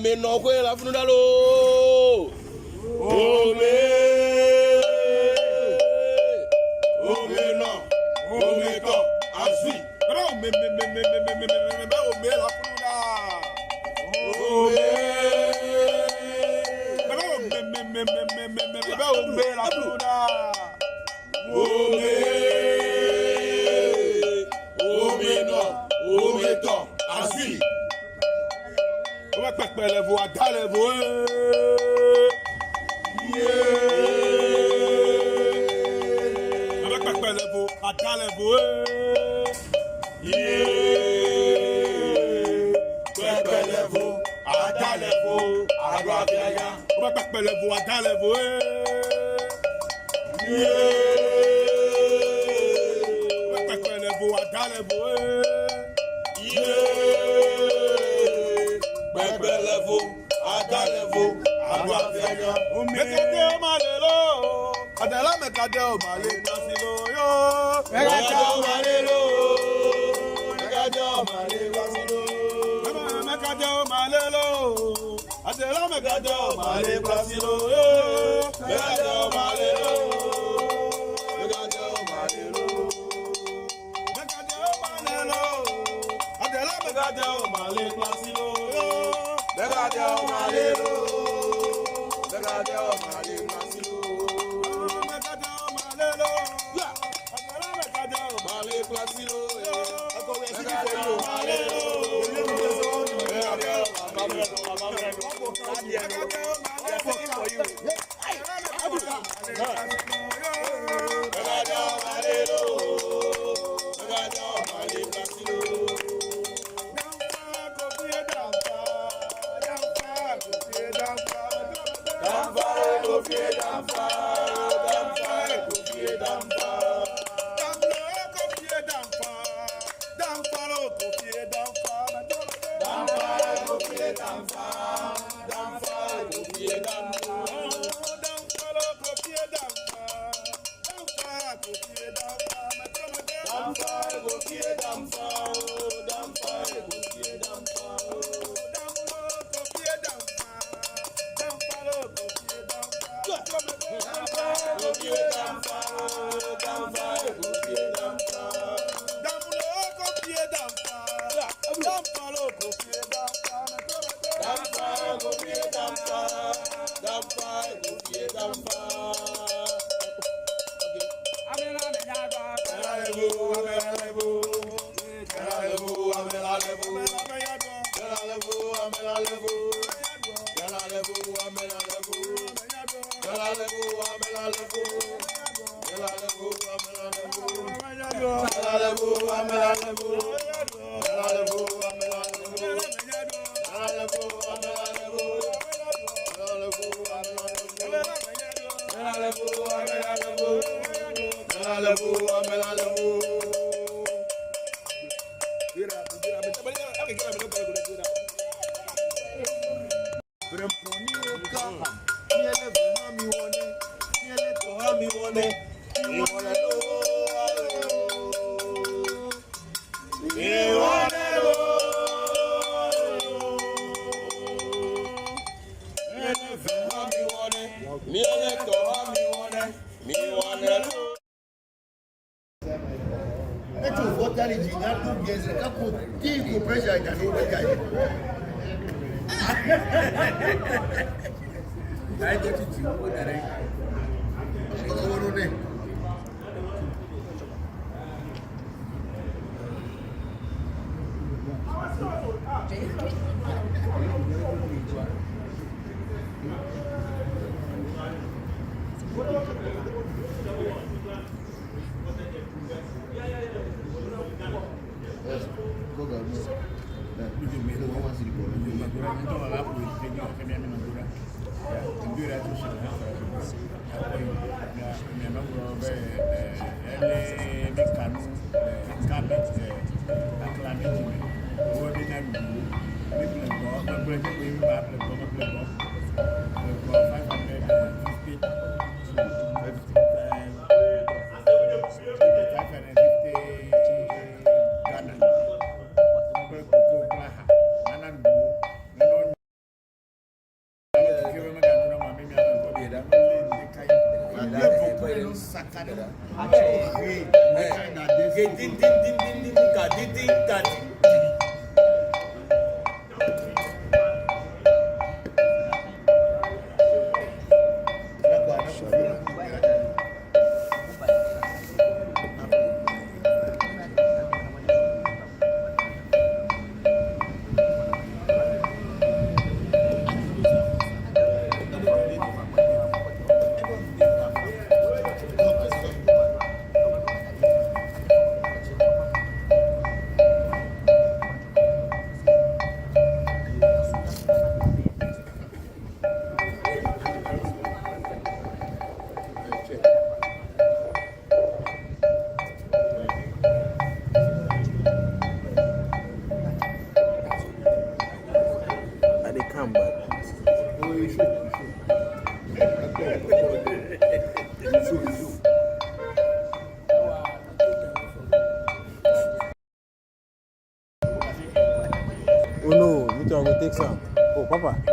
Me no kwe la funudalo. Oh me no. Oh me to. Asui. Oh me la funudalo. Oh me la funudalo. Oh me no. Oh me to. Asui. On va pas les voix dans les voix. On va pas les voix dans les voix. Les voix dans les voix. On va pas les voix dans les voix. On va pas les voix dans les voix. Bebelevo, adalevo, aduafenya. Mekade o malelo, adela mekade o malelo silo yo. Mekade o malelo, mekade o malelo silo. Mekade o malelo, adela mekade o malelo silo yo. Mekade o malelo, mekade o malelo. Mekade o malelo, adela mekade o malelo silo. Begade o malelo, begade o malelo silo. Begade o malelo, yeah. Begade o malelo silo. Begade o malelo, begade o malelo. Oh, Papa.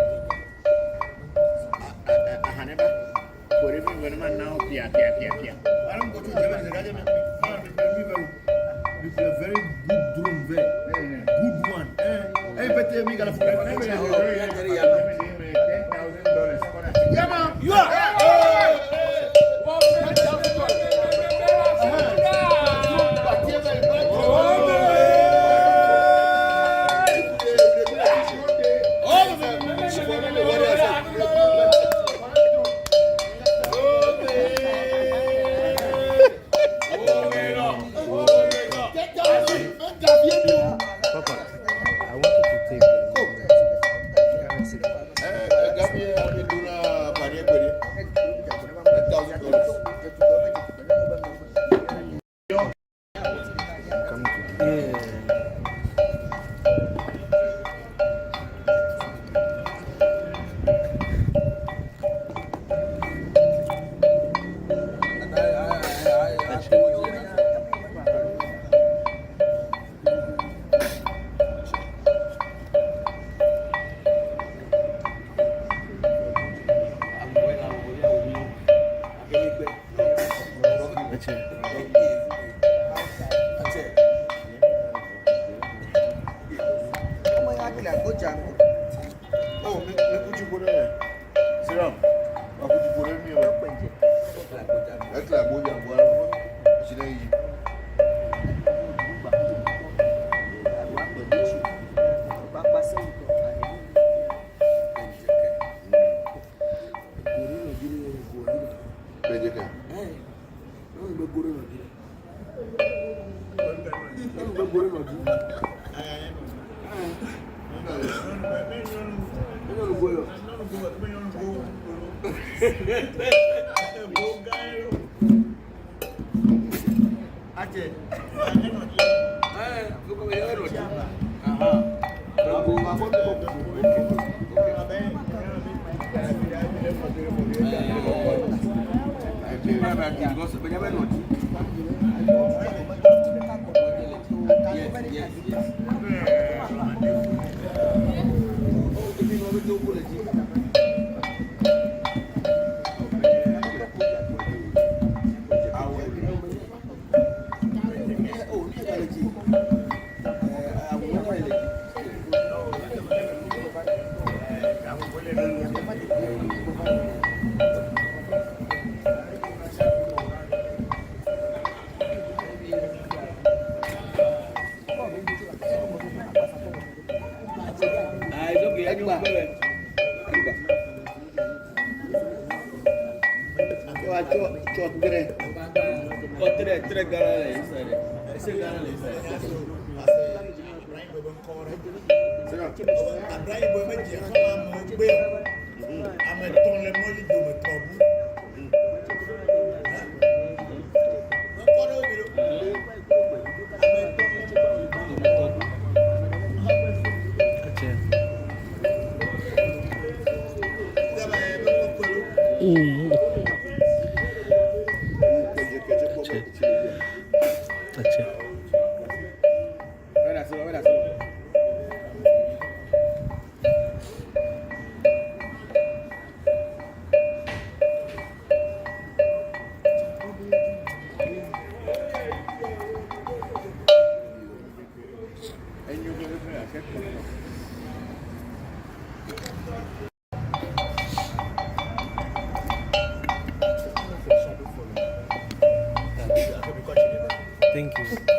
Thank you.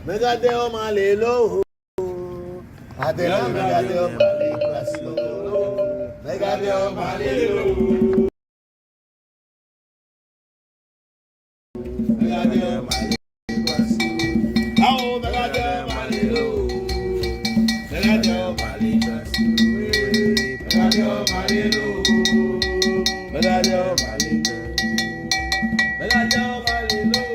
Megadeo malelo. Adela megadeo malelo. Megadeo malelo. Megadeo malelo. Ao megadeo malelo. Megadeo malelo. Megadeo malelo. Megadeo malelo. Megadeo malelo.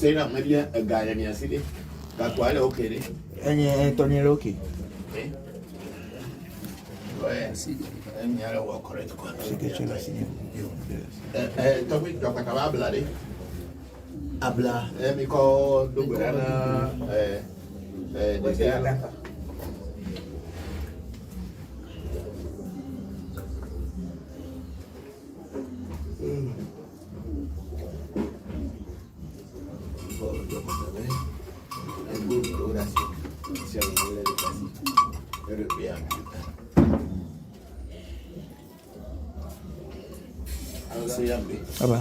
say that maybe a guy in your city. That's why they're okay. And Tony Loki. And you're all correct. Topic Dr. Ablade. Abla, me call Dubrana, the Baba.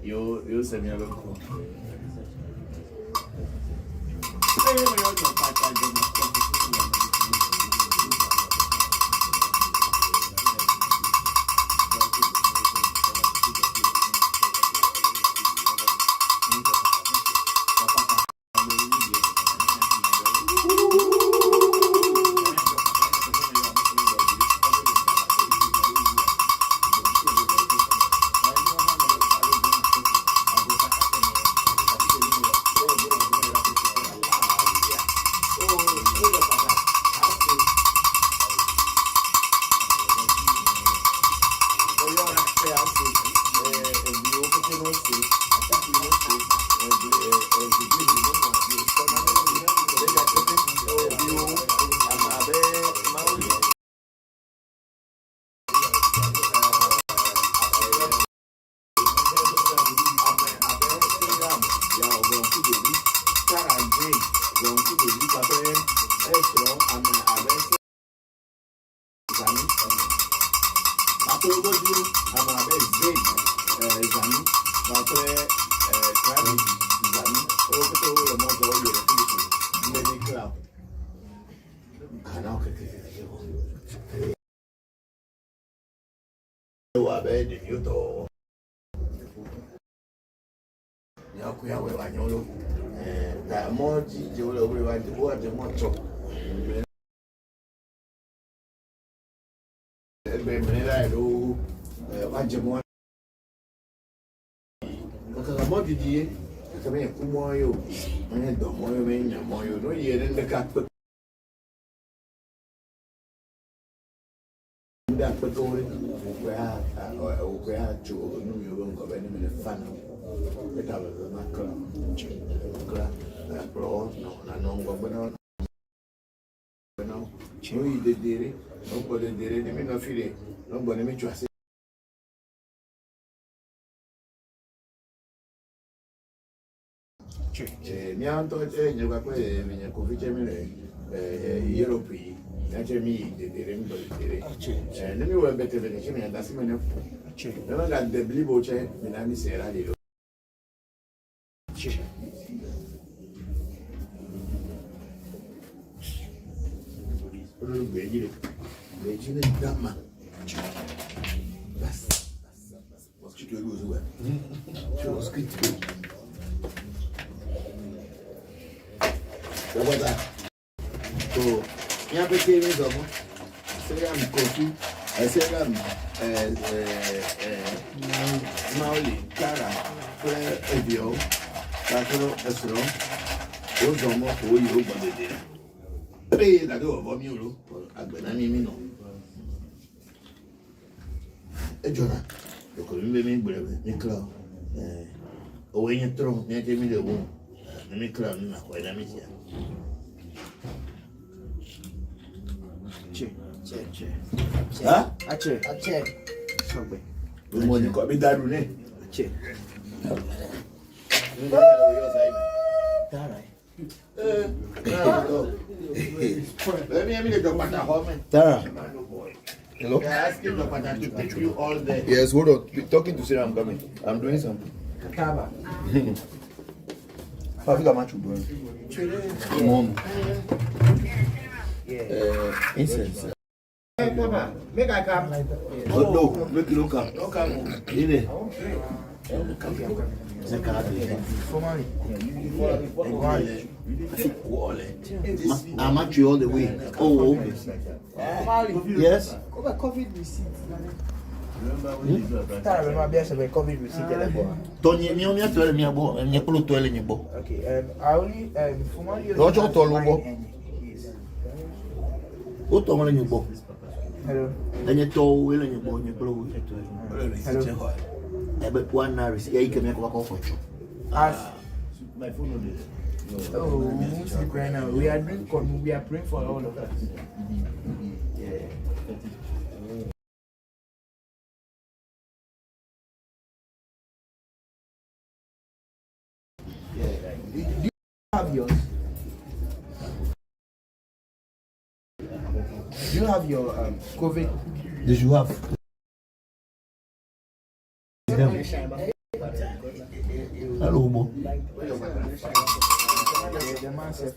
You send me a look. That but only we have to know you won't go any minute fun. It was not club, bro, no, but no, we did it, nobody did it, I mean, no feeling, nobody made you say. Nianto, you were playing in a coffee, Europe. Actually, me, the remember it. And then we were better than him, and that's when I got the blue boat, and I said, I did. That's what you do as well. She was good to go. What was that? So, yeah, but here is a say I'm coffee. I said I'm Mauli, Clara, Claire, Edio, Catro, Esro, Ozomo, who you open the day. Pray that over Mulu, Agbenani Mino. Jonah, you couldn't be me, brave, Nicola. When you throw, you give me the womb. Nicola, when I'm here. Huh? Ache. Something. Money ko be daru ne. Check. Tara. Hello? Yes, hold on. Be talking to Sarah, I'm coming. I'm doing something. Kaba. I think I'm actually Mom. Incense. Make I come. Oh, no, make it look up. No come. In it. I'm actually all the way. Oh, okay. Yes. COVID receipt. Remember, there's a COVID receipt. Tony, me only tell me about and you put to any book. Okay, I only formally. Roger Tolubo. What on your book? Hello. Then you told will and you bone your blue. Hello. But one hour is you can make work off for you. My phone Oh, we sleep right now. We are doing. We are praying for all of us. Yeah. Do you have yours? Do you have your COVID? Did you have? Hello, Mo. The man said,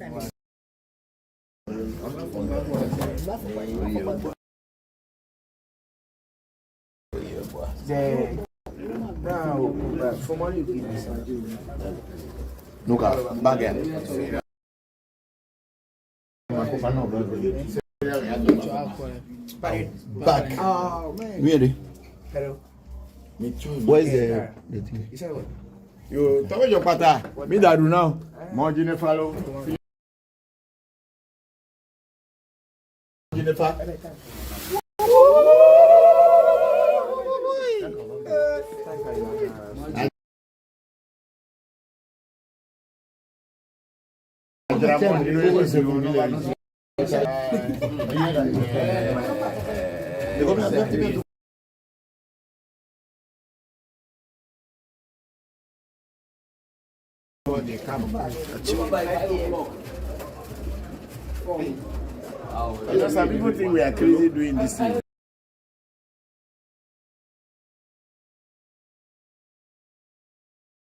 now, formally, No, back again. Back. oh man. Really? Hello. Where's the thing? You said what? You talk your pata. Me daru now. Mo jine follow. Jine fa. Some people think we are crazy doing this thing.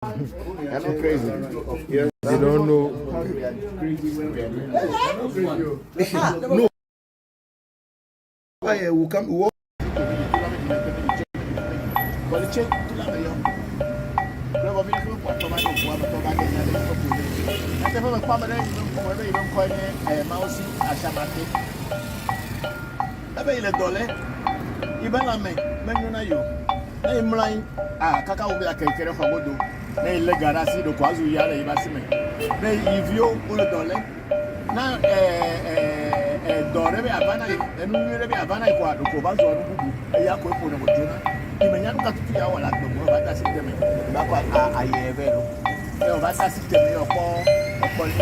I'm not crazy. Yes, they don't know how we are crazy when we are doing this. I'm not crazy. No. I will come to work. Na ile garasi do kwazu yale ibasime na ivio ule dole na dore be abana enu nyere be abana ikwa do ko bazo odugu ya ko epo no mojona imenya nka tutu ya wala gbogbo ba ta system ba kwa aye be no e ba sa system yo opo ni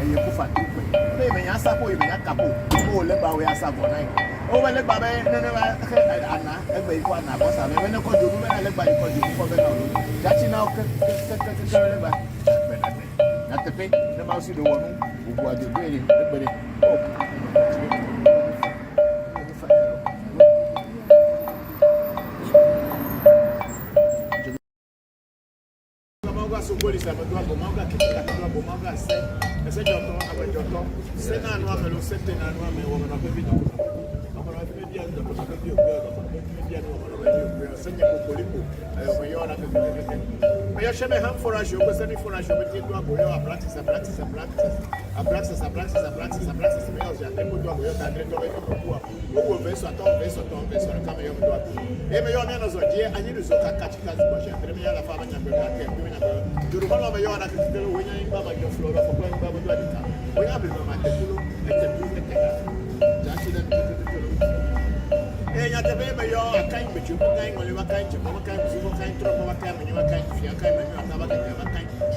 eye ku fa tupe be imenya sapo imenya kapo o le ba we asabo nai o be le ba be nene ba ana egbe ikwa na bosa be ne ko do be na le gba ikwa do ko be na lo dachi na o ke le ba na tepe ne ma si do wonu bubu ade be ni egbere Symbolism,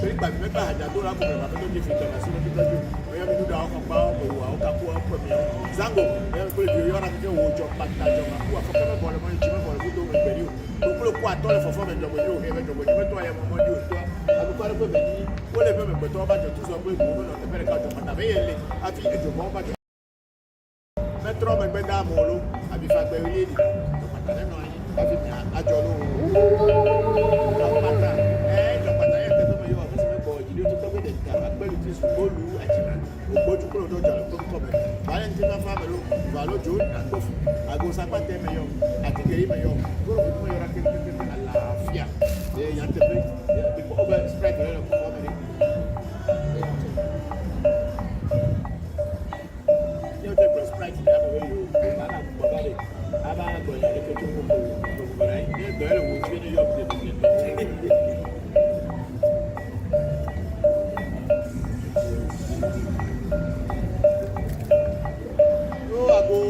Pé ìgbà mi mẹ́ta àjà tó rákò rẹ̀ bàbá tó di fi ìjọba sí lójú tọ́jú. Bóyá mi dúdú àwọn kan pa òwò àwọn kakú ọkọ̀ mi. Zango, ẹ̀ ń pè é yọ̀rọ̀ kékeré wo jọ pàtàkì jọ kakú àkọ́kọ́ mẹ́bọ̀lẹ̀ mọ́ ìjì mẹ́bọ̀lẹ̀ fún tó ń gbẹ̀rí o. Òkúlò kó àtọ́lẹ̀ fọ̀fọ́ mi jọ̀gbọ̀n yóò hẹ́ mẹ́jọ̀gbọ̀n yóò mẹ́tọ́ ayẹmọ mọ́ ní òtọ́. Àbúkọ́ àdúgbò mi ní ó lè fẹ́ mi pẹ̀tọ́ ọba jọ tó sọ pé ìgbòho náà tẹ́fẹ́rẹ́ ká jọ pàtàkì yẹn lé àfi ìjọba ọba jọ. Mẹ́tọ́ mẹ́gbẹ́ dá mọ́ ló àbí fagbẹ́ orí èdè jọ pàtàkì náà yín àfi mi àjọ ló jọpàtà jọpàtà yẹn tẹ́fẹ́ mi yọ àfẹ́sẹ̀ mẹ́kọ̀ ìdílé tó tọ́gbẹ́ dẹ̀ ká agbẹ́lu tí sùgbọ́ọ̀lù àjìnà ògbójú kúrò tó jọ̀lọ̀ tó kọ̀ mẹ́ wàlẹ́ ní tí wọ́n fà mẹ́ ló wà lójó àgbọ̀fù àgọ́sàpá tẹ́ mẹ́yọ àtìkẹ́rì mẹ́yọ kúrò kúrò mẹ́yọ rà kékeré àlàáfíà yàn tẹ́fẹ́ ìkọ́ ọbẹ̀ sprite rẹ̀ kọ́ mẹ́rin. Yóò tẹ́ bẹ̀rẹ̀ sprite ní àbẹ̀wẹ̀ yìí o bàbá bàbá rẹ̀ bàbá gbọ̀nyà rẹ̀ kẹ́kẹ́ tó kọ̀ gbọ̀gbọ̀rẹ̀ yìí ní ẹgbẹ̀rẹ̀ rẹ̀ wò tí ní yọ̀ bìtẹ̀ bìtẹ̀.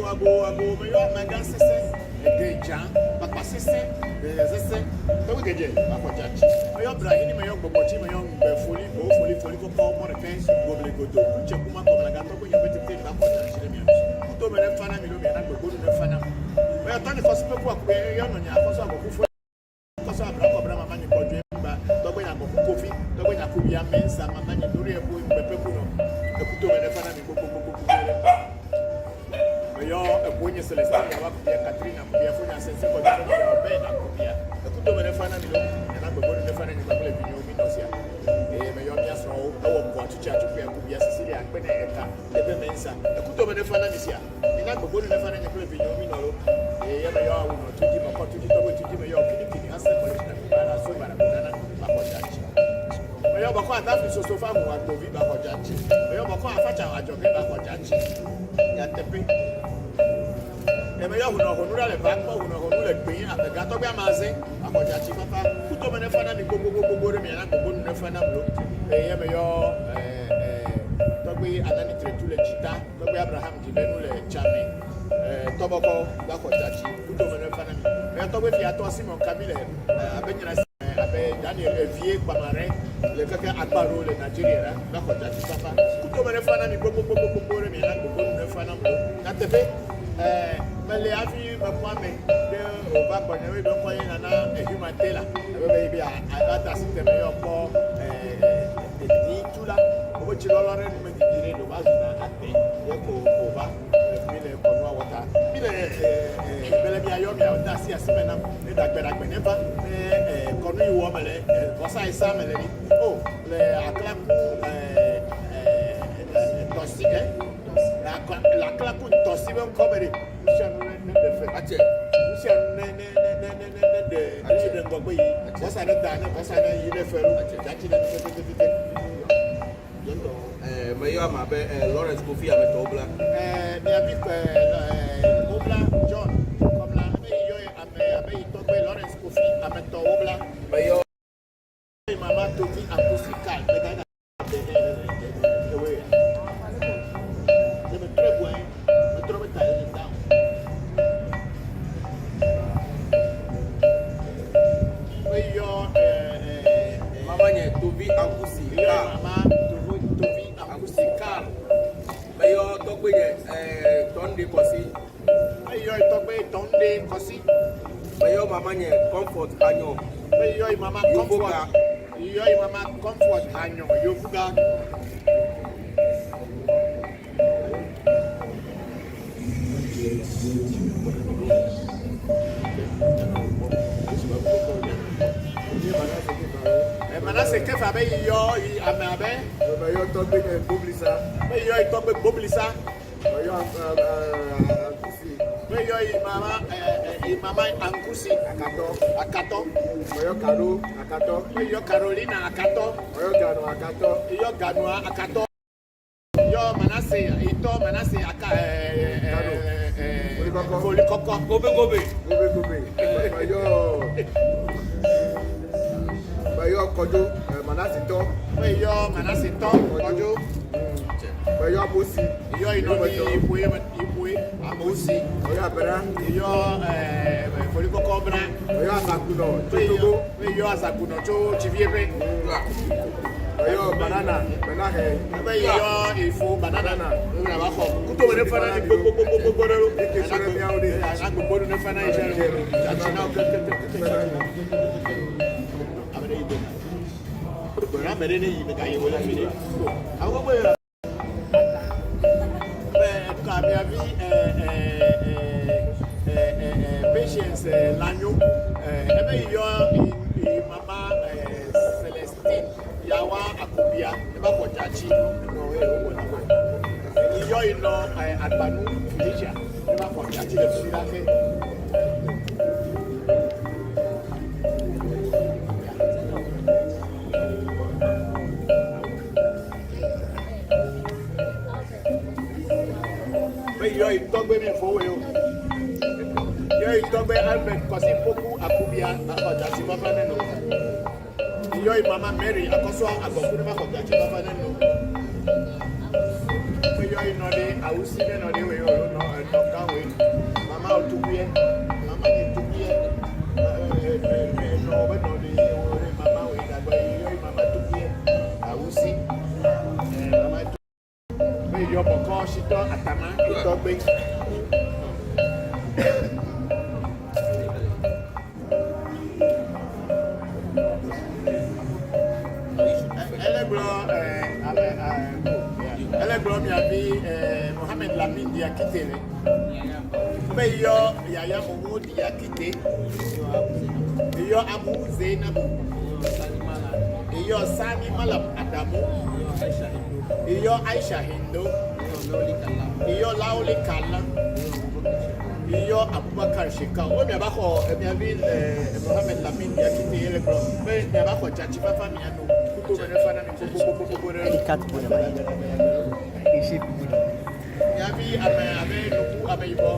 Abo meyɔ mɛga sese ɛgɛdza kpakpa sese sese tɔwɔ gɛdze akɔdza tsi meyɔ brahini meyɔ gbɔgbɔtsi meyɔ ŋgbɛ foli foli kɔkɔ mɔrɛkɛ gobele godo ŋutse kuma kɔmɛlaga tɔgbe nye bete bete ba kɔdza tsi ɖe mia kuto me ɖe fana mi ɖo mia na gbɛgbonu ɖe fana meyɔ tɔni kɔsi pe ku akpɛ yɔ nɔnya akɔsɔ agbɔku fo akɔsɔ abrakɔbra mama nyi kɔdzoe ba tɔgbe nya agbɔku kofi tɔgbe nya kubia mensa mama nyi lórí ɛkò gbɛpɛ kunɔ ekuto me ɖe fana mi gbogbogbogbo yo ebonye Celestine ya wakubia Katrina kubia funya sense kwa dito ya bena kubia ekuto mene fana milo na gbogbo ne fana ni babele binyo mi nosia me yo mi aso ewo mbo atuchi atuku ya kubia sisiri akpene eka ebe mensa ekuto mene fana misia ni na gbogbo ne fana ni babele binyo mi nolo ya me yo awu no tuji mako tuji tobo tuji me yo kini ase kwa na kubara so bara kunana bako jachi me yo bako atafi so fa mu agbovi bako jachi me yo bako afacha ajoge bako jachi ya tepe eme yɔ hunɔhunu le va kpɔ hunɔhunu le gbɛɛ abega tɔgbɛ amaze akɔdzatsi papa kuto me ne fana mi gbogbogbogbo ɖe mi yana gbogbo nu ne fana mi lo eye me yɔ tɔgbɛ anani tretu le dzita tɔgbɛ Abraham dzibenu le tsame tɔbɔkɔ akɔdzatsi kuto me ne fana mi me tɔgbɛ fiatɔ Simon Kabi le abe nyina abe Daniel Evie Kpamarɛ le keke agbaro le Nigeria la akɔdzatsi papa kuto me ne fana mi gbogbogbogbo ɖe mi yana gbogbo nu ne fana mi lo na teƒe mele afi mekpame de ova gbɔnye we dɔkɔ ye nana ehuma tela ebe be ata sisteme yɔ kpɔ edi tu la o tsi lɔlɔ ɖe nume didi ɖe do va zuna ate ye ko ova mi le kɔnua wɔta mi le mele mi ayɔ mi awɔ de asi me nam ne dagbe ne va ne kɔnu yi wɔ me le vɔsa esa me le ni o le aklaku tɔsi la aklaku tɔsi be ŋkɔ me de. Ache, usia ne de ngogbe yi. Bosa ne da ne bosa ne yi ne felu. Ache, ne tete. Yondo. Me yo ama be Lawrence Kofi ameto obla. Me abi obla John. Comme la me yo abe to be Lawrence Kofi ameto obla. Me yo mama toki acoustic. Me ga mamanye comfort anyo yo mama comfort anyo yo fuga manase ke fa be yo amabe yo to be boblisa yo to be boblisa yo yo mama ankusi akato yo karo akato yo Carolina akato yo gano akato yo manase aka Volikoko gobe yo kojo manase to kojo yo abosi yo ino ni ipwe amosi yo abera yo ko cobra. Oyo asakuno. Yo asakuno cho chiviepe. Oyo banana. Banana. Yo ifo banana. Na ba ko. Kuto ne fana ni bo. Eke sore mi audi. Aku bodo ne fana ijero. Achina o abere ide. Ko na mere ni yibe ka ye wole fide. Awo bo ya. Ka mi avi patience l'agneau. Ebe yo mama Celestine yawa akubia eba ko jachi no e wo na ko. Yo ino agbanu Felicia eba ko jachi le fira ke. Yo itogbe mi fowe yo. Yo itogbe Albert kosi poku akubia akoja ti baba nenu. Yo mama Mary akoso agokuru ma koja ti baba nenu. Yo ino de awusi ne no de we yo no kawe. Mama otubuye. Mama ni tubuye. No we no de mama we dagba yo mama tubuye. Awusi. Mama yo Bokor shito atama itogbe. Elebro mi abi Mohamed Lamin Diakite le. Be yo Yaya Momo Diakite. Yo Abu Zainabu. Yo Sani Malam Adamu. Yo Aisha Hindo. Iyo Lauli Kala. Iyo Abubakar Sheka. O mi abako mi abi Mohamed Lamin Diakite ele bro. Me mi abako chachi papa mi anu. Kuto me fana mi kuko Kat bona ba. Ishi bona. Mi abi ame nuku ame ibo.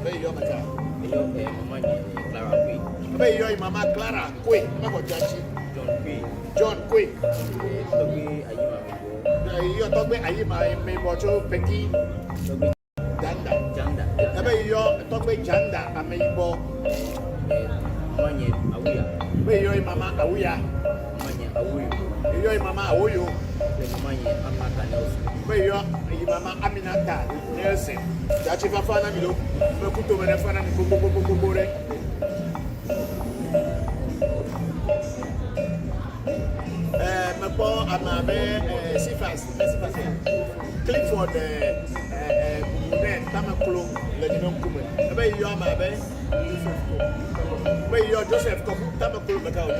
Be yo mata. Iyo mama ni Clara Kwe. Be yo mama Clara Kwe. Abako chachi. John Kwe. Togbe ayima mi bo. Iyo togbe ayima mi bo cho peki. Togbe Janda. Ebe yo togbe Janda ame ibo. mama ni Awuya. Be yo mama Awuya. Mama ni Awuyo. Iyo mama Awoyo. Mama ni Amaka Nelson. Be yo mama Aminata Nelson. Dachi fafana mi lo. Me kuto me fana mi bobore. Me po amabe Sifas. Clifford Bumunen Tamaklo le dinom kume. Be yo amabe Be yo Joseph Koku Tamaklo beka o no.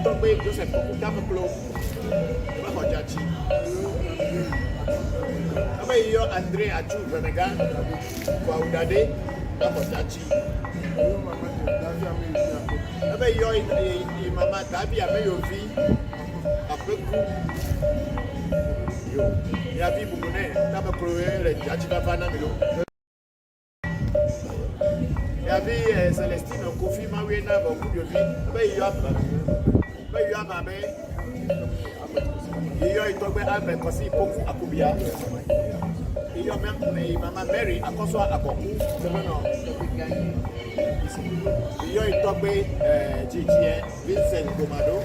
To be Joseph Koku Tamaklo. Ba ko jachi. Be yo Andre Achu Benega kwa udade ba ko jachi. Be yo mama Tabi Ameyovi apeku. Yo ya bi Bumunen Tamaklo le jachi ba fana mi lo. Ya bi Celestine Kofi Mawena Voncujovi. Be yo amabe. Iyo itogbe Albert kosi poku akubia. Iyo mama Mary akoso akoku semono. Iyo itogbe Gigi Vincent Gomado.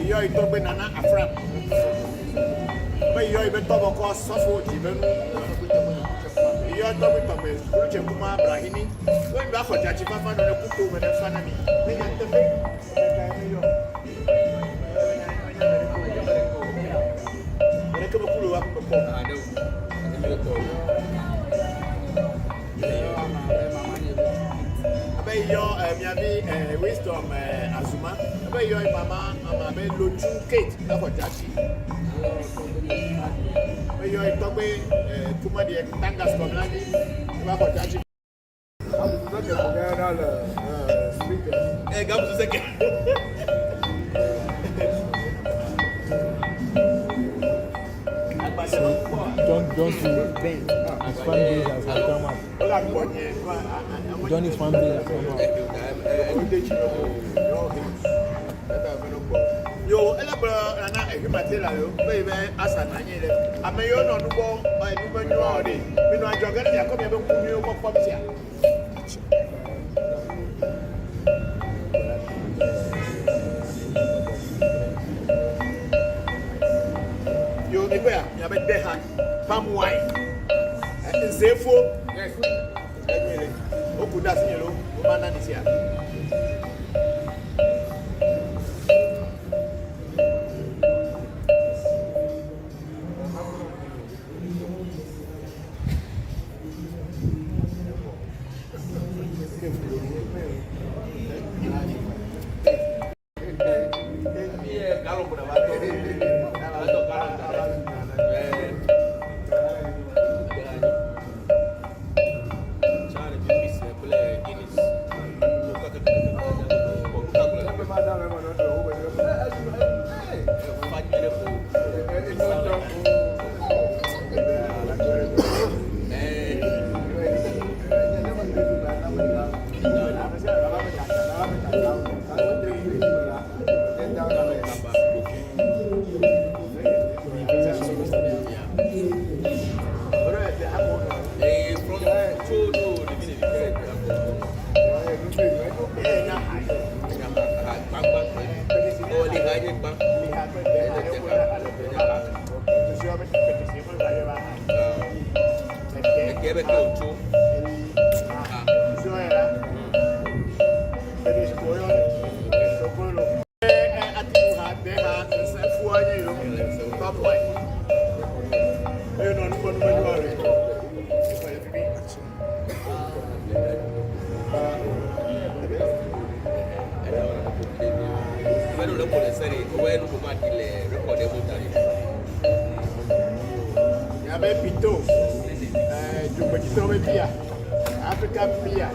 Iyo itogbe Nana Afram. Be iyo ibetobo ko sofo jibenu. Iyo togbe Kuruche Kuma Brahini. When ba ko jaji papa no kuto me na fana mi. Me ya tefe. Mereka berkulu aku berkong. Ada. Ada ko. Abe yo mi abi wisdom Azuma. Abe yo mama be loju Kate na ko jaji. Abe yo togbe Kuma die Tangas Komlani. Ba ko jaji. Gabu seke. John his fan base has come up. John his fan base has come up. Yo, elabra and I hear my tailor, baby, as an annual. I may not know by woman you are. We know I jog and I come here to you for here. You declare, you have a dead palm wine. And therefore, yes, who could that you know, man is here. African beer.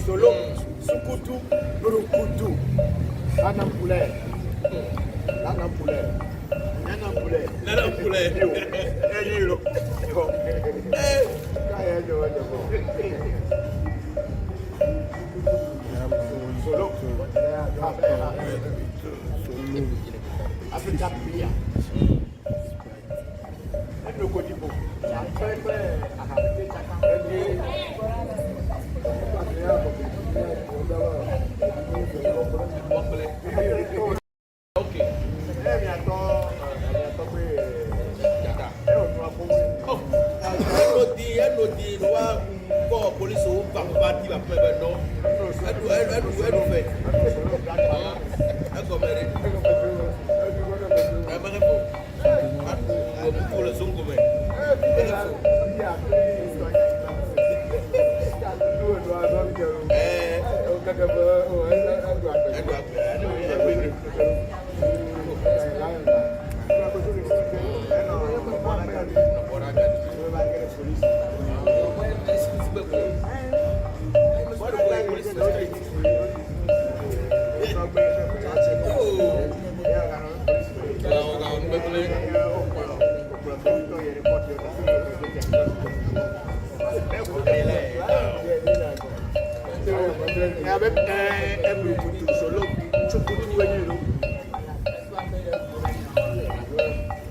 Solo, sukutu, brukutu, anampule, anampule, anampule, anampule, eliro, kaya jojo, solo, Africa beer, and no kodibo, every solo chukutu when you know.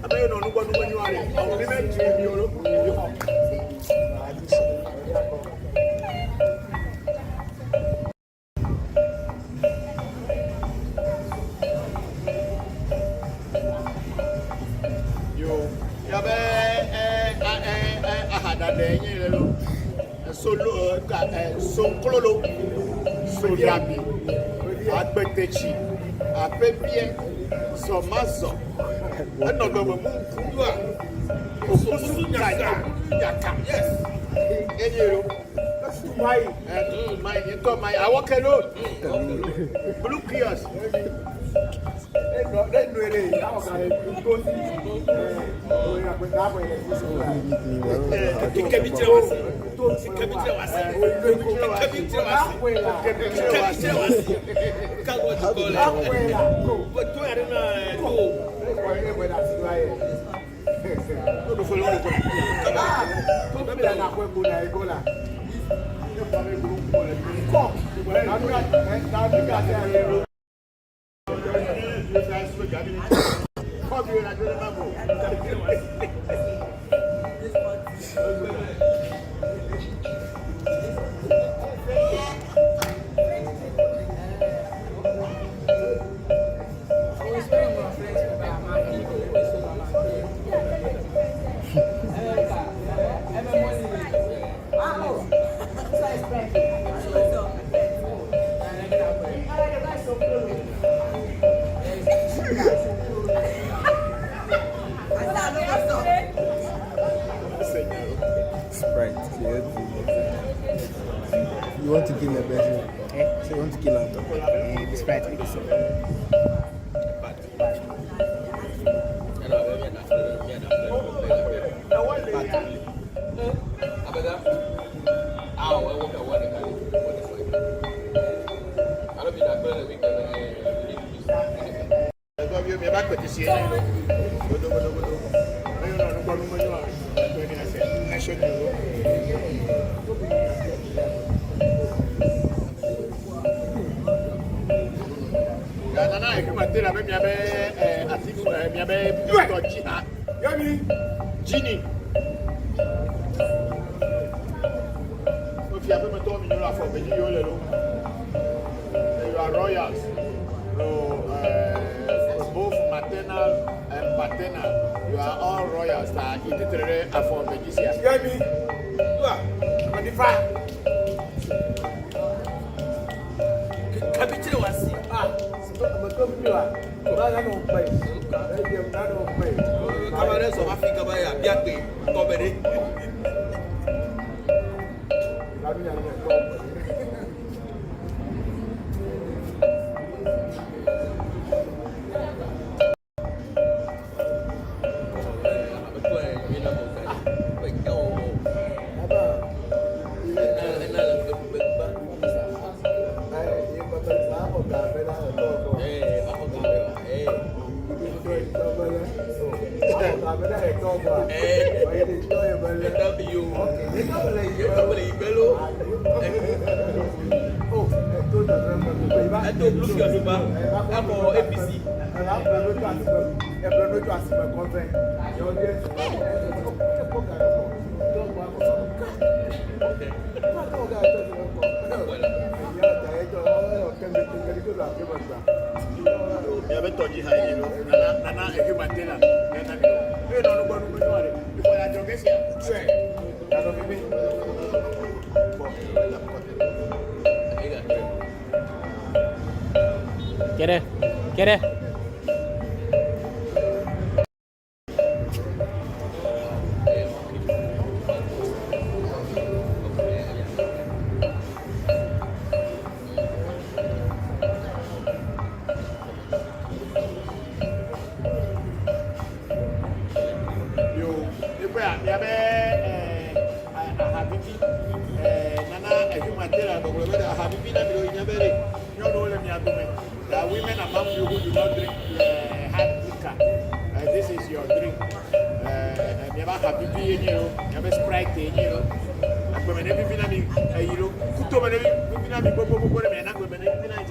I don't know when you are. I will never dream you. Solo, Sonklolo, Soliabi, Apetechi, Apepie, Somazo, another Mukua, Osunyaka, yes, and you, that's why, my, I walk alone, blue kiosk. You want to kill a person? So you want to kill a dog? Sprite like this. Genie. If you have a told me you are from you are royals. So, both maternal and paternal, you are all royals. You did the for Medicine. Hear me? You are on the fire. Captain was Camarões of Africa by a Biapi, Comedy. Get it. Women among you who do not drink hard liquor, this is your drink. Never have to be in you, never Sprite in you. women every finami, you know, put over every finami, Bobo, and I'm women every night.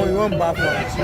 You want back one?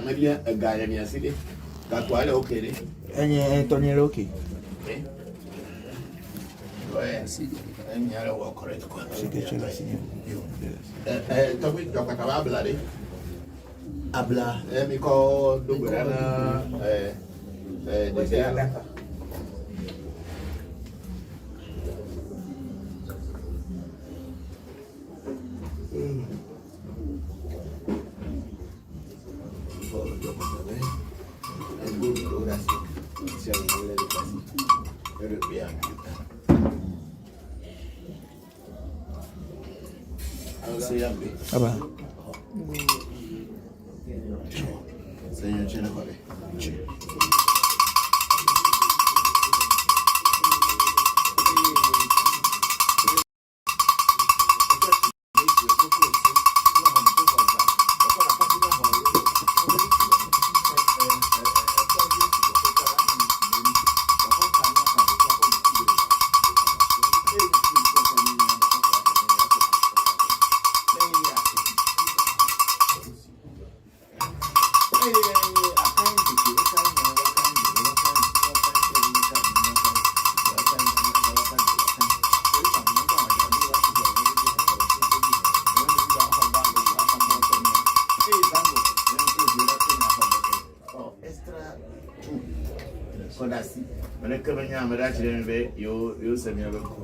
Maybe a guy in your city. That's why okay. And Tony Loki. And you're all correct. Topic Dr. Bloody. Abla, let me call Dubrana. Aba. Senhor, tira agora. You send me a look.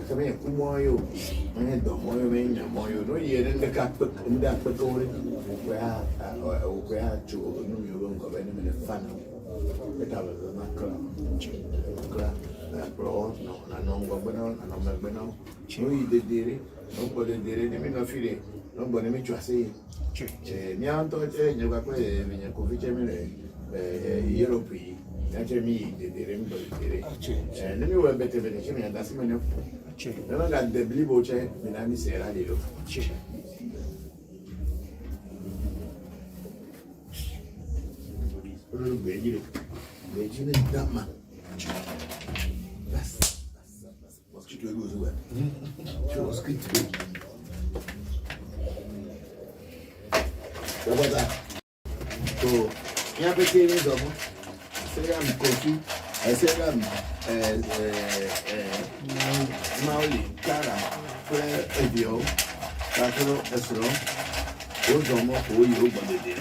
Kami kumoyo, mwenye domoyo mwenye moyo, no yere ndeka nda pekore, ukwe chu numi yongo bene mene fana, betaba na kla, bro no na nongo beno na nombe beno, no yide dire, no bode dire ni mino file, no bode mi chwase, ni anto nyuka kwe vinye kufiche mile Europe. Nache mi dire mi dire. Nemi we bete bete chimi anda si mene. Nemi ga debli boche mi na mi sera lelo. Olu bejile. Bejile dama. Bas. Mosquito ego zuwa. Mosquito. Baba. So, ya bete mi domo. Seram kofi, seram mauli, cara, evio, tatro, esro, o domo, o yo bandede.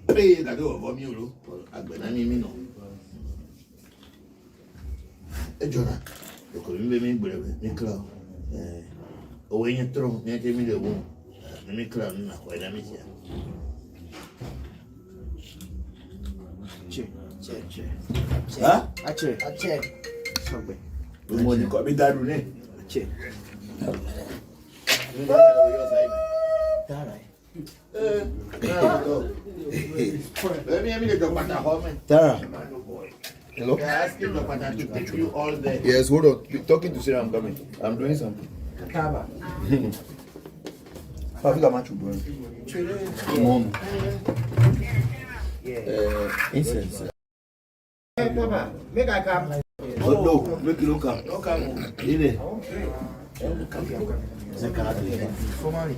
Pe da do bo mi olo, agbena mi no. E jona, o ko mi be mi gbere mi kla. O yen tro, mi ake mi le wo. Mi kla na ko ina mi sia. Huh? Ache. Something. We want to go be that room. Ache. Tara. Hello? To take you all day. Yes, hold on. You're talking to Sarah, I'm coming. I'm doing something. Kaba. Papi machu bro. Mom. Incense. Kaba, make I come. Oh no, make it look up. No come. In Formally.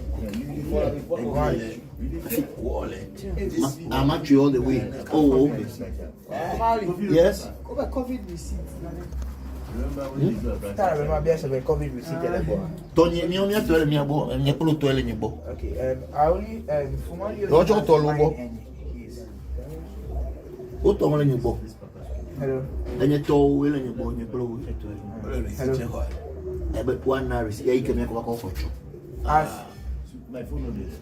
I'm actually all the way. Oh, okay. Yes. COVID receipt. Remember, there's a COVID receipt. Tony, me only told me about and you put to any book. Okay, I only formally. Don't you tell me? What told you book? Hello. And you told Will and you bought your blow. Hello. But one hour is you can make a call for you. My phone is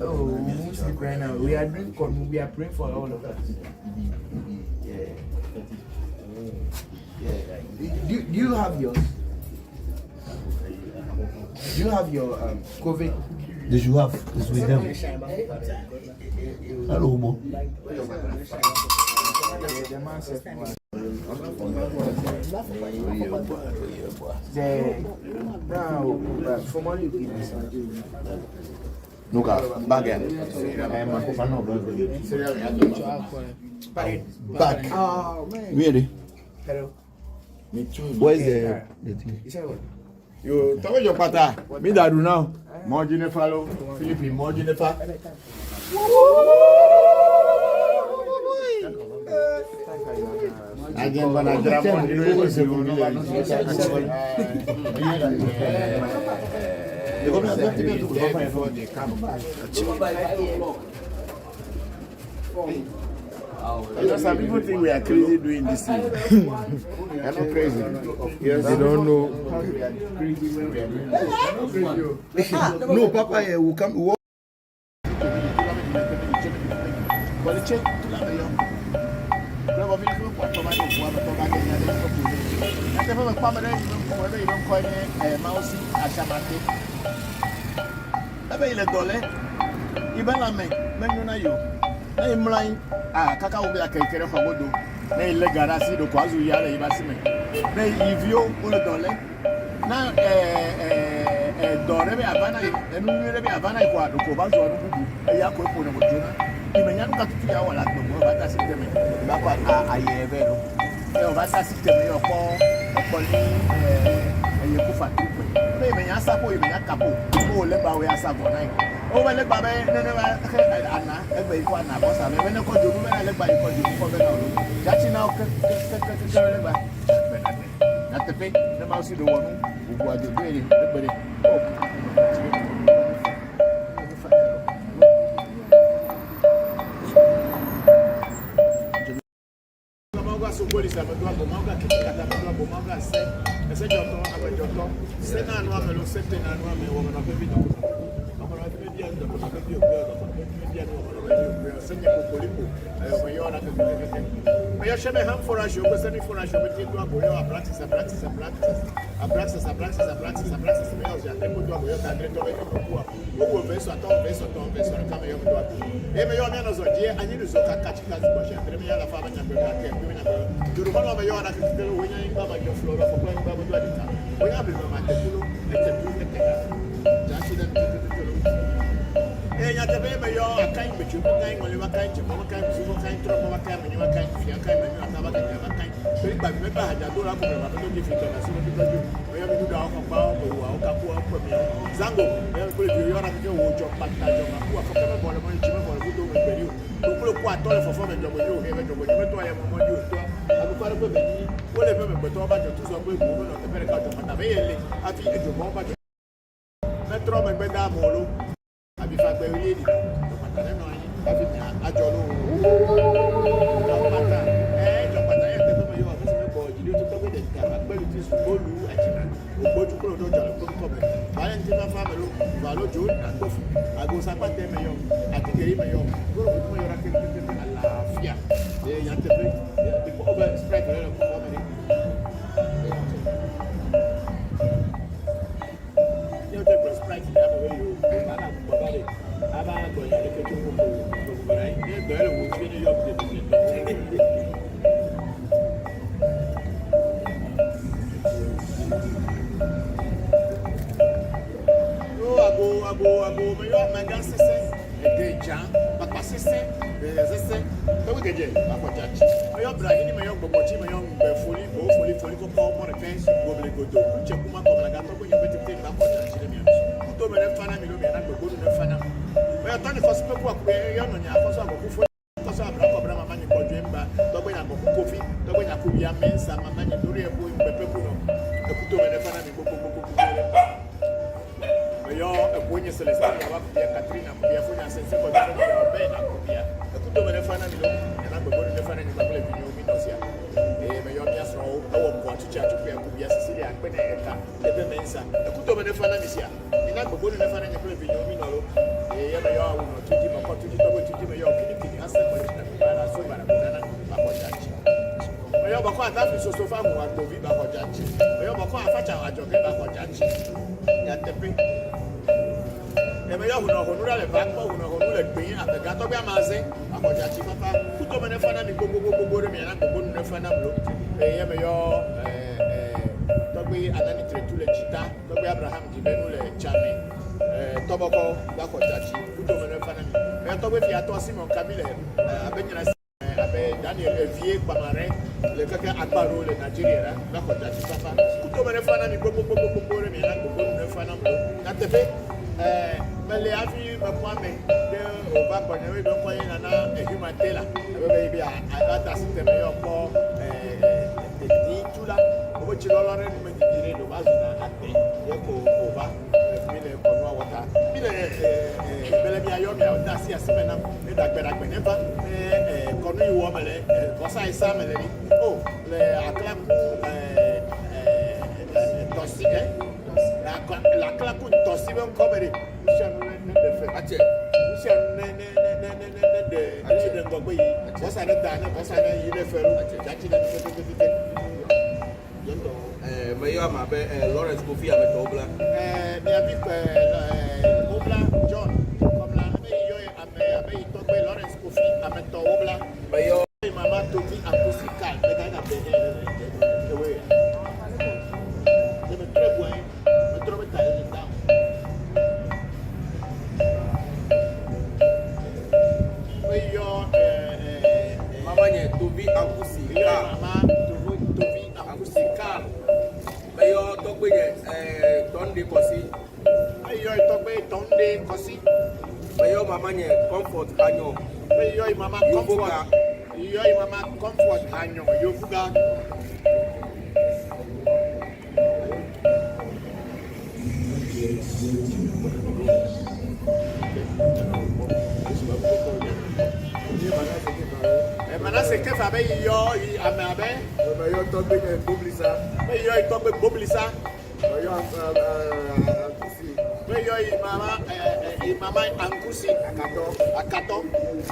Oh, mostly right now. We are doing. We are praying for all of us. Do you have yours? Do you have your COVID? Did you have this with them? Hello, Mo. The man said, now, formally, No, back again. Back. oh man. Really? Hello. Where's the thing? You said what? You tell your pata. Me that do now. More Jennifer, Philippine, more Jennifer. Again, when I grab one, you know, it's a good some people think we are crazy doing this thing. I'm not crazy. Yes, they don't know how we are crazy when we are doing this. No, Papa, will come. Kaka will be like a kere fagodo. Nay legarasi do kwazu yale ibasime. Nay ivio ule dole. Na dore be abana enu be abana ikwa do ko bazu odu bubu. Ya ko epo na mojona. Imenya nka tutu ya wala gbo ba ta system. Ba kwa aye be no. E o ba ta system yo ko ni eye ku fa tupe. me me asa po me akapo o le ba we asa go nai o we le ba be ne ana e be ko ana bo sa me ne ko ju me le ba ko ju ko be na lo ja chi na o ke le ba na te pe ne ma si do wonu o wa de be ni e be Symbolism, I do a bomba, bomba, say, a joton, a joton, send an one, setting and one woman of a video. I shall have for a show, sending for a show, but you do a practice, a practice, a practice, a practice, a practice, a practice, a practice, a practice, a Tonde Kosi. Yo Itobe Tonde Kosi. Yo Mama Comfort Hanyo. Yo Mama Comfort. Yo Mama Comfort Hanyo. Yo Fuga. Manase kefa be yo amabe. Yo Tonde Boblisa. Yo Itobe Boblisa. Yo Yo mama Ankusi Akato.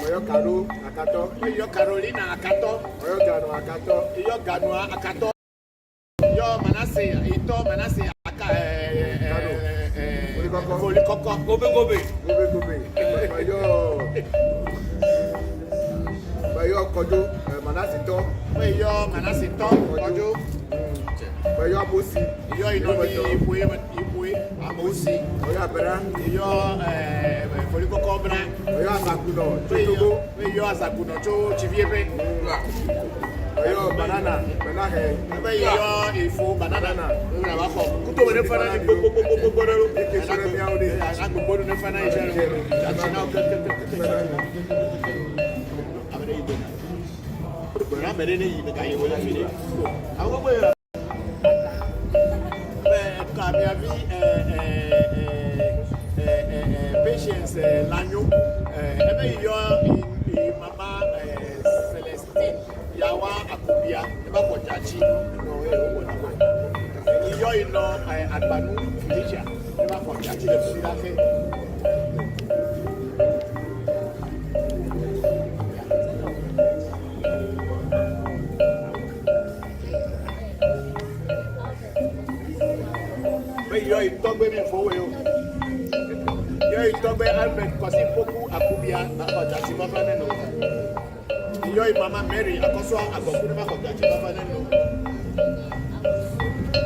Yo Karo Akato. Yo Carolina Akato. Yo Gano Akato. Yo Ganua Akato. Yo Manase Volikoko. Gobe. Yo Kojo Manasito. Yo Manasito Kojo. Yo Amosi. Yo Ibwe Amosi. Yo Abera. Yo Volikoko Bra. Yo Azakuno. Chotogo. Yo Azakuno Cho Chiviebe. Yo Banana. Benahe. Yo Ifo Banana. Kuto wene fana ni bobo. Ekesere miaudi. Agbobo ne fana ni jere. Achina Amere ni yibe ka yewo la fini. Àwọn gbogbo era. Ka mi avi patience lanyo. Ebe yo mama Celestine yawa akubia eba ko jachi no ero na ko. Iyo ino agbanu Felicia eba ko jachi le fi la fe. Yo Itogbe mi fowe yo. Yo Itogbe Albert Kosi Poku Akubia na Kojachi Baba neno. Yo Mama Mary akoso agoku na Kojachi Baba neno.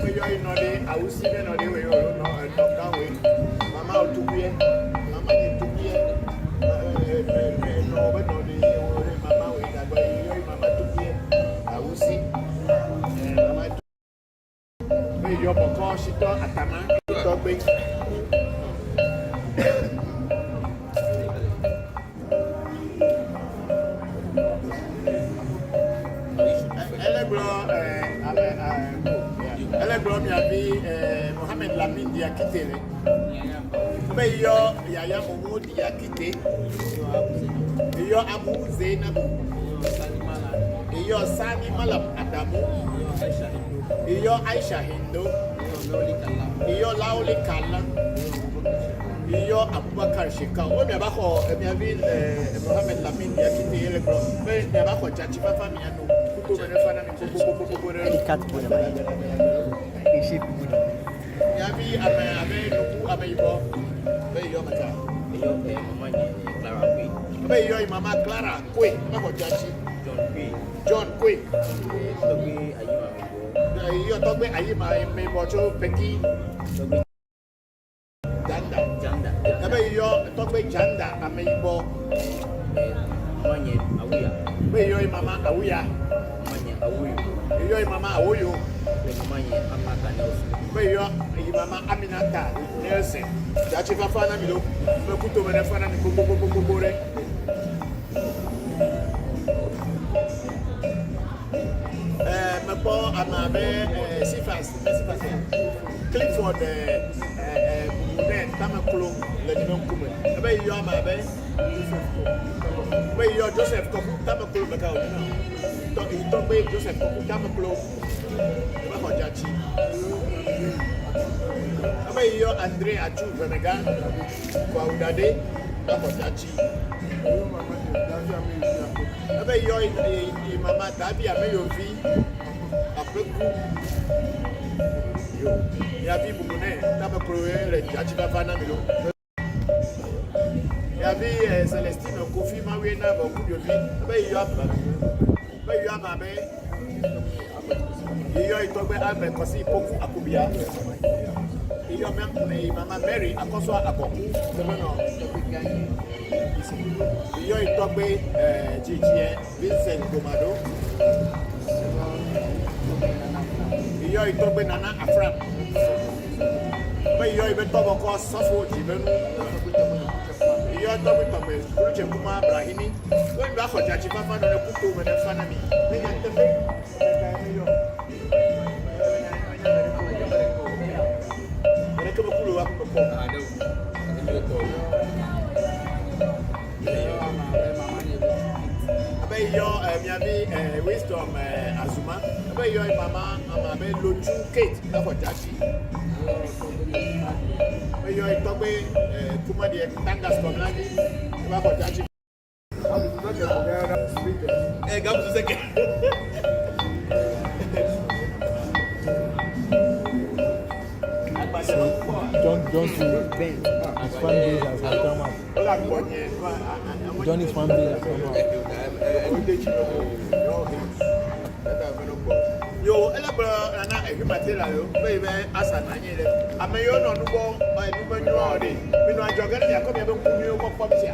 Yo inode awusi neno de we yo no kawe. Mama Otubie. Mama ni Tubie. No be no de mama we da go yo Mama Tubie. Awusi. Mama yo Bokor shito atama Itogbe. Elebro mi abi Mohamed Lamin Diakite re. Be yo Yaya Momo Diakite. Yo Abu Zainab. Yo Sani Malam Adamu. Iyo Aisha Hindo. Iyo Lauli Kala. Iyo Abubakar Shika. O mi abako mi abi Mohamed Lamin Diakite ele bro. Be mi abako chachi papa mi anu. Kuto me fana mi bobo. Cat bona ba. Iship bona. Mi abi ame nuku ame ibo. Be yo mata. Yo Mama Clara Queen. Be yo Mama Clara Kwe. Abako chachi. John Kwe. Tobi Ayima Mbo. Iyo Togbe Ayima Mbo cho Peki. Janda. Ebe iyo Togbe Janda ame ibo. Manye Awuya. Be iyo Mama Awuya. Manye Awuyo. Iyo Mama Awoyo. Manye Amata Nelson. Be iyo Mama Aminata Nelson. Jachi fafana milo. Me kuto mene fana mi bobo re. Mepo amabe Sifas Clifford Buden Tamaklo le nimon kume. Ebe iyo amabe Be iyo Joseph Koku Tamaklo beka odina. Itogbe Joseph Koku Tamaklo. Ebe hojachi. Ebe iyo Andre Achu Venega kwa udade na hojachi. Ebe yo Mama Dabi ameyovi apeku yo ya vi bumune tama proere jachi bafana milo ya vi Celestine Kofi mawe na Voncujovi. Ebe yo amabe iyo Itogbe Albert Kosi Poku Akubia. Iyo Mama Mary akoso akoku no. Iyo Itogbe Chichie Vincent Gomado. Iyo Itogbe Nana Afram. But you are even Bokor suffered even. You are talking about Voncujovi, Brahini. Going back for Jachipa and a Kuku and a family. They get the big. When I come to Kulu up about your wisdom, Azuma. About your mama, I'm a Loju Kate, not for Jachi. You are talking Kuma the Tangas Comlani, about for Jachi. Hey, come to second. John his fan base has come up. John his fan base has come up. Yo, elabra na ehumatela yo, baby asa na nyele. Ameyo no nubo, ba nubo nyu ode. Minu ajoga na yakob yabe kunyu ko pomsia.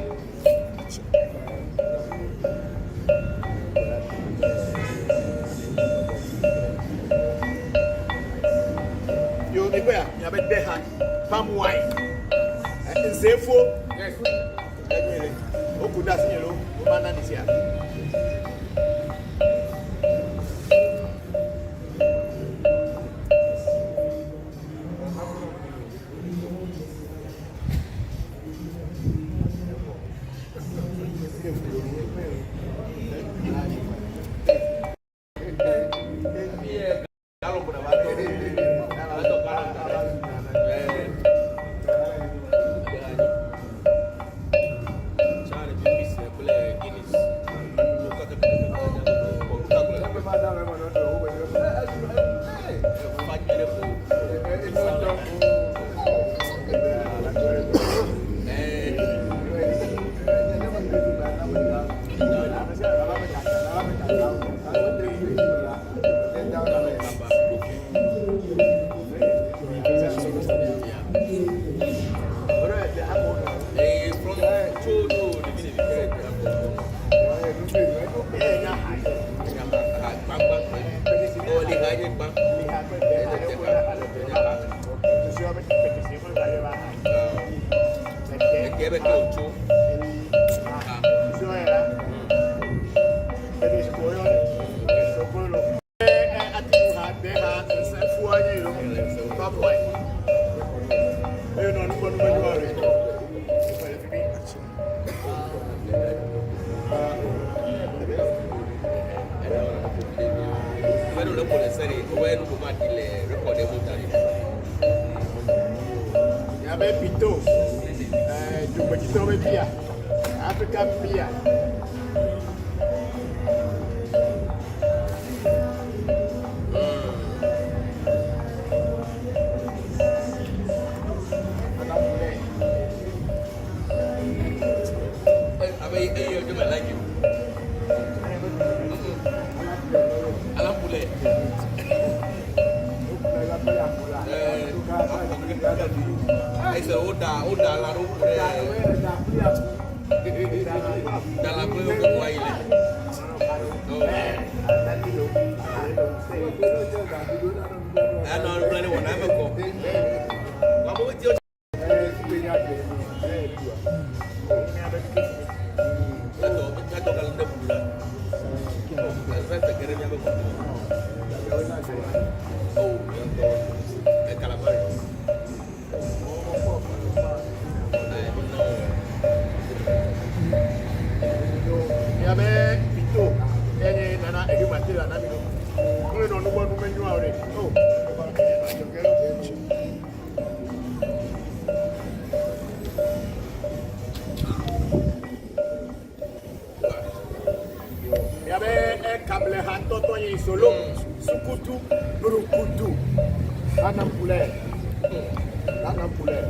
Yo ni bia, yabe deha, palm wine. Nzefo. Yes. Nyele. Okuda sinyelo, o mana nisia. African beer. Solo, sukutu, burukutu, anam poulet, anam poulet,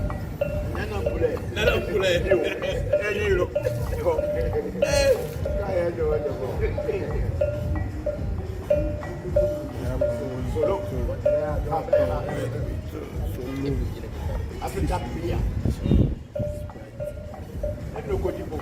anam poulet, anam poulet, yo, solo, Africa beer, and no good people.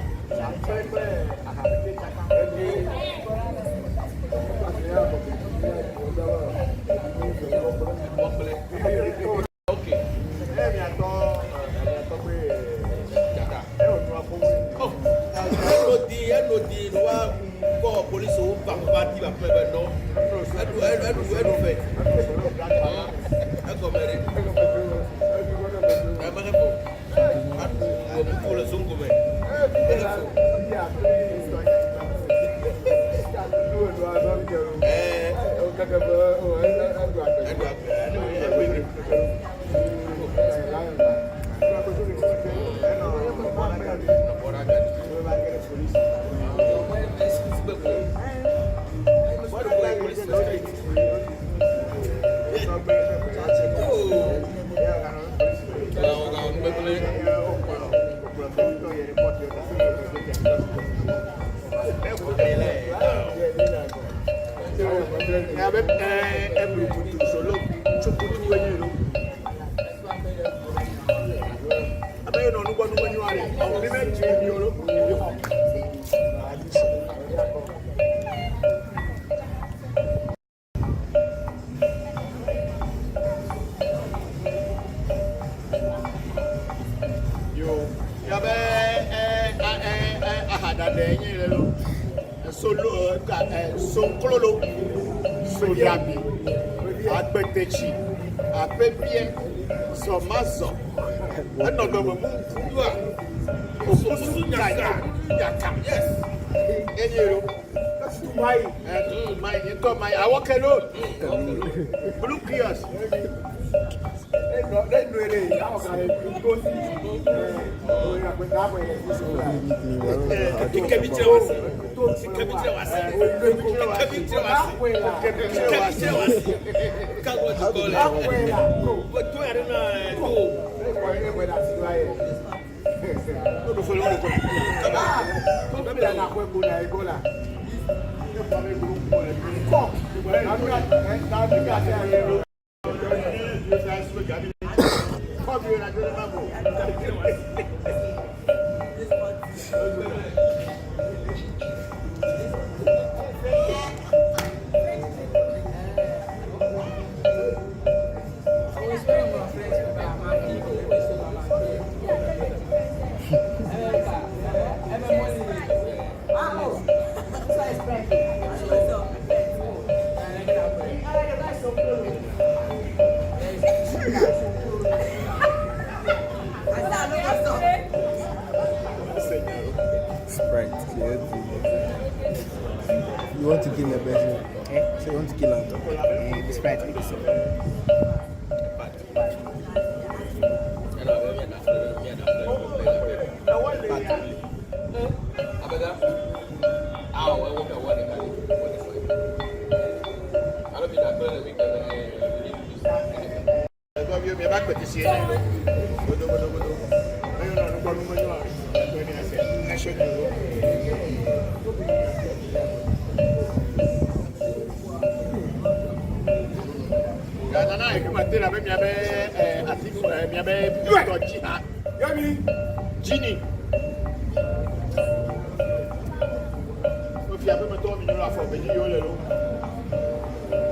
You want to kill the person? Eh? So you want to kill him? The Sprite.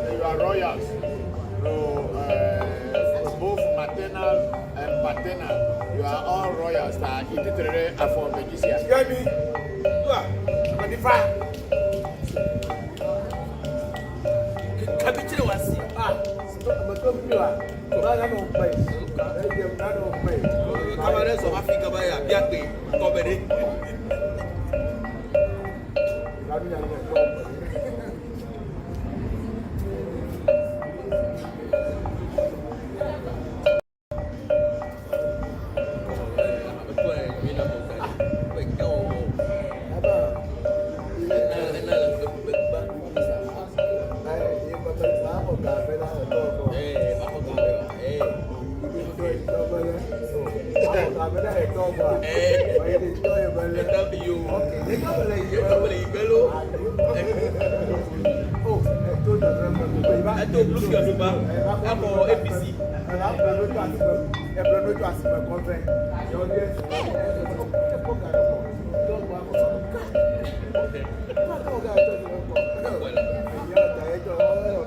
You are royals. So, both maternal and paternal, you are all royals. Literally, for Megisia. Hear me? You are 25.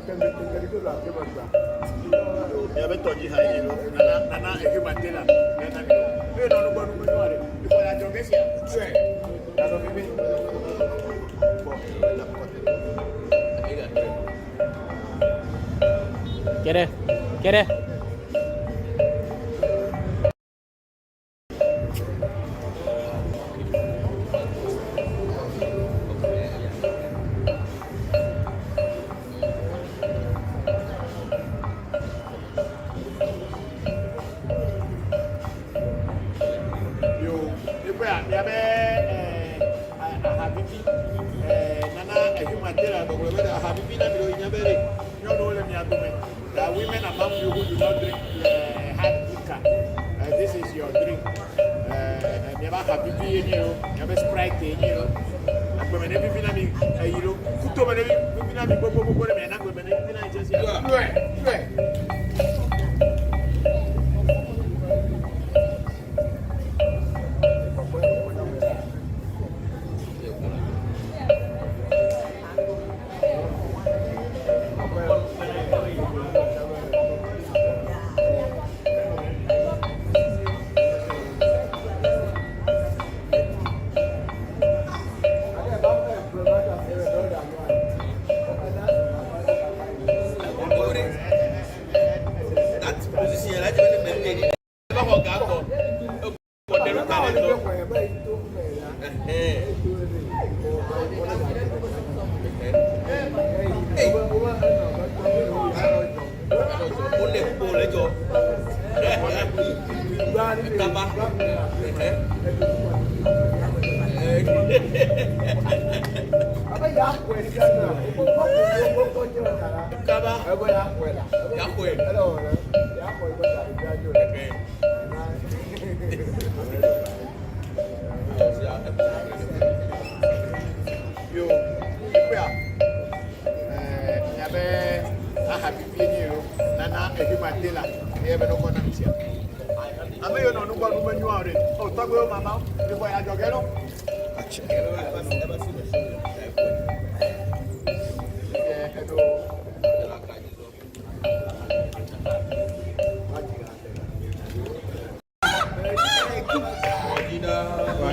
Ya beto ji ha yi no nana e ki matela nana mi e no no gbonu gbonu are before ya jogesi ya ya no bibi Quiere. women among you who do not drink hard liquor, this is your drink. Never have you been you, never sprite in you. But when every finami, you know, put over every finami, Bokor, and I'm going to just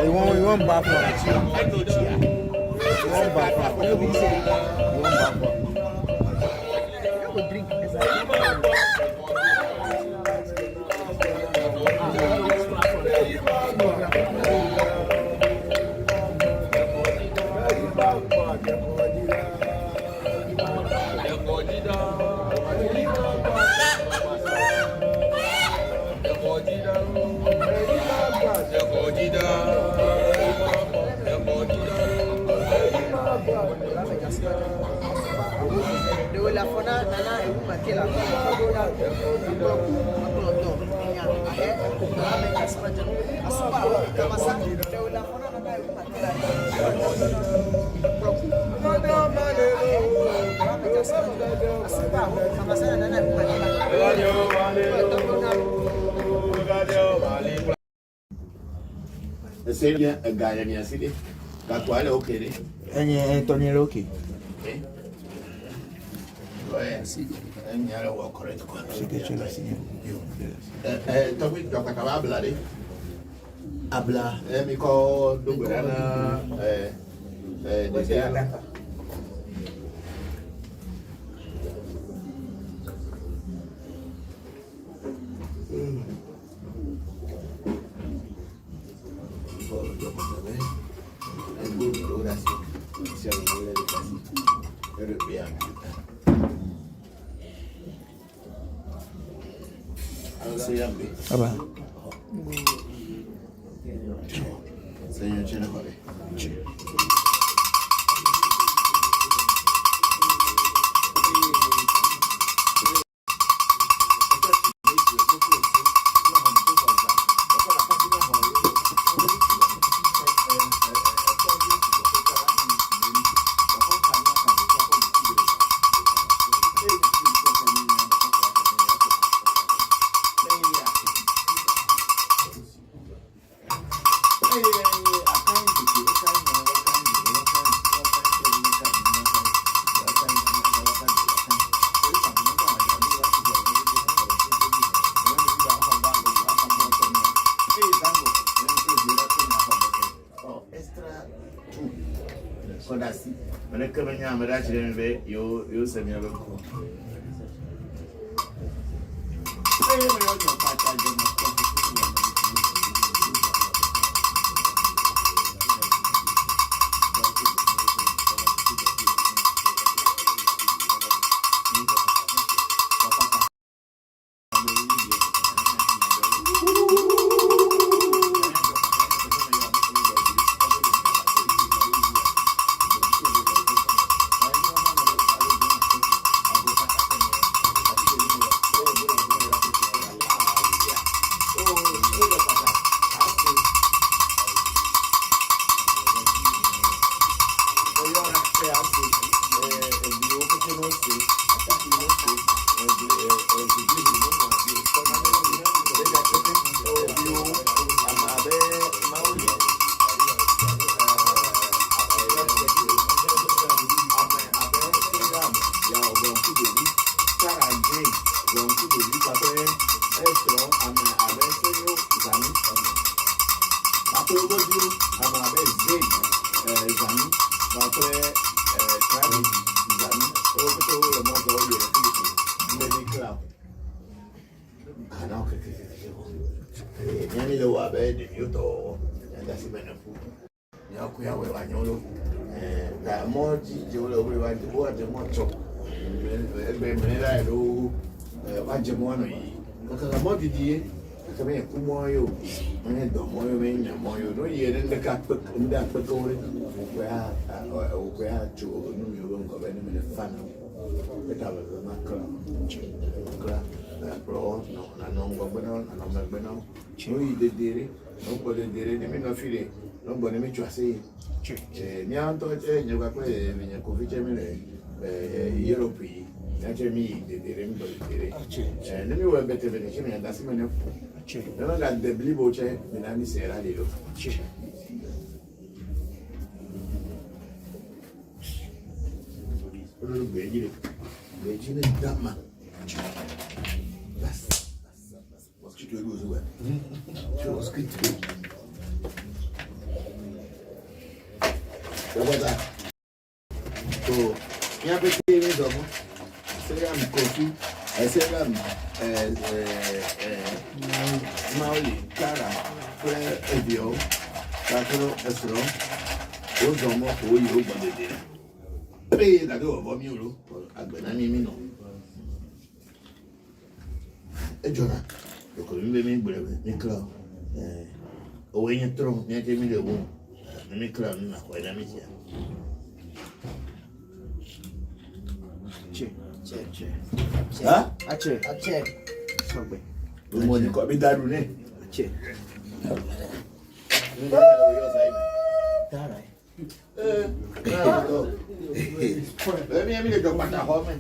You want back one? You want back one? You want back one? Say a guy in your city. That's why they're okay. And Antonio okay. And you're all correct. Topic Dr. Kababla. Abla. Me call Dugana. Kodasi. When I come in here, I'm actually you send me a look.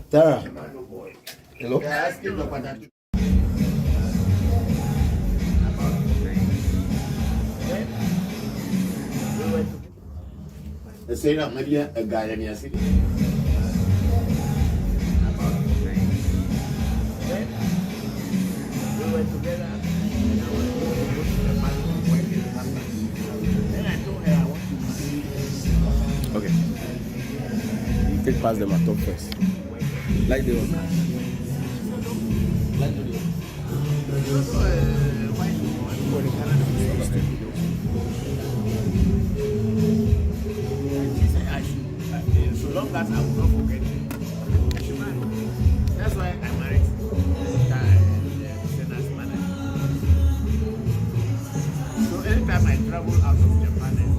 Tara. Hello. They say that maybe a guy in your city. We were together. Okay. Take past them at top first. Like the one. Like the So long as I will not forget you, I should marry. That's why I married Sena's mother. So anytime I travel out of Japan and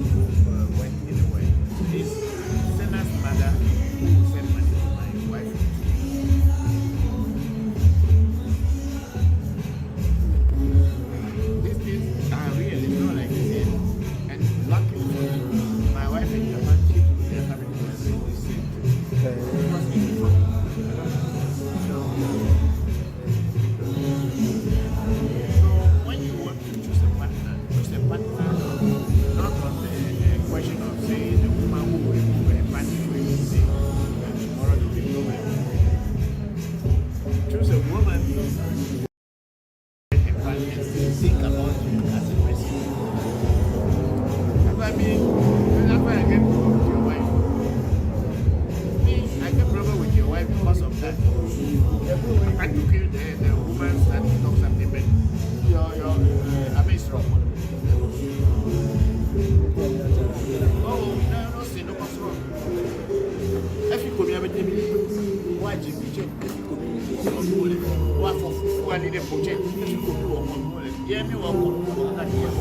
went anywhere, this Sena's mother sent money to my wife. These things are real, it's not like this here. And luckily, my wife in Japan, she didn't have it. When you want to choose a partner not on the question of saying the woman who will remove a partner will say that tomorrow you will know it. Choose a woman who will a partner and still think about you as a person. That's what I mean. That's why I get to talk to your wife. I took it the woman that talks something but your I mean strong. Oh, no, see, no wrong. If you come here with me, why did you check? If you come here, what for one in the project? If you come here, yeah, me walk on that here.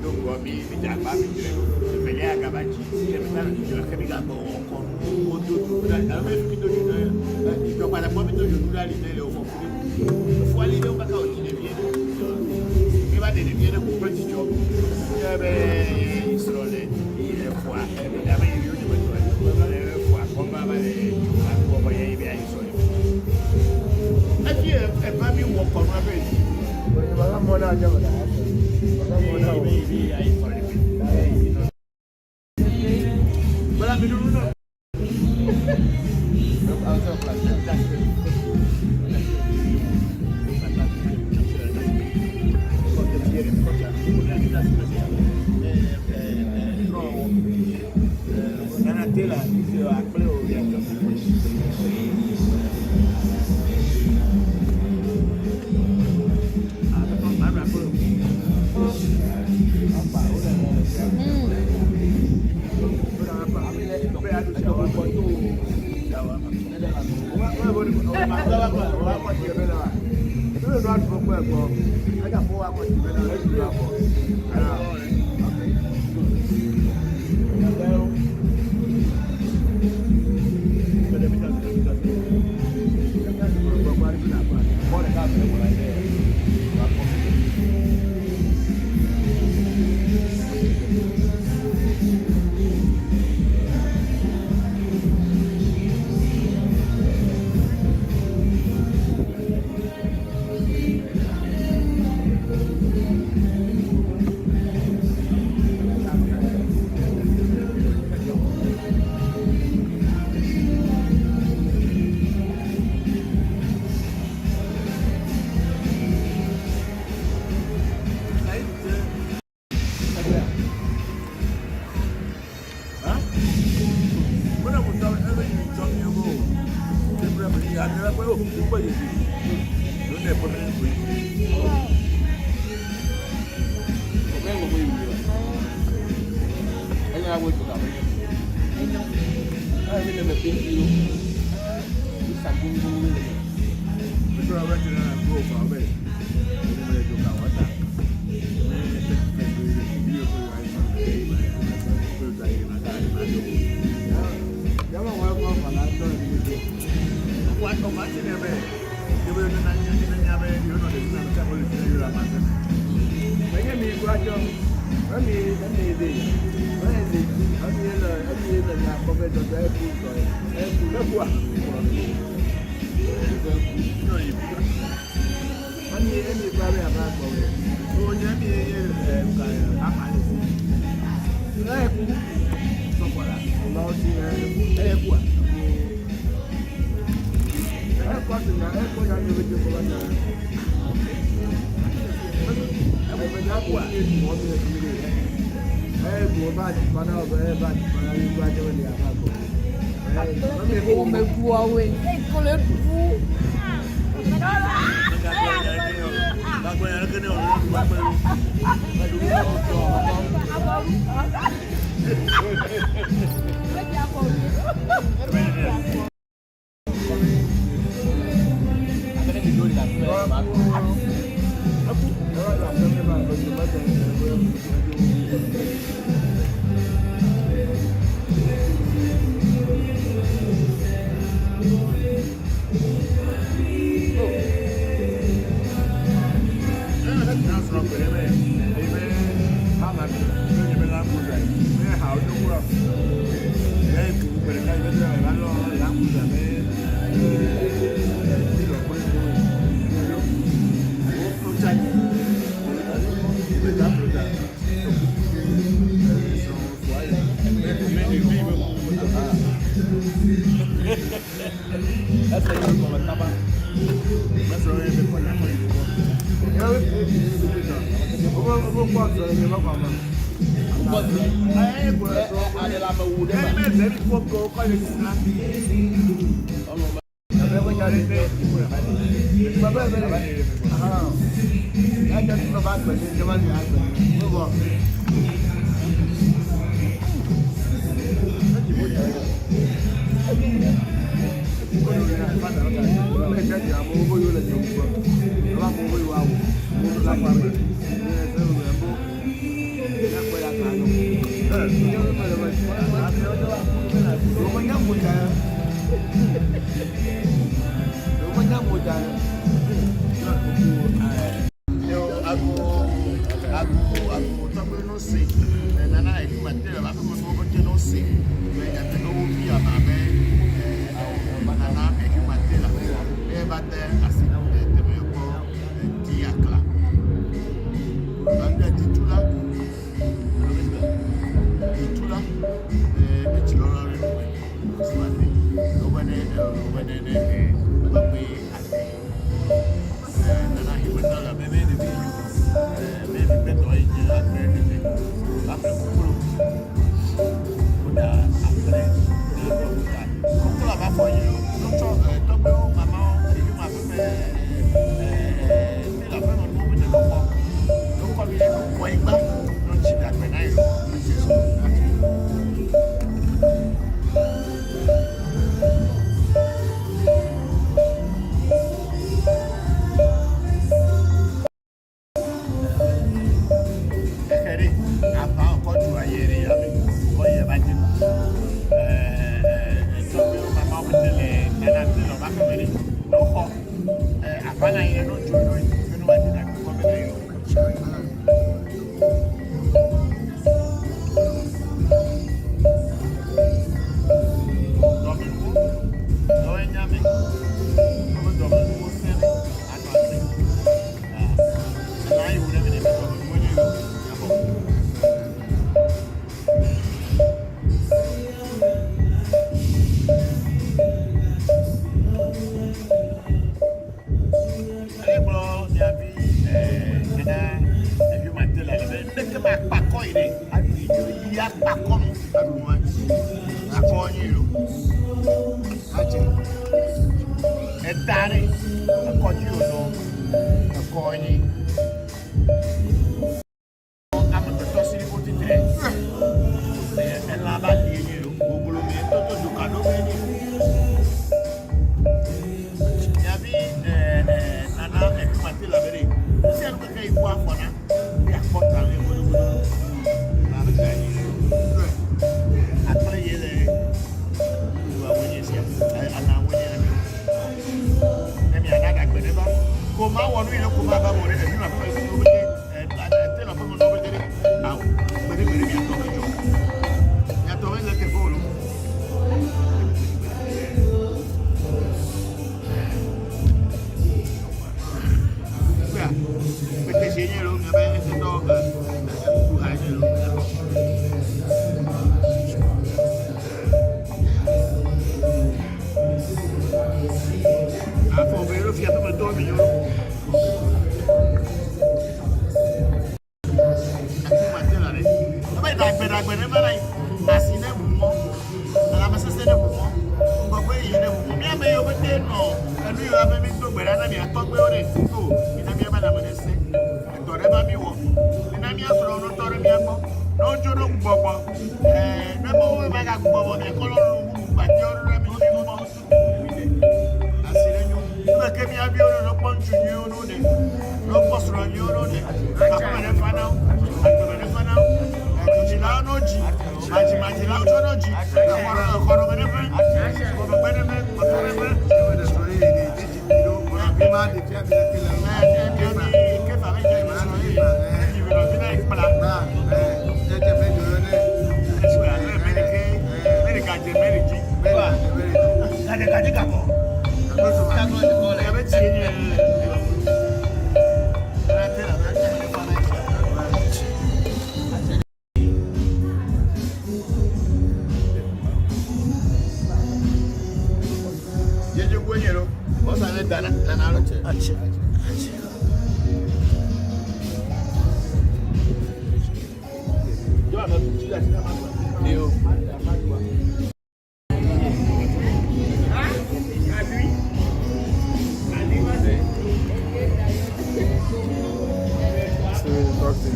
Don't go me with that baby. The Vega Gabachi, every time you are coming up on I don't know if you do it. You're going to do that in the over. For a little back out in the Vienna. If I did a Vienna British job, it's rolling. I mean, you do it for I feel a baby walk on rabbit. Maybe I sorry. But I don't know.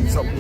something.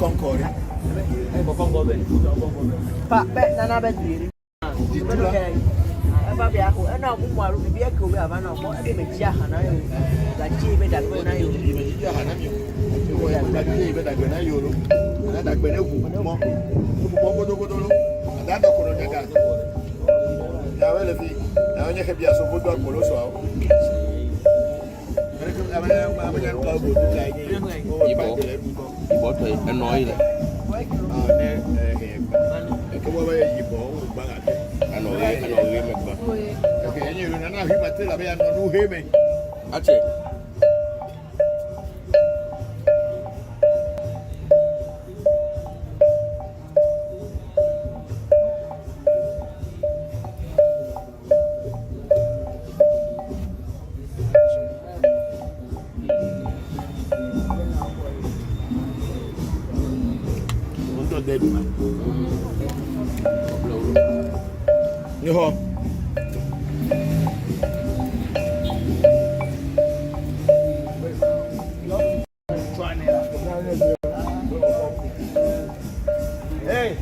Concord. Pak bek nana bendiri. Apa biar aku, aku mau lu biar aku biar mana mau ada meja hana yo, gaji beda kena yo. Hey!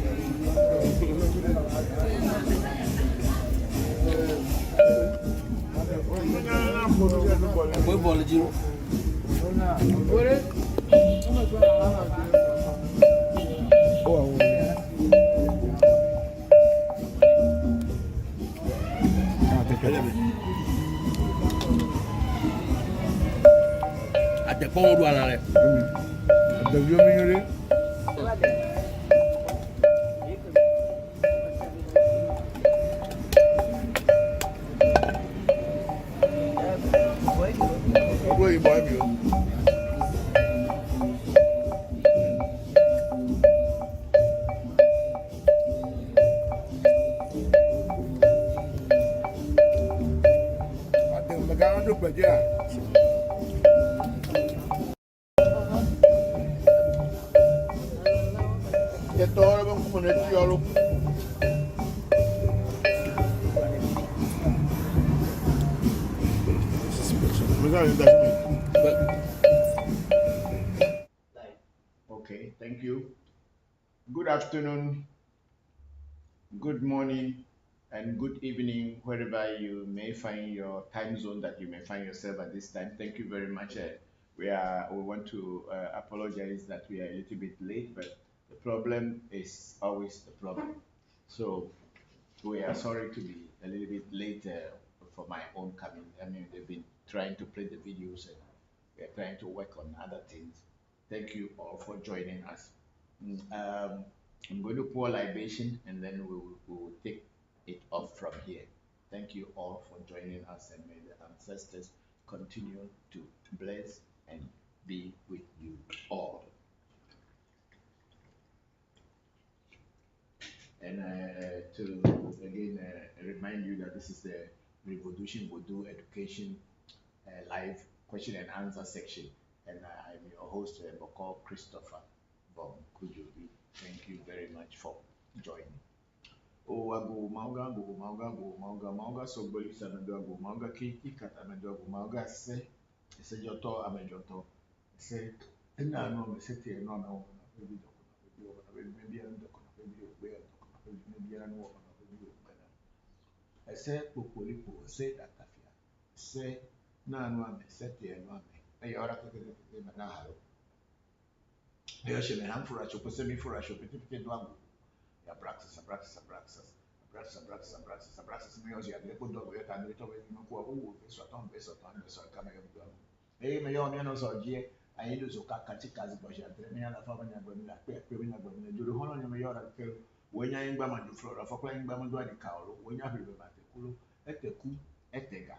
Okay, thank you. Good afternoon, good morning, and good evening, wherever you may find your time zone that you may find yourself at this time. Thank you very much. We want to apologize that we are a little bit late, but the problem is always the problem. So we are sorry to be a little bit late for my own coming. I mean, they've been trying to play the videos and we are trying to work on other things. Thank you all for joining us. I'm going to pour libation and then we'll take it off from here. Thank you all for joining us, and may the ancestors continue to bless and be with you all. And to again remind you that this is the Revolution Voodoo Education live question and answer section, and I'm your host, Bokor Christopher Voncujovi. Thank you very much for joining. Oh, ago mauga, go mauga, go mauga, mauga, so bolis anado, go mauga, kiki, kat anado, go mauga, se joto, amejoto, se, ina no, me se te no, no, maybe I'm the maybe I know I said, Popolipo, say that Tafia, say, no, no, say, no, I ought to now. I should have for a shop, semi for a shop, ya praxis. Braças, melhor dia, depois do banho, tá, talvez não com o pessoal tão, câmera do ano. E melhor, menos o dia, aí do Zoka, Katika, Boja, minha na fama, minha banana, minha banana, do Rono, melhor, when I am Baman, Flora, for playing Baman, do Calo, when you have at the coup, at the guy.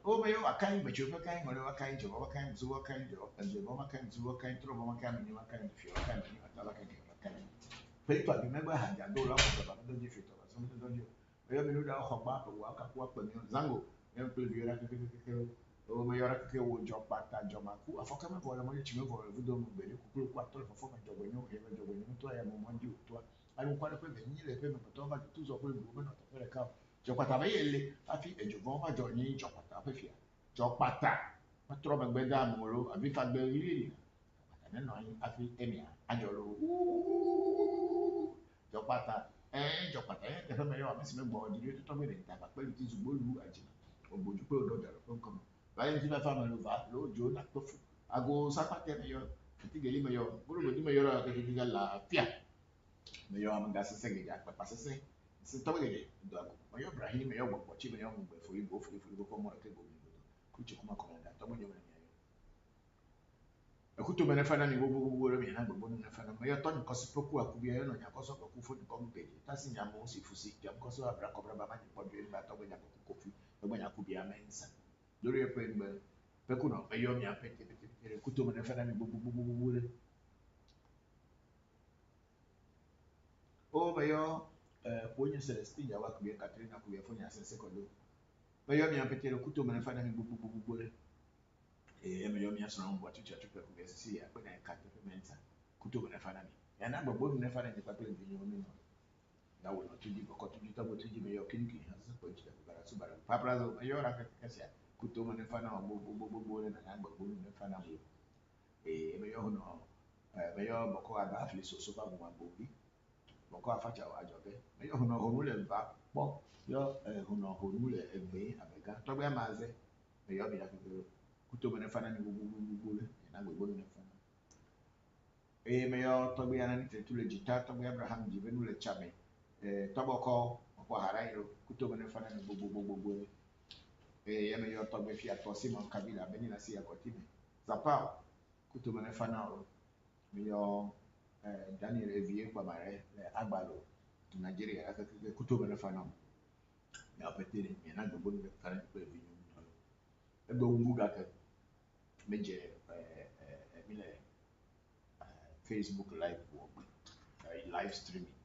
Oh, may I kind, but you're kind, whatever kind of what kind, Zua kind of, and the Boma kind, Zua kind, Troma kind, you kind of your kind, kind. Paper, remember, had a dollar about the different of something don't you? We have been out of Bapa, walk up when you're Zango, and play your oh, my oracle will job back that job. I forgot what I'm reaching over a good old baby who could quite perform a job when you have a job when you to a moment you to. I don't quite a payment, but over the two of women not a fair account. Jopatabe, I feel a Jovoma joining Jopata, Jopata, what trouble and bed down, Moro, a bit at the lady. And then I feel Emia, Angelo, Jopata, and Jopata, the family of Miss Mebo, you to tell me that, but it is Bulu Agina, or would you put a dollar? Bayan ti fa ma lo va lo jo na to fu ago sapate me yo katigeli me yo buru me yo ra katiga la pia me yo am gasa se geja pa pasese se to geje do ago me yo Ibrahim me yo gbo chi me yo ngbe fo ibo ko mo ke go mi go ku chi kuma komanda to mo yo me yo akuto me na fa na ni bo re me na gbo na fa na me yo to ni ko si poku akubia yo no nya ko so ko fu ni ko geje ta si nya mo si fu si jam ko so abra ko bra ba ma ni po de ba to nya ko fu to nya kubia mensa lórí ẹ̀pẹ̀ ìgbẹ́ pẹ́kùnà ẹ̀yọ́ mi àpẹtẹ̀pẹtẹ̀ kútó mọ̀ nẹ́fẹ́ náà ní gbogbo rẹ̀. Ó bẹ̀yọ́ pọ́nyẹ́ Celestine yàwá kùbíyẹ Katrina kùbíyẹ fún yàsẹ̀ sẹ́kọ̀dọ̀. Bẹ̀yọ́ mi àpẹtẹ̀ kútó mọ̀ nẹ́fẹ́ náà ní gbogbo rẹ̀. Ẹ̀mẹ̀yọ́ mi àsọ̀rọ̀ ń bọ̀ àtúntò àtúntò kùbíyẹ sísí yà pẹ́ náà kàtẹ́fẹ́ mẹ́ta kútó mọ̀ nẹ́fẹ́ náà ní. Yàrá gbogbo nẹ́fẹ́ náà ní pápẹ́ ìgbìyànjú mi náà. Yàwó náà tó jí bọ̀kọ̀ tó jí tọ́gbọ̀ tó jí mẹ́yọ́ kíníkì hàn sí pọ̀ jìdá gbàrà súbàrà. Pápá kuto mane fana bo na ngba bo ne fana bo me yo no me yo boko aba afli so ba mo bobi boko afacha wa jobe me yo no honu le ba po yo hono honu le egbe abega to gbe maze me yo bi da kuto mane fana ni bo le na ngba bo ne fana me yo to gbe yana ni te tu le jita to gbe Abraham jibe nu le chame to boko harairo kuto mane fana ni bo le yeme yo to be fia to Simon Kabila beni na si ya kotime zapao kuto mane fana o mi yo Daniel Evie kwa mare agbalo Nigeria aka kuto mane fana mi apetele mi na gbo ni fana pe bi no ego nguga ka meje mi le Facebook live wo live streaming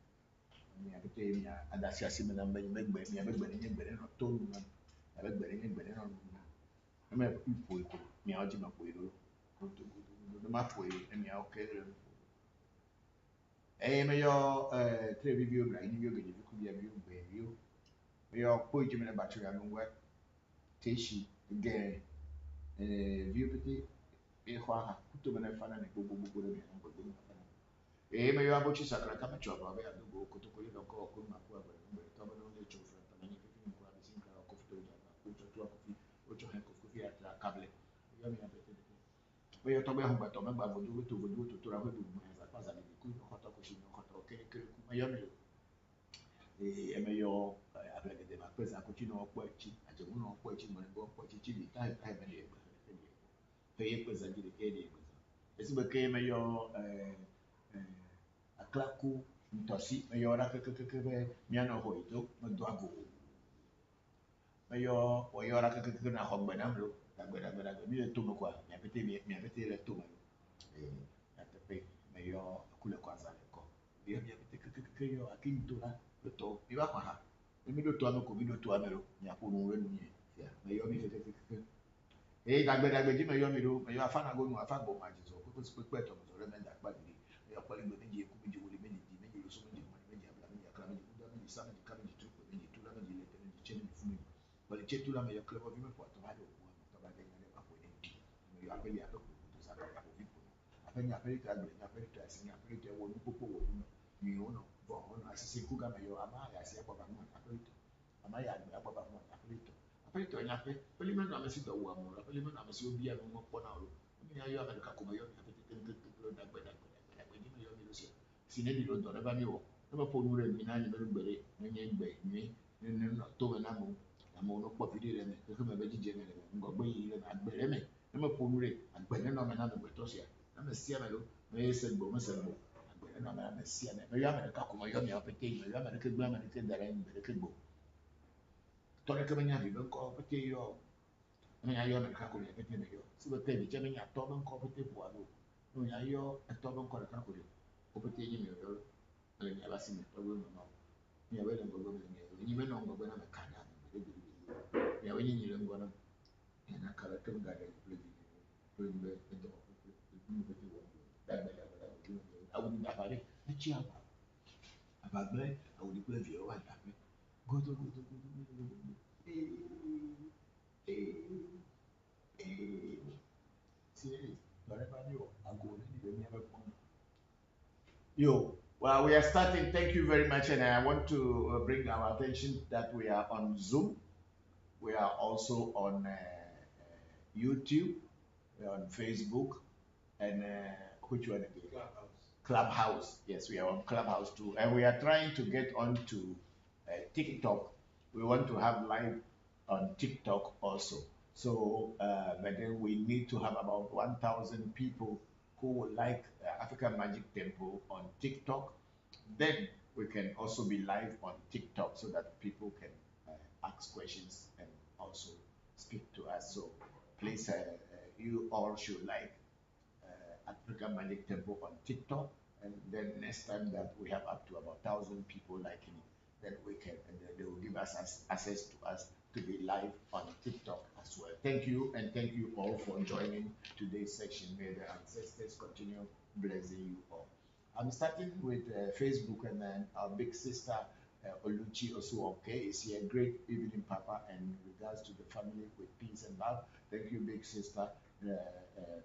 mi apetele mi adasi asime na megbe ni no to no agbẹ̀rẹ̀ náà lónìí ẹ̀mẹ̀ ìpò èkó ní àwọn jìnnà pò èlò ló má pò ẹ̀mí àwọn kẹ́rẹ́ rẹ̀ mẹ́yọ tẹ́lẹ̀ bí ó gbà yín bí ó gèdè bí kú bí ẹ̀mí ó gbẹ̀ ẹ̀mí ó mẹ́yọ pò ìjọba ní bàtìrì àmì wẹ́ tẹ́ṣì gẹ̀ bí ó pété ẹ̀họ́ àhà kútó mẹ́nà fana ní gbogbo rẹ̀ mẹ́yọ gbogbo ní fana mẹ́yọ abọ́chí sàkàrà kámẹ́tsọ̀ àbọ̀ abẹ́ àdúgbò kótókó yìí lọ́kọ́ ọkọ̀ màkú àgbẹ̀rẹ̀ ńgbẹ̀rẹ̀ tọ́mọ́ ní wọ́n lè tso fún ẹ̀ tọ́mọ́ ní fífi nǹkan àbí sí nǹkan ọkọ̀ fútó ìjà ocho kofi ata kable yo mi apete we yo to be hugba to me gba vodu to ra we bu mo za pa za ni ku ko to ko shi no ko to kere ku ma yo mi me yo ablege de ma pesa ko chi no opo echi aje mu no opo echi mo ngo opo echi chi bi tai me le gba pe ye pesa ji de ke de gba esi be ke me yo aklaku ntosi me yo ra ke mi ana ho ito mo do ago yo ra ke na ho gbe na mlo gbe mi le to mo kwa mi apete le to mo ya te pe me yo kule kwa za le ko mi apete ke yo akin to la le to mi ba kwa ha mi do to ame ko mi do to ame lo mi apo nu re nu ye ya me yo mi ke dagbe ji me yo mi do me yo afa na go nu afa gbo ma ji so ko pe to mo so re me da pa di me yo pa le meji ku meji wole meji lo so meji abla meji akra meji ku da meji sa meji ka meji tu ko meji tu la meji le meji cheni fu meji wale chetu la me yo klebo vi me po to ba do ko to ba de ngale ba ko ni me yo apeli ape ko to sa ba ko vi ko apeli ta gbe apeli ta sin apeli te wo ni popo wo ni mi o no bo ono asisi ku ga me yo ama ya si apo ba mo apeli to ama ya gbe apo ba mo apeli to nya pe peli me na me si do wo amoro apeli me na me si obi e mo po na ro mi ya yo America ko me yo apeli te da gbe ni me yo mi lo si ne di lo do re ba mi wo na po nure mi na nyebe gbere na nye gbe ni no to na mo no po fidi re me ke me be jije me ngogbo yi re na gbere me na po nure agbere no me na me to sia na me sia me lo me se gbo agbere no me na me sia me ya me ka ko mo yo me opete me ya me ke gba me ke dare me ke gbo to re ke me nya bi be ko opete yo me ya yo me ka ko me opete me yo si be te bi che me nya to be ko opete bo alo no ya yo to be ko ka ko yo opete yi me yo le nya ba si me to be no nya we le ngogbo me nya ni me no ngogbo na me ka na me be bi nya we ni le ngogbo na na kala to ga de le be do be be wo da be da awu ni afare ni chi abagbe awu ni pe vi o wa da me godo see whatever you are going to be never come. Yo, well, we are starting. Thank you very much, and I want to bring our attention that we are on Zoom. We are also on YouTube. We are on Facebook, and which one again? Clubhouse. Yes, we are on Clubhouse too, and we are trying to get onto TikTok. We want to have live on TikTok also. So, but then we need to have about 1,000 people who would like African Magic Temple on TikTok. Then we can also be live on TikTok so that people can ask questions and also speak to us. So please, you all should like African Magic Temple on TikTok, and then next time that we have up to about 1,000 people liking it, then we can, and then they will give us access to us to be live on TikTok as well. Thank you, and thank you all for joining today's section. May the ancestors continue blessing you all. I'm starting with Facebook, and then our big sister Oluchi also okay is here. Great evening, Papa, and regards to the family with peace and love. Thank you, big sister.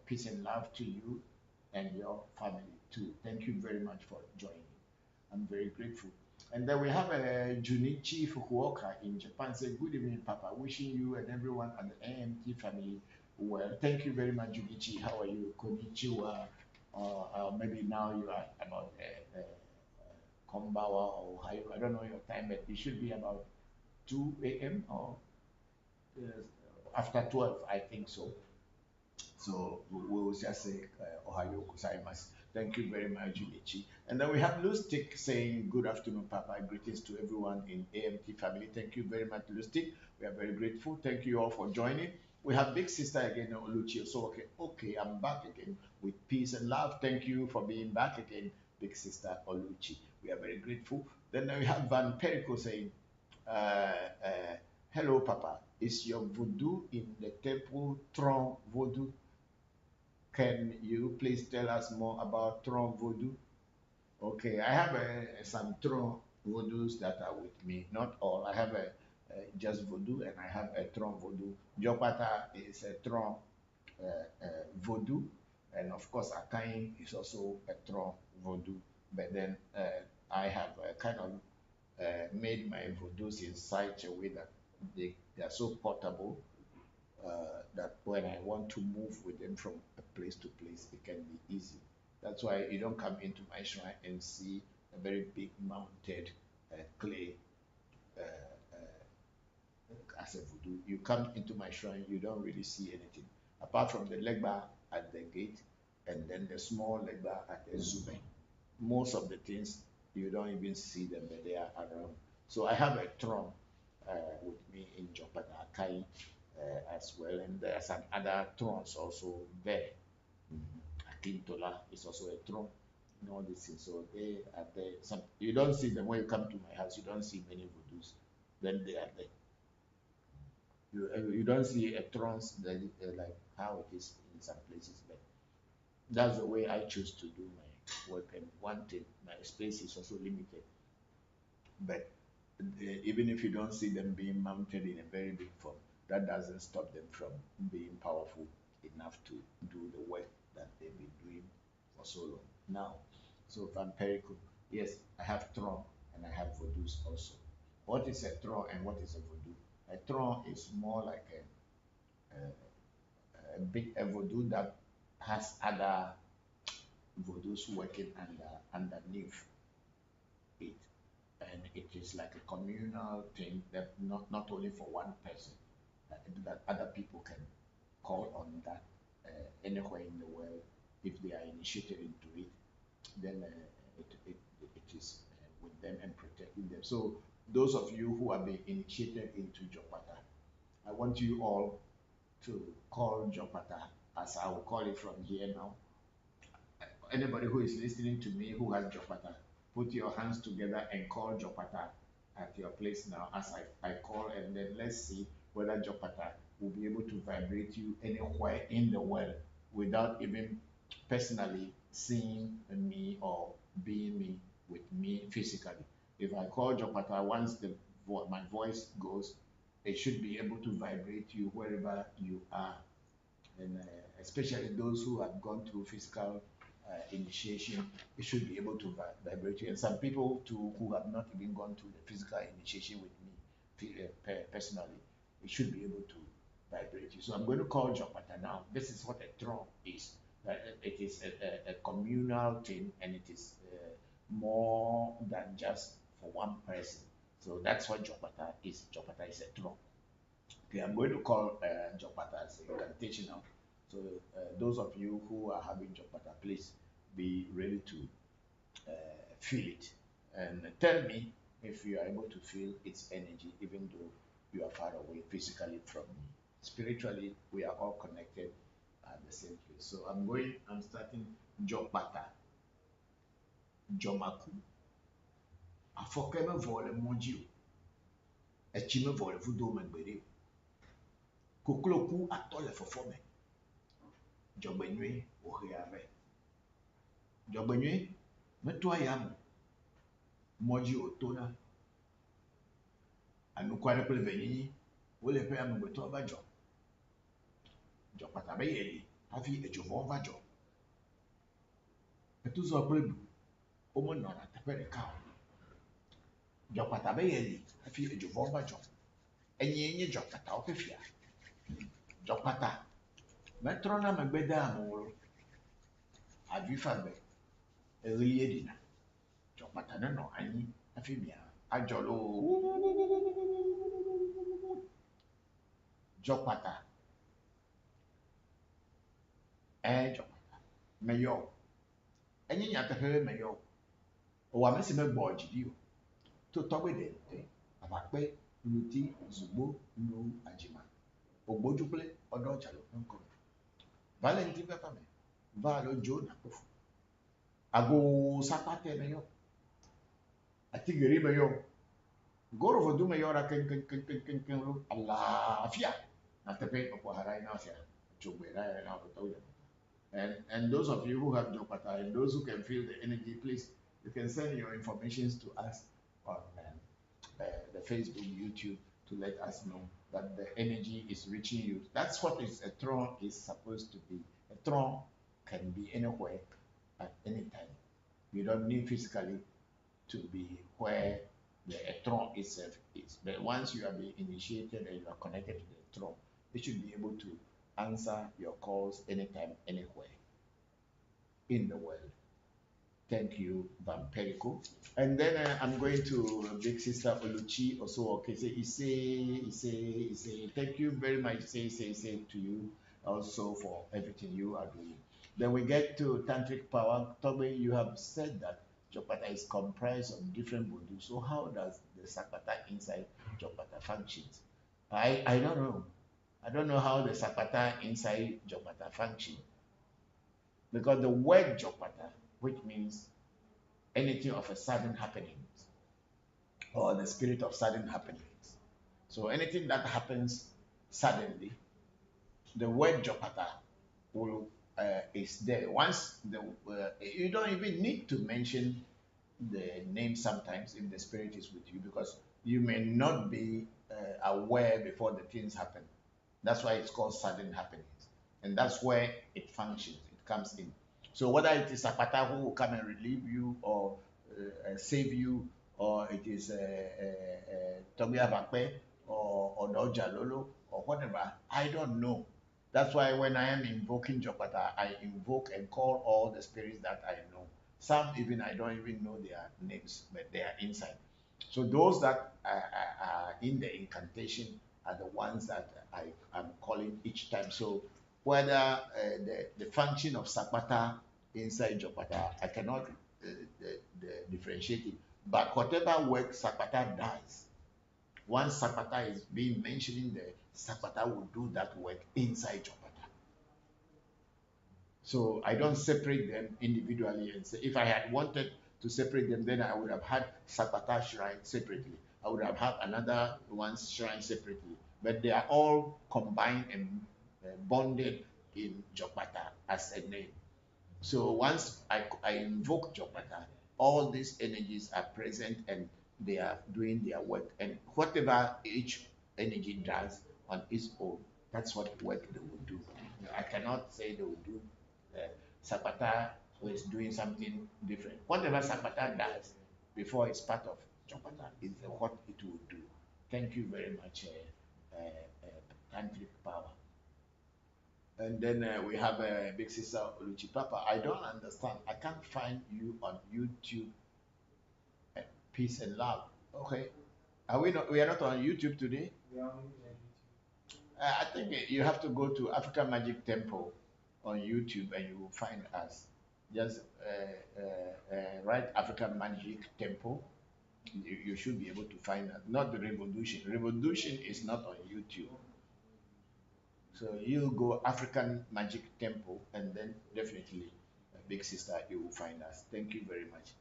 Peace and love to you and your family too. Thank you very much for joining. I'm very grateful. And then we have Junichi Fukuoka in Japan. Say good evening, Papa. Wishing you and everyone at the AMT family well. Thank you very much, Junichi. How are you? Konnichiwa. Maybe now you are about Kombawa or Ohio. I don't know your time, but it should be about 2 a.m. or after 12, I think so. So we will just say Ohio gozaimasu. Thank you very much, Junichi. And then we have Lustig saying, good afternoon, Papa. Greetings to everyone in AMT family. Thank you very much, Lustig. We are very grateful. Thank you all for joining. We have big sister again, Oluchi. So, okay, I'm back again with peace and love. Thank you for being back again, big sister Oluchi. We are very grateful. Then we have Van Perico saying, hello, Papa. Is your voodoo in the temple Tron voodoo? Can you please tell us more about Tron voodoo? Okay, I have some Tron voodoos that are with me. Not all. I have just voodoo, and I have a Tron voodoo. Jopata is a Tron voodoo, and of course Akain is also a Tron voodoo. But then I have kind of made my voodoos in such a way that they are so portable that when I want to move with them from a place to place, it can be easy. That's why you don't come into my shrine and see a very big mounted clay as a voodoo. You come into my shrine, you don't really see anything apart from the legba at the gate and then the small legba at the zume. Most of the things you don't even see them, but they are around. So I have a throne with me in Jopata Akai as well, and there are some other thrones also there. Akintola is also a throne. And all these things. So they are there. Some you don't see them when you come to my house. You don't see many voodoos. Then they are there. You don't see a thrones that like how it is in some places, but that's the way I choose to do my work. And one thing, my space is also limited. But even if you don't see them being mounted in a very big form, that doesn't stop them from being powerful enough to do the work that they've been doing for so long now. So Van Perico, yes, I have throne and I have voodoos also. What is a throne and what is a voodoo? A throne is more like a voodoo that has other voodoos working underneath. it. And it is like a communal thing that not only for one person, that other people can call on that anywhere in the world. If they are initiated into it, then it is with them and protecting them. So those of you who have been initiated into Jopata, I want you all to call Jopata, as I will call it from here now. Anybody who is listening to me who has Jopata, put your hands together and call Jopata at your place now as I call, and then let's see whether Jopata will be able to vibrate you anywhere in the world without even personally seeing me or being me with me physically. If I call Jopata, once my voice goes, it should be able to vibrate you wherever you are. And especially those who have gone through physical initiation, it should be able to vibrate you. And some people too who have not even gone through the physical initiation with me personally, it should be able to vibrate you. So I'm going to call Jopata now. This is what a throne is. It is a communal thing, and it is more than just for one person. So that's what Jopata is. Jopata is a throne. Okay, I'm going to call Jopata as a incantation now. So those of you who are having Jopata, please be ready to feel it. And tell me if you are able to feel its energy, even though you are far away physically from me. Spiritually, we are all connected at the same place. So I'm starting Jopata. Jomaku. Afokeme vole monjiu. Echime vole vudo mengbere. Kokloku atole fofome. Jogbenwe oheave. Jogbenwe metwa yamu. Moji otona. Anukware pele venyi. Wole pe yamu beto abajo. Jopata beyeli. Hafi ejovon vajo. Etuzo prebu. Omo nona tepere kao. Jopata beyeli. Hafi ejovon vajo. Enye jopata opefia. Jopata. Metrona megbeda amoro. Avifabe. Elie dina. Jopata no anyi. Afibia. Ajolo. Jopata. Jopata. Meyo. Enyi nyatefere meyo. Owa mesi megbo jidio. To togbe de. Abakpe. Nuti. Zugbo. Nu. Ajima. Ogbojuple. Odo chalo. Nko. Valentine papa me. Valo Jona kofu. Ago sapate meyo. Atigeri meyo. Goro vodu meyo ra ken lo. Allah afia. Na tepe opo harai na afia. Chobera na oto. And those of you who have Jopata and those who can feel the energy, please, you can send your informations to us on the Facebook, YouTube, to let us know that the energy is reaching you. That's what a throne is supposed to be. A throne can be anywhere at any time. You don't need physically to be where the throne itself is. But once you have been initiated and you are connected to the throne, it should be able to answer your calls anytime, anywhere in the world. Thank you, Vampirico. And then I'm going to Big Sister Oluchi also. Okay, say, thank you very much. Say to you also for everything you are doing. Then we get to Tantric Power. Toby, you have said that Jopata is comprised of different modules. So how does the Sakata inside Jopata functions? I don't know. I don't know how the Sapata inside Jopata function. Because the word Jopata, which means anything of a sudden happenings, or the spirit of sudden happenings. So anything that happens suddenly, the word Jopata will is there. Once you don't even need to mention the name sometimes if the spirit is with you, because you may not be aware before the things happen. That's why it's called sudden happenings. And that's where it functions, it comes in. So whether it is Sapata who will come and relieve you or save you, or it is Tobia Bakpe or Doja Lolo or whatever, I don't know. That's why when I am invoking Jopata, I invoke and call all the spirits that I know. Some even I don't even know their names, but they are inside. So those that are in the incantation are the ones that I am calling each time. So whether the function of Sapata inside Jopata, I cannot differentiate it. But whatever work Sapata does, once Sapata is being mentioned in there, Sapata will do that work inside Jopata. So I don't separate them individually and say, if I had wanted to separate them, then I would have had Sapata shrine separately. I would have had another one's shrine separately. But they are all combined and bonded in Jopata as a name. So once I invoke Jopata, all these energies are present and they are doing their work. And whatever each energy does on its own, that's what work they will do. I cannot say they will do Sapata is doing something different. Whatever Sapata does before it's part of Jopata is what it will do. Thank you very much, Tantric Power. And then we have Big Sister Oluchi Papa. I don't understand. I can't find you on YouTube. Peace and love. Okay. Are we not? We are not on YouTube today. I think you have to go to African Magic Temple on YouTube and you will find us. Just write African Magic Temple. You should be able to find us. Not the Revolution. Revolution is not on YouTube. So you go African Magic Temple and then definitely, Big Sister, you will find us. Thank you very much.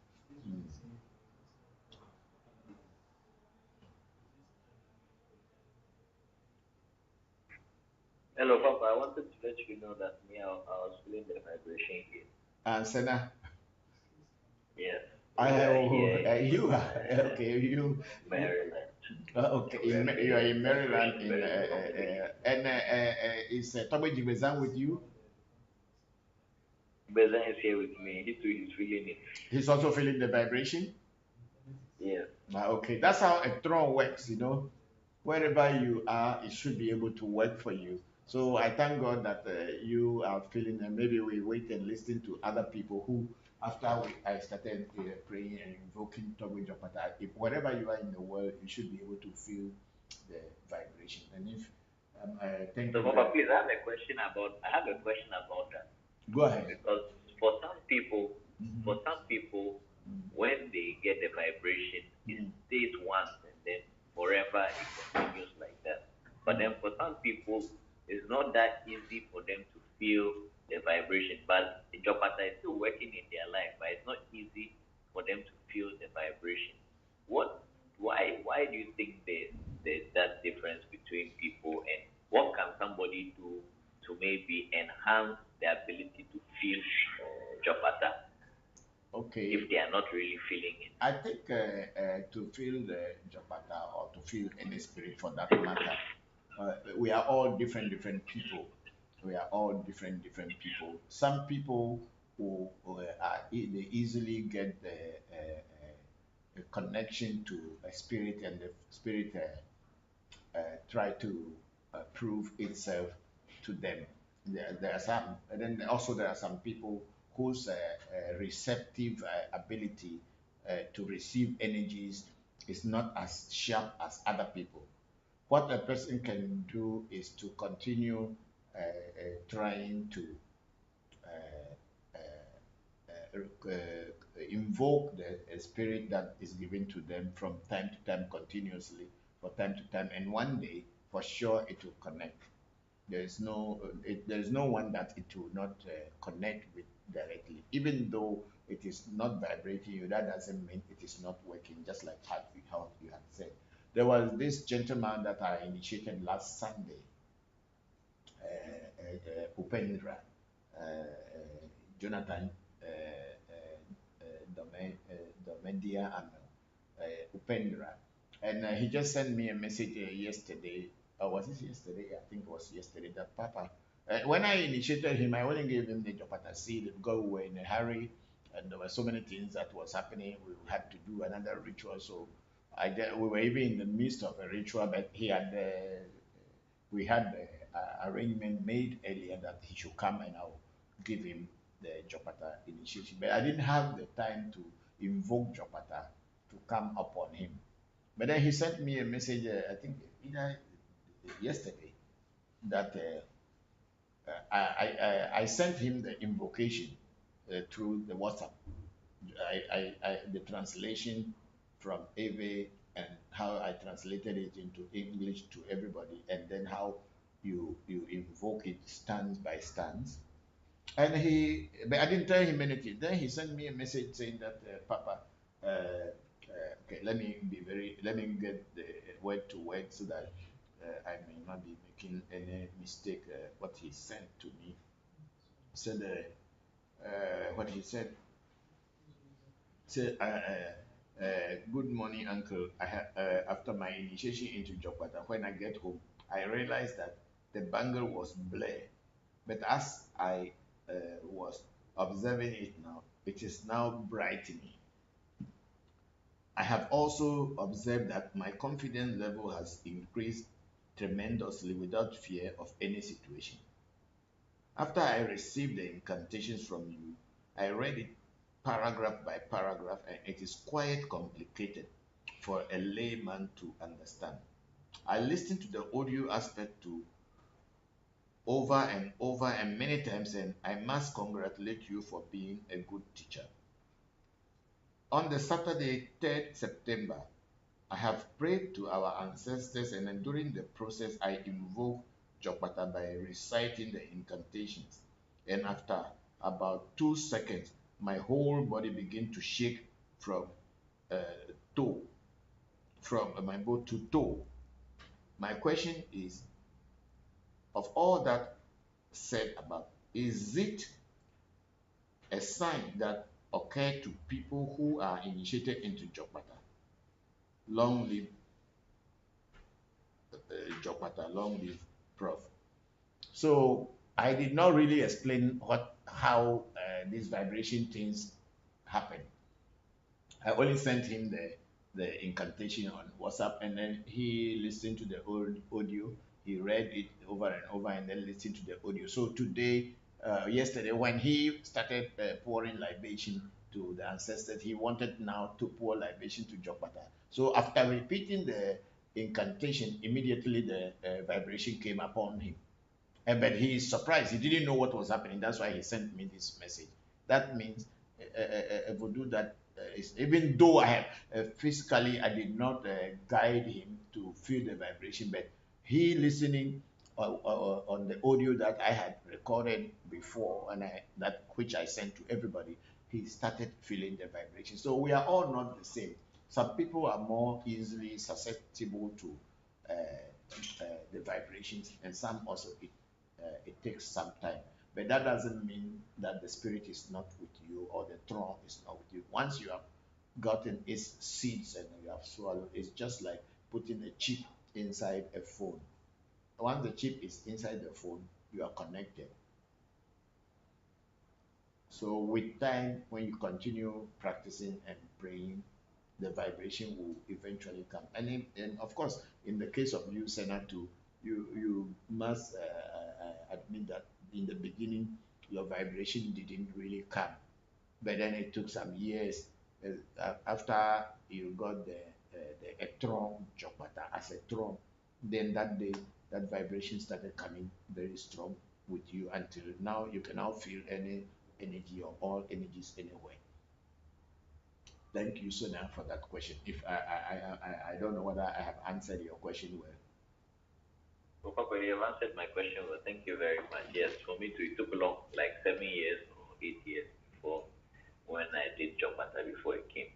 Hello, Papa. I wanted to let you know that I was feeling the vibration here. And Senna, Yes. you are okay. You Maryland. okay? You are in Maryland, and is Toby Jibezan with you? Bezan is here with me. He too is feeling it. He's also feeling the vibration. Yes. Okay, that's how a throne works. Wherever you are, it should be able to work for you. So I thank God that you are feeling, and maybe we wait and listen to other people who, after I started praying and invoking Togo Jopata, if wherever you are in the world, you should be able to feel the vibration. And if thank So, you. Papa, please, I have a question about that. Go ahead. Because for some people, when they get the vibration, it stays once and then forever it continues like that. But then for some people, it's not that easy for them to feel the vibration. But Jopata is still working in their life, but it's not easy for them to feel the vibration. Why do you think there's that difference between people, and what can somebody do to maybe enhance the ability to feel Jopata? Okay. If they are not really feeling it. I think to feel the Jopata or to feel any spirit for that matter, we are all different people. We are all different people. Some people who they easily get a connection to a spirit, and the spirit try to prove itself to them. There are some, and then also there are some people whose receptive ability to receive energies is not as sharp as other people. What a person can do is to continue trying to invoke the spirit that is given to them from time to time, continuously, for time to time, and one day, for sure, it will connect. There is no one that it will not connect with directly, even though it is not vibrating you. That doesn't mean it is not working. Just like how you had said, there was this gentleman that I initiated last Sunday, Upendra, Jonathan Domedia and Upendra, and he just sent me a message yesterday. Or was it yesterday? I think it was yesterday. That Papa, when I initiated him, I only gave him the Jopata seed because we were in a hurry and there were so many things that was happening. We had to do another ritual, so we were even in the midst of a ritual, but we had the arrangement made earlier that he should come and I'll give him the Jopata initiation, but I didn't have the time to invoke Jopata to come upon him. But then he sent me a message, I think either yesterday, that I sent him the invocation through the WhatsApp. The translation from Ave and how I translated it into English to everybody, and then how you invoke it stance by stance. And but I didn't tell him anything. Then he sent me a message saying that, Papa, okay, let me get the word to word so that I may not be making any mistake. What he sent to me said, what he said. Said, good morning, Uncle. I have after my initiation into Jopata, when I get home, I realized that the bangle was blurred. But as I was observing it now, it is now brightening. I have also observed that my confidence level has increased tremendously without fear of any situation. After I received the incantations from you, I read it paragraph by paragraph, and it is quite complicated for a layman to understand. I listened to the audio aspect to over and over and many times, and I must congratulate you for being a good teacher. On the Saturday, 3rd September, I have prayed to our ancestors, and then during the process, I invoked Jopata by reciting the incantations. And after about 2 seconds, my whole body began to shake from toe, from my boat to toe. My question is, of all that said about, is it a sign that occurred to people who are initiated into Jopata? Long live Jopata, long live Prof. So I did not really explain how these vibration things happen. I only sent him the incantation on WhatsApp, and then he listened to the old audio. He read it over and over, and then listened to the audio. So today, yesterday, when he started pouring libation to the ancestors, he wanted now to pour libation to Jopata. So after repeating the incantation, immediately the vibration came upon him. But he is surprised. He didn't know what was happening. That's why he sent me this message. That means a voodoo that is, even though I have physically, I did not guide him to feel the vibration, but he listening on the audio that I had recorded before, and that which I sent to everybody, he started feeling the vibration. So we are all not the same. Some people are more easily susceptible to the vibrations, and some also it takes some time. But that doesn't mean that the spirit is not with you or the throne is not with you. Once you have gotten its seeds and you have swallowed, it's just like putting a chip inside a phone. Once the chip is inside the phone, you are connected. So with time, when you continue practicing and praying, the vibration will eventually come. And of course, in the case of you, Senatu, you must admit that in the beginning, your vibration didn't really come. But then it took some years after you got the throne, Jopata as a throne, then that day, that vibration started coming very strong with you until now you can now feel any energy or all energies anywhere. Thank you, Sonia, for that question. If I don't know whether I have answered your question well. Well, Papa, you have answered my question well. Thank you very much. Yes, for me too, it took long, like 7 years or 8 years before when I did Jopata before it came.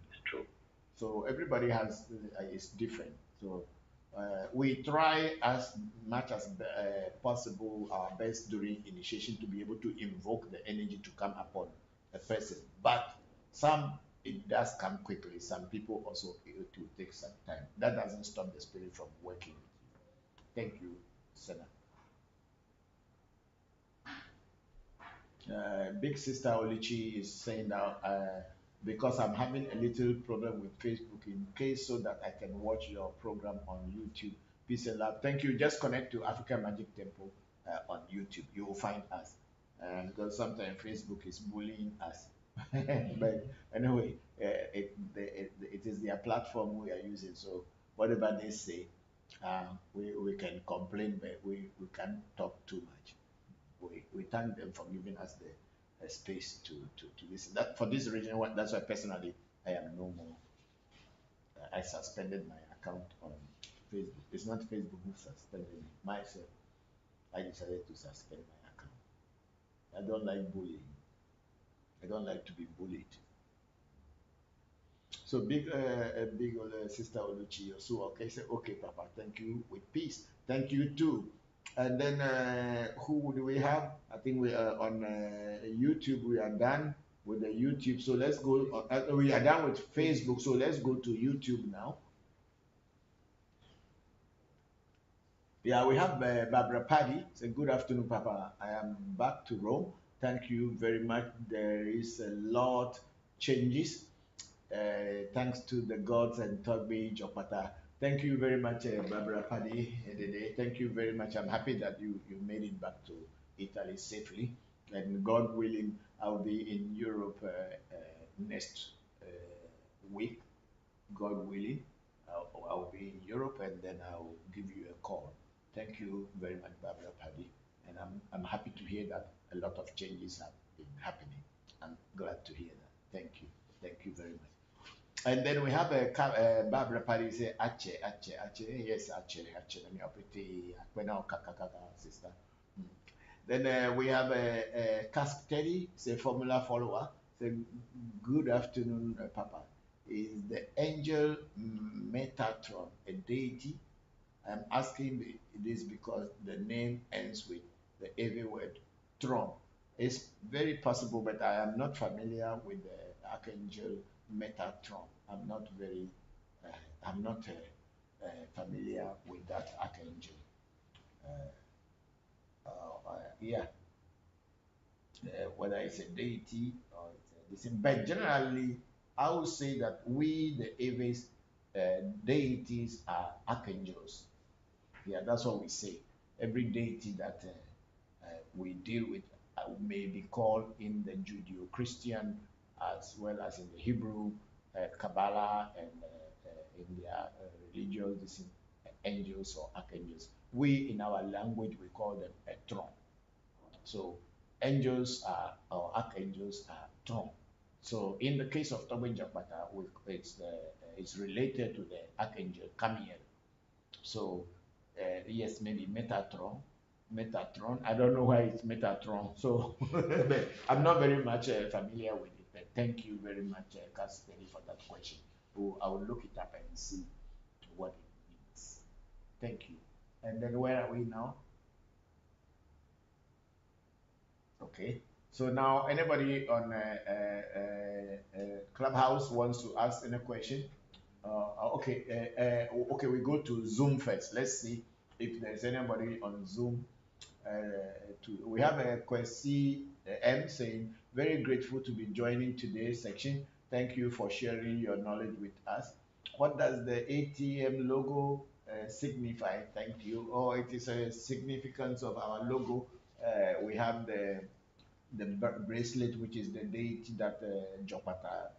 It's true. So everybody has is different. So we try as much as possible our best during initiation to be able to invoke the energy to come upon a person. But some it does come quickly. Some people also it will take some time. That doesn't stop the spirit from working with you. Thank you, Senna. Big Sister Olichi is saying now, because I'm having a little problem with Facebook, in case so that I can watch your program on YouTube. Peace and love. Thank you. Just connect to African Magic Temple on YouTube. You will find us. because sometimes Facebook is bullying us. But anyway, it is their platform we are using. So whatever they say, we can complain, but we can't talk too much. We thank them for giving us the space to listen. That for this reason, that's why personally I am no more. I suspended my account on Facebook. It's not Facebook who suspended me. Myself, I decided to suspend my account. I don't like bullying. I don't like to be bullied. So big sister Oluchi, so okay, say okay, Papa, thank you with peace. Thank you too. And then who do we have? I think we are on YouTube. We are done with the YouTube. So let's go. We are done with Facebook. So let's go to YouTube now. Yeah, we have Barbara Paddy. Say good afternoon, Papa. I am back to Rome. Thank you very much. There is a lot changes. Thanks to the gods and Togbe Jopata. Thank you very much, Barbara Paddy. Thank you very much. I'm happy that you made it back to Italy safely. And God willing, I'll be in Europe next week. God willing, I'll be in Europe and then I'll give you a call. Thank you very much, Barbara Paddy. And I'm happy to hear that a lot of changes have been happening. I'm glad to hear that. Thank you. Thank you very much. And then we have Barbara Paddy say Ache. Yes, Ache. Let me operate sister. Then we have a Cask Teddy, say formula follower. Say good afternoon, Papa. Is the angel Metatron a deity? I'm asking this because the name ends with the heavy word tron. It's very possible, but I am not familiar with the archangel Metatron. I'm not familiar with that archangel. Yeah, whether it's a deity or it's the same. But generally, I would say that we, the Aves, deities are archangels. Yeah, that's what we say. Every deity that we deal with may be called in the Judeo-Christian as well as in the Hebrew, Kabbalah, and in their religious angels or archangels. We, in our language, we call them a tron. So angels are, or archangels are tron. So in the case of Tobin Japata, it's related to the archangel Camiel. So yes, maybe Metatron. I don't know why it's Metatron. So I'm not very much familiar with it. But thank you very much, Cassidy, for that question. I will look it up and see what it means. Thank you. And then where are we now? Okay. So now anybody on Clubhouse wants to ask any question? Okay, we go to Zoom first. Let's see if there's anybody on Zoom. We have a Kwesi M saying, very grateful to be joining today's section. Thank you for sharing your knowledge with us. What does the ATM logo signify? Thank you. Oh, it is a significance of our logo. We have the bracelet, which is the deity that Jopata,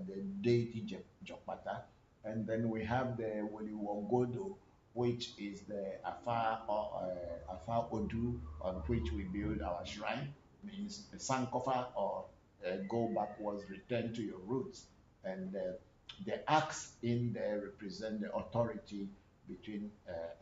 the deity Jopata. And then we have the Woliwogodo, which is the Afar Odu on which we build our shrine. Means Sankofa, or go backwards, return to your roots. And the axe in there represent the authority between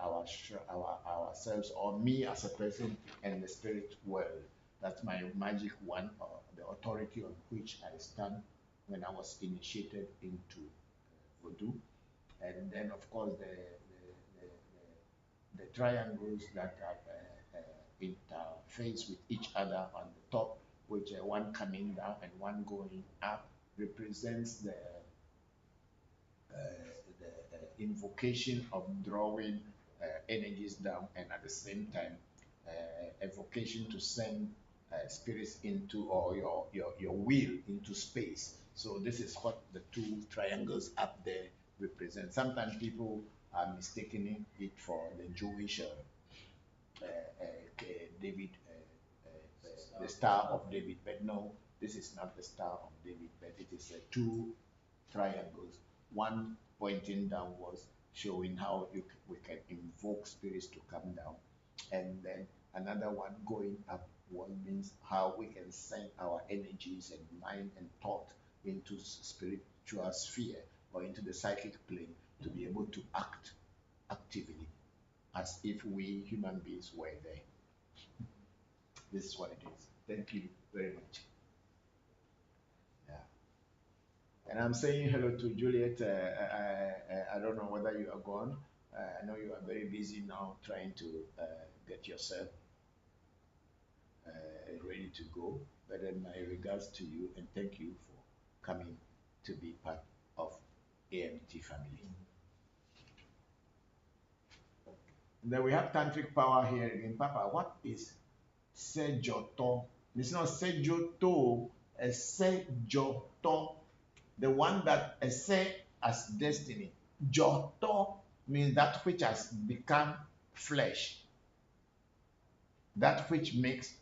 ourselves, or me as a person, and the spirit world. That's my magic one, or the authority on which I stand when I was initiated into Voodoo. And then, of course, the triangles that are interface with each other on the top, which one coming down and one going up, represents the invocation of drawing energies down, and at the same time, evocation to send spirits into, or your will into space. So this is what the two triangles up there represent. Sometimes people are mistaking it for the Jewish David, the the Star of David, but no, this is not the Star of David, but it is two triangles, one pointing downwards, showing how we can invoke spirits to come down, and then another one going upward means how we can send our energies and mind and thought into spiritual sphere or into the psychic plane to be able to act actively as if we human beings were there. This is what it is. Thank you very much. Yeah. And I'm saying hello to Juliet. I don't know whether you are gone. I know you are very busy now trying to get yourself ready to go. But then my regards to you and thank you for coming to be part of AMT family. And then we have tantric power here again. Papa, what is Sejoto? It's not Sejoto, Sejoto. The one that say as destiny. Joto means that which has become flesh. That which makes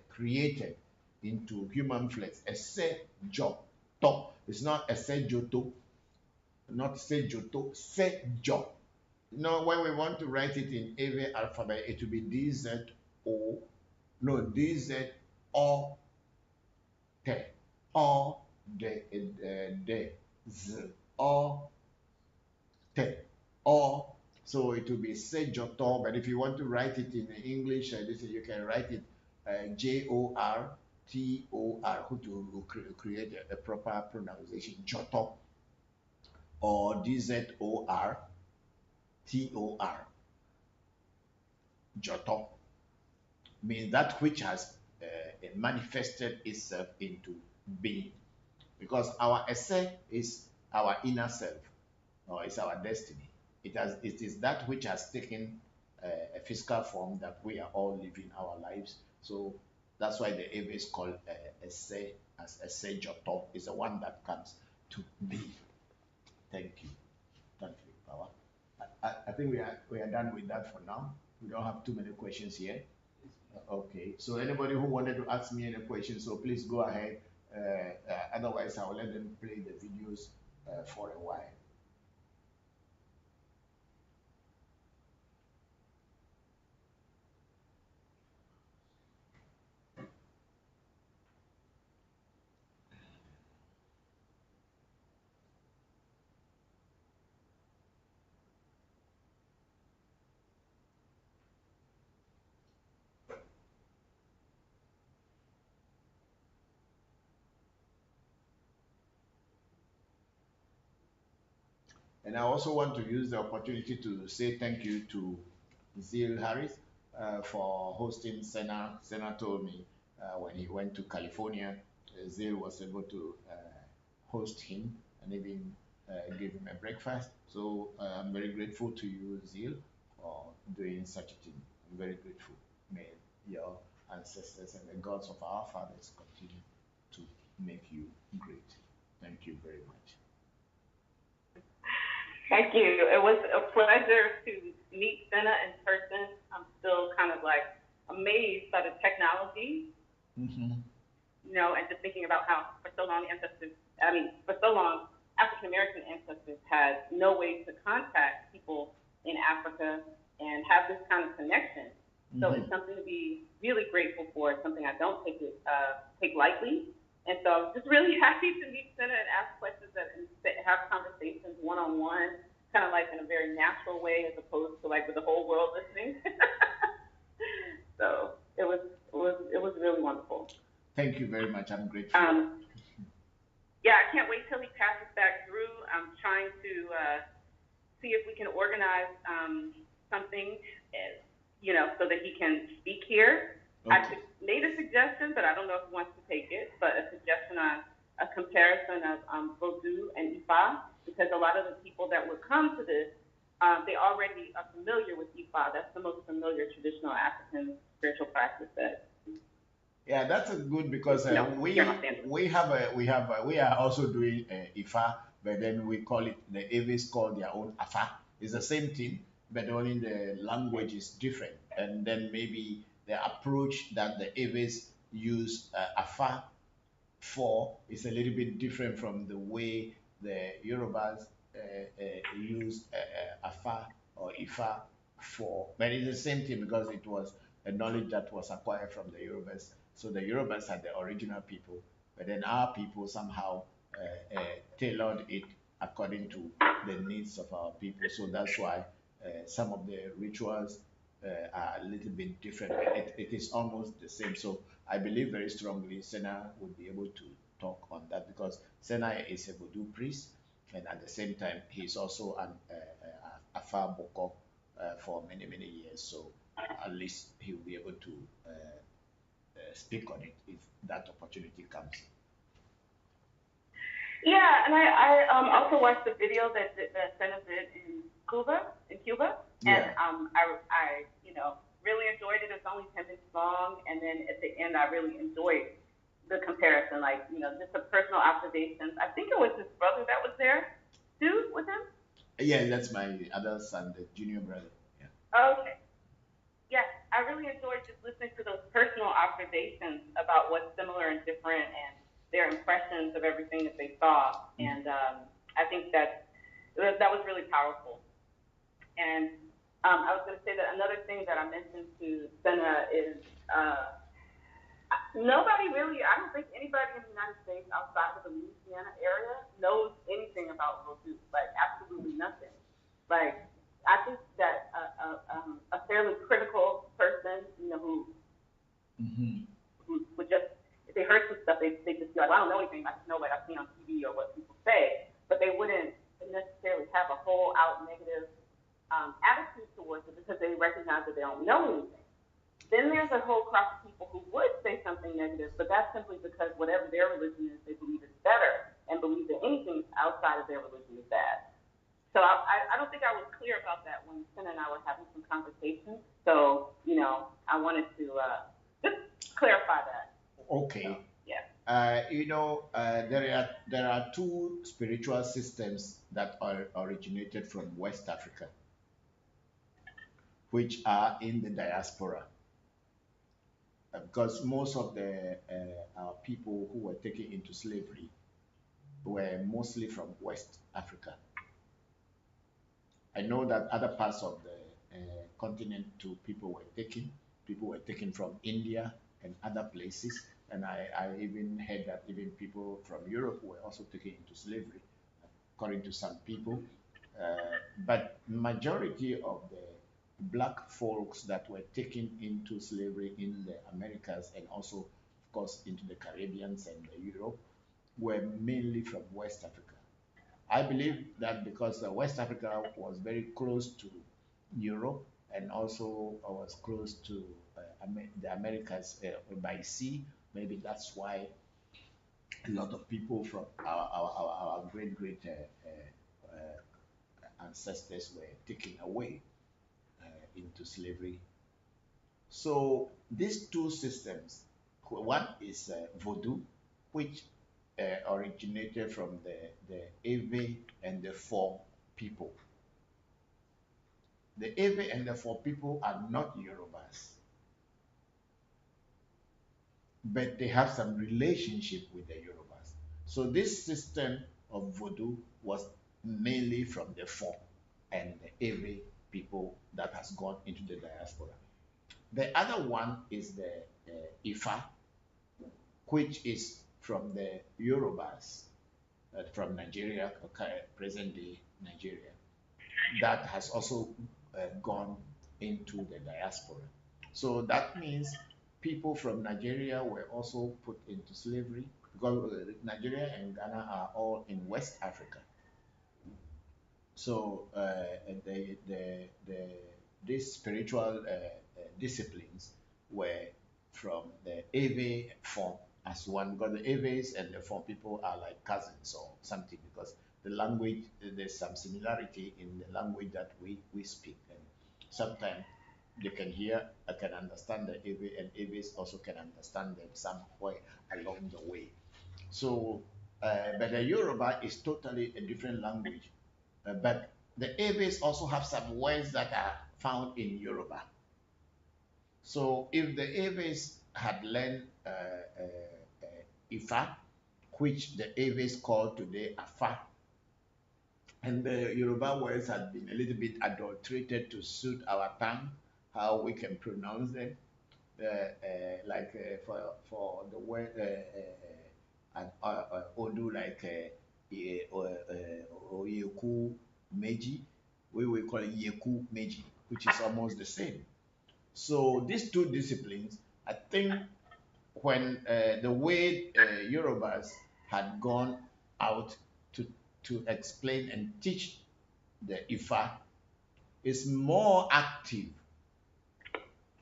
created into human flesh. Sejoto. It's not Sejoto. Not Sejoto. Sejo. Now, when we want to write it in every alphabet, it will be D-Z-O, no, D-Z-O, T, O, D, Z, O, T, O. So it will be Sejoto, but if you want to write it in English, you can write it J-O-R-T-O-R, who create a proper pronunciation, Joto, or D-Z-O-R, T-O-R. Joto means that which has manifested itself into being. Because our essay is our inner self, or it's our destiny. It is that which has taken a physical form that we are all living our lives. So that's why the Eva is called essay, as essay Joto is the one that comes to be. Thank you. Thank you, Power. I think we are done with that for now. We don't have too many questions here. Okay, so anybody who wanted to ask me any questions, so please go ahead. Otherwise, I will let them play the videos for a while. And I also want to use the opportunity to say thank you to Zeal Harris for hosting Senna. Senna told me when he went to California, Zeal was able to host him and even give him a breakfast. So I'm very grateful to you, Zeal, for doing such a thing. I'm very grateful. May your ancestors and the gods of our fathers continue to make you great. Thank you very much. Thank you. It was a pleasure to meet Senna in person. I'm still kind of like amazed by the technology, you know, and just thinking about how for so long African American ancestors had no way to contact people in Africa and have this kind of connection. So it's something to be really grateful for. It's something I don't take lightly. And so I'm just really happy to meet Senna and ask questions and have conversations one-on-one, kind of like in a very natural way as opposed to like with the whole world listening. So it was really wonderful. Thank you very much. I'm grateful. Yeah, I can't wait till he passes back through. I'm trying to see if we can organize something, you know, so that he can speak here. Okay. I made a suggestion, but I don't know if he wants to take it, but a suggestion on a comparison of Vodou and Ifa, because a lot of the people that would come to this, they already are familiar with Ifa. That's the most familiar traditional African spiritual practice that. Yeah, that's a good because we are also doing Ifa, but then we call it, the Aves call their own Afa. It's the same thing, but only the language is different. And then maybe the approach that the Eves use Afa for is a little bit different from the way the Yorubas use Afa or Ifa for. But it's the same thing because it was a knowledge that was acquired from the Yorubas. So the Yorubas are the original people, but then our people somehow tailored it according to the needs of our people. So that's why some of the rituals are a little bit different, but it is almost the same. So I believe very strongly Sena would be able to talk on that because Sena is a voodoo priest, and at the same time, he's also an Afa Bokor for many, many years. So at least he will be able to speak on it if that opportunity comes. Yeah, and I also watched the video that Senna did in Cuba, and I really enjoyed it. It's only 10 minutes long, and then at the end, I really enjoyed the comparison, like just the personal observations. I think it was his brother that was there too with him. Yeah, that's my other son, the junior brother. Yeah. Okay. Yeah, I really enjoyed just listening to those personal observations about what's similar and different and their impressions of everything that they saw. And I think that was really powerful. And I was going to say that another thing that I mentioned to Senna is nobody really, I don't think anybody in the United States outside of the Louisiana area knows anything about voodoo, like absolutely nothing. Like, I think that a fairly critical person, who would just, if they heard some stuff, they just be like, well, I don't know anything. I just know what I've seen on TV or what people say. But they wouldn't necessarily have a whole out negative attitude towards it because they recognize that they don't know anything. Then there's a whole crop of people who would say something negative, but that's simply because whatever their religion is, they believe it's better and believe that anything outside of their religion is bad. So I don't think I was clear about that when Senna and I were having some conversations. So, I wanted to just clarify that. Okay. So, yeah. There are two spiritual systems that are originated from West Africa, which are in the diaspora. Because most of the people who were taken into slavery were mostly from West Africa. I know that other parts of the continent too, people were taken from India and other places. And I even heard that even people from Europe were also taken into slavery, according to some people. But majority of the black folks that were taken into slavery in the Americas and also, of course, into the Caribbeans and Europe were mainly from West Africa. I believe that because West Africa was very close to Europe and also was close to the Americas by sea, maybe that's why a lot of people from our great ancestors were taken away into slavery. So these two systems, one is voodoo, which originated from the Ewe and the Four people. The Ewe and the Four people are not Yorubas, but they have some relationship with the Yorubas. So this system of voodoo was mainly from the Four and the Ewe people that has gone into the diaspora. The other one is the Ifa, which is from the Yorubas, from Nigeria, present day Nigeria, that has also gone into the diaspora. So that means people from Nigeria were also put into slavery because Nigeria and Ghana are all in West Africa. So these spiritual disciplines were from the Ewe form as one, because the Ewes and the Four people are like cousins or something, because the language, there's some similarity in the language that we speak. And sometimes you can hear, I can understand the Ewe, and Ewes also can understand them somewhere along the way. So, but the Yoruba is totally a different language. But the Ewes also have some words that are found in Yoruba. So if the Aves had learned Ifa, which the Aves call today Afa, and the Yoruba words had been a little bit adulterated to suit our tongue, how we can pronounce them. For the word Odu, like Oyeku Meji, we will call it Yeku Meji, which is almost the same. So these two disciplines, I think, when the way Yorubas had gone out to explain and teach the Ifa, is more active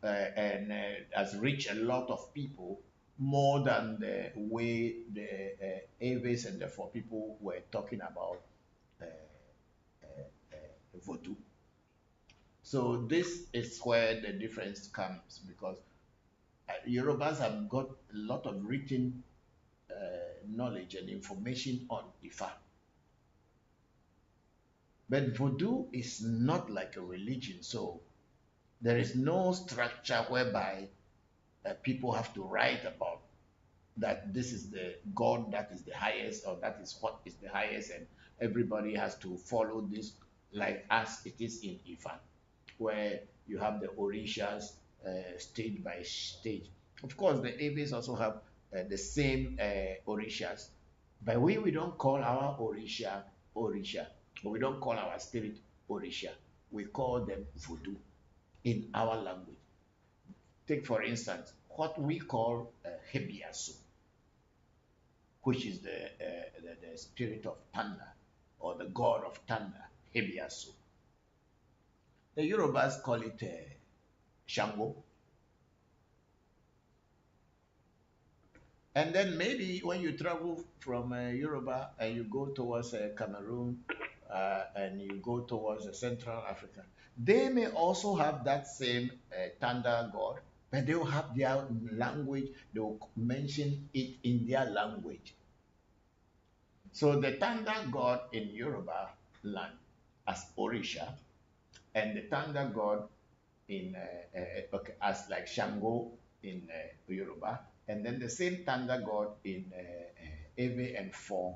and has reached a lot of people more than the way the Aves and the four people were talking about Voodoo. So this is where the difference comes, because Yorubas have got a lot of written knowledge and information on Ifa. But Voodoo is not like a religion, so there is no structure whereby people have to write about that this is the God that is the highest, or that is what is the highest, and everybody has to follow this, like as it is in Ifa, where you have the Orishas stage by stage. Of course, the Aves also have the same Orishas, but we don't call our Orisha Orisha, or we don't call our spirit Orisha. We call them Voodoo in our language. Take, for instance, what we call Hebiasu, which is the spirit of thunder, or the god of thunder, Hebiasu. The Yorubas call it Shango. And then maybe when you travel from Yoruba and you go towards Cameroon and you go towards Central Africa, they may also have that same thunder god, but they will have their language, they will mention it in their language. So the thunder god in Yoruba land as Orisha, and the thunder god in as like Shango in Yoruba, and then the same thunder god in Eve and Fon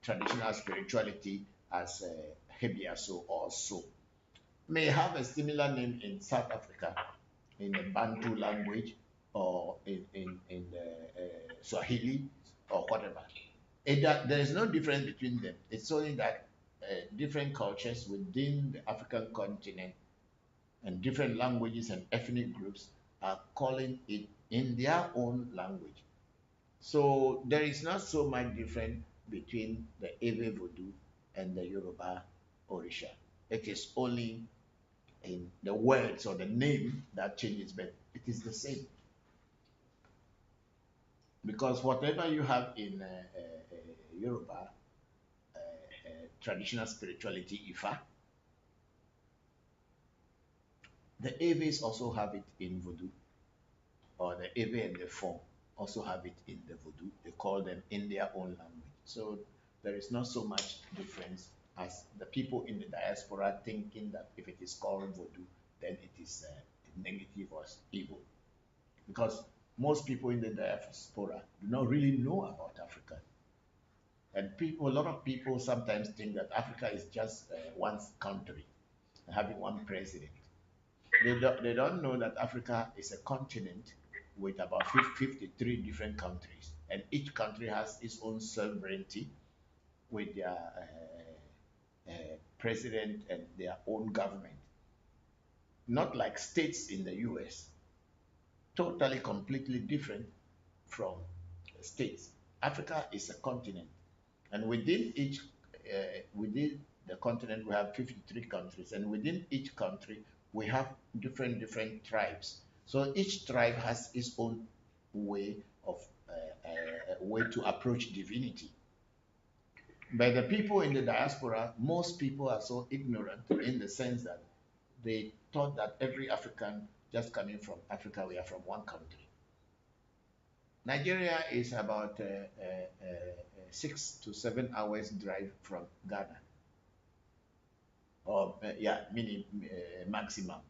traditional spirituality as Hebiaso or So, may have a similar name in South Africa, in the Bantu language, or in the Swahili, or whatever. There is no difference between them. It's only that different cultures within the African continent and different languages and ethnic groups are calling it in their own language. So there is not so much difference between the Ewe Voodoo and the Yoruba Orisha. It is only in the words or the name that changes, but it is the same. Because whatever you have in Yoruba, traditional spirituality, Ifa, the Eves also have it in Voodoo, or the Ewe and the Fon also have it in the Voodoo. They call them in their own language. So there is not so much difference as the people in the diaspora thinking that if it is called Voodoo, then it is negative or evil. Because most people in the diaspora do not really know about Africa. And a lot of people sometimes think that Africa is just one country, having one president. They don't know that Africa is a continent with about 53 different countries, and each country has its own sovereignty with their president and their own government. Not like states in the US, totally completely different from states. Africa is a continent, and within within the continent we have 53 countries, and within each country we have different tribes. So each tribe has its own way of way to approach divinity. But the people in the diaspora, most people are so ignorant in the sense that they thought that every African just coming from Africa, we are from one country. Nigeria is about 6 to 7 hours drive from Ghana, or meaning maximum.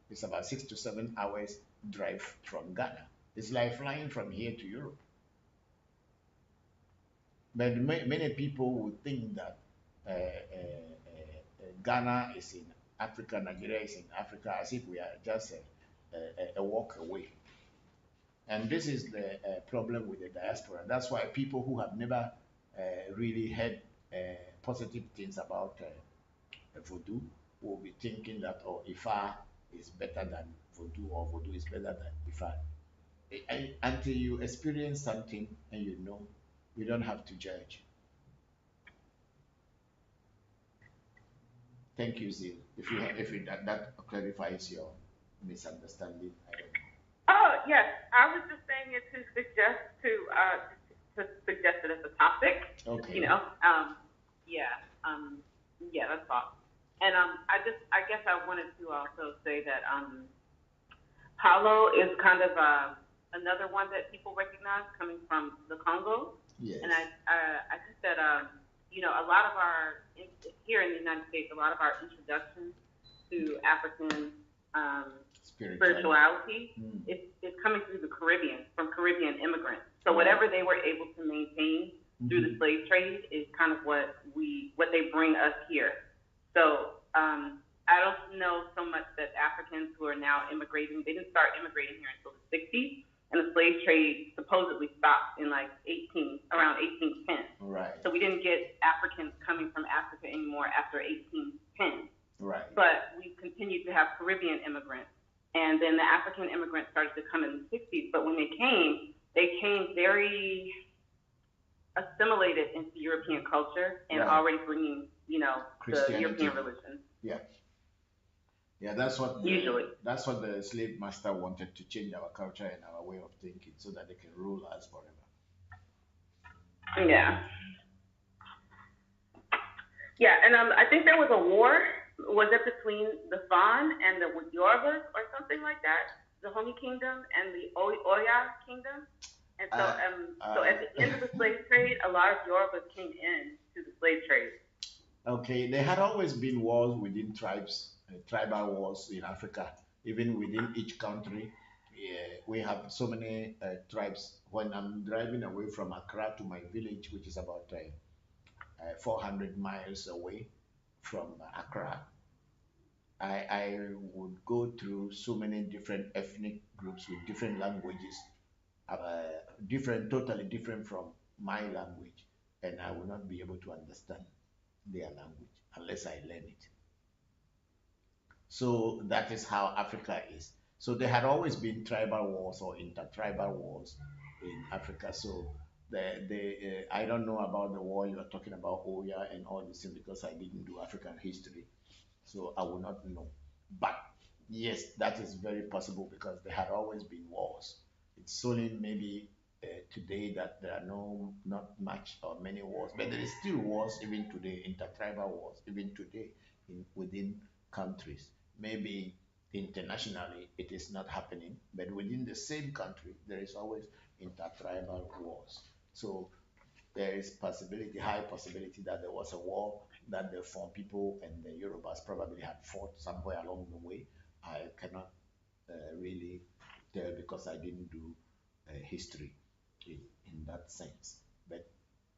It's about 6 to 7 hours drive from Ghana. It's like flying from here to Europe. But many people would think that Ghana is in Africa, Nigeria is in Africa, as if we are just a walk away. And this is the problem with the diaspora. That's why people who have never really heard positive things about voodoo will be thinking that, oh, Ifa is better than voodoo, or voodoo is better than Ifa. Until you experience something and you know, you don't have to judge. Thank you, Zil. If that clarifies your misunderstanding, I don't know. Oh yes, I was just saying it to suggest it as a topic. Okay. You know, yeah, that's all. And I guess I wanted to also say that Paulo is kind of another one that people recognize coming from the Congo. Yes. And I think that you know, a lot of our here in the United States, a lot of our introduction to African spirituality is coming through the Caribbean, from Caribbean immigrants. So whatever they were able to maintain through the slave trade is kind of what they bring us here. So I don't know so much that Africans who are now immigrating, they didn't start immigrating here until the 60s, and the slave trade supposedly stopped in like around 1810. Right. So we didn't get Africans coming from Africa anymore after 1810. Right. But we continued to have Caribbean immigrants. And then the African immigrants started to come in the 60s. But when they came very assimilated into European culture and already bringing, you know, the European religion. Yeah. Yeah, that's what that's what the slave master wanted, to change our culture and our way of thinking so that they can rule us forever. Yeah. Yeah, and I think there was a war. Was it between the Van and the Yorubas or something like that? The Homi Kingdom and the Oya Kingdom? And so, at the end of the slave trade, a lot of Yorubas came in to the slave trade. Okay, there had always been wars within tribes, tribal wars in Africa, even within each country. We have so many tribes. When I'm driving away from Accra to my village, which is about 400 miles away from Accra, I would go through so many different ethnic groups with different languages, totally different from my language, and I will not be able to understand their language unless I learn it. So that is how Africa is. So there had always been tribal wars or intertribal wars in Africa. So I don't know about the war you are talking about, Oya and all this thing, because I didn't do African history. So I will not know. But yes, that is very possible because there had always been wars. It's only maybe today that there are not much or many wars, but there is still wars even today, intertribal wars, even today within countries. Maybe internationally it is not happening, but within the same country there is always intertribal wars. So there is high possibility that there was a war that the Fon people and the Yorubas probably had fought somewhere along the way. I cannot really tell because I didn't do history in that sense. But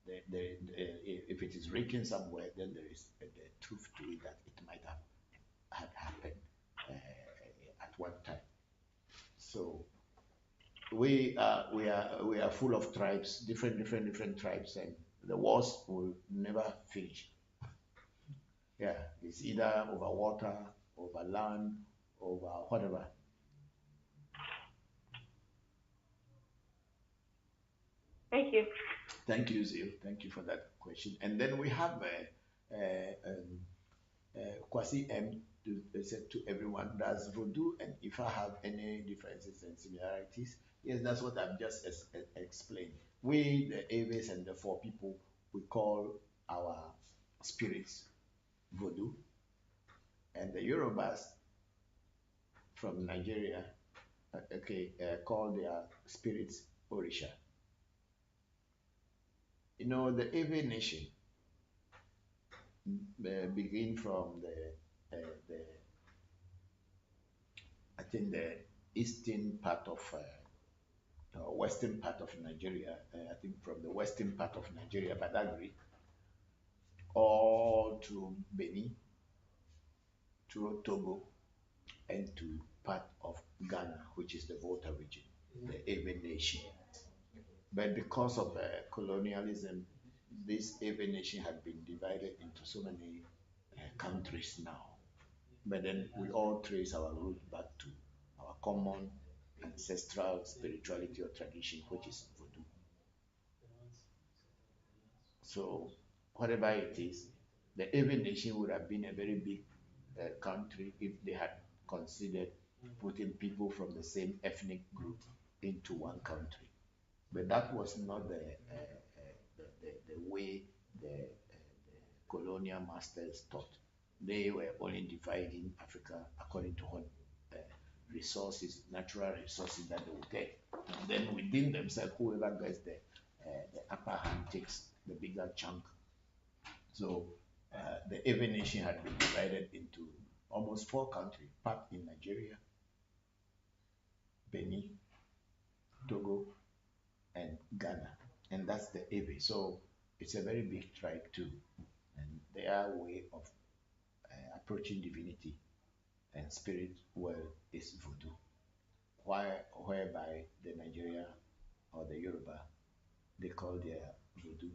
if it is written somewhere, then there is the truth to it that it might have had happened at one time. So we are full of tribes, different tribes, and the wars will never finish. Yeah, it's either over water, over land, over whatever. Thank you. Thank you, Zil. Thank you for that question. And then we have Kwasi M said to everyone, does voodoo and Ifa have any differences and similarities? Yes, that's what I've just explained. We, the Aves and the four people, we call our spirits voodoo, and the Yorubas from Nigeria, call their spirits Orisha. You know, the Ave nation begin from I think the eastern part of western part of Nigeria, I think from the western part of Nigeria, Badagry, all to Benin, to Togo, and to part of Ghana, which is the Volta region, the Ewe nation. But because of colonialism, this Ewe nation had been divided into so many countries now. But then we all trace our roots back to our common ancestral spirituality or tradition, which is voodoo. So, whatever it is, the Ewe nation would have been a very big country if they had considered putting people from the same ethnic group into one country. But that was not the way the colonial masters thought. They were only dividing Africa according to what resources, natural resources that they would get. And then within themselves, whoever gets the upper hand takes the bigger chunk. So the Ewe nation had been divided into almost 4 countries, part in Nigeria, Benin, Togo, and Ghana. And that's the Ewe. So it's a very big tribe too. And their way of approaching divinity and spirit world is voodoo. Whereby the Nigeria or the Yoruba, they call their voodoo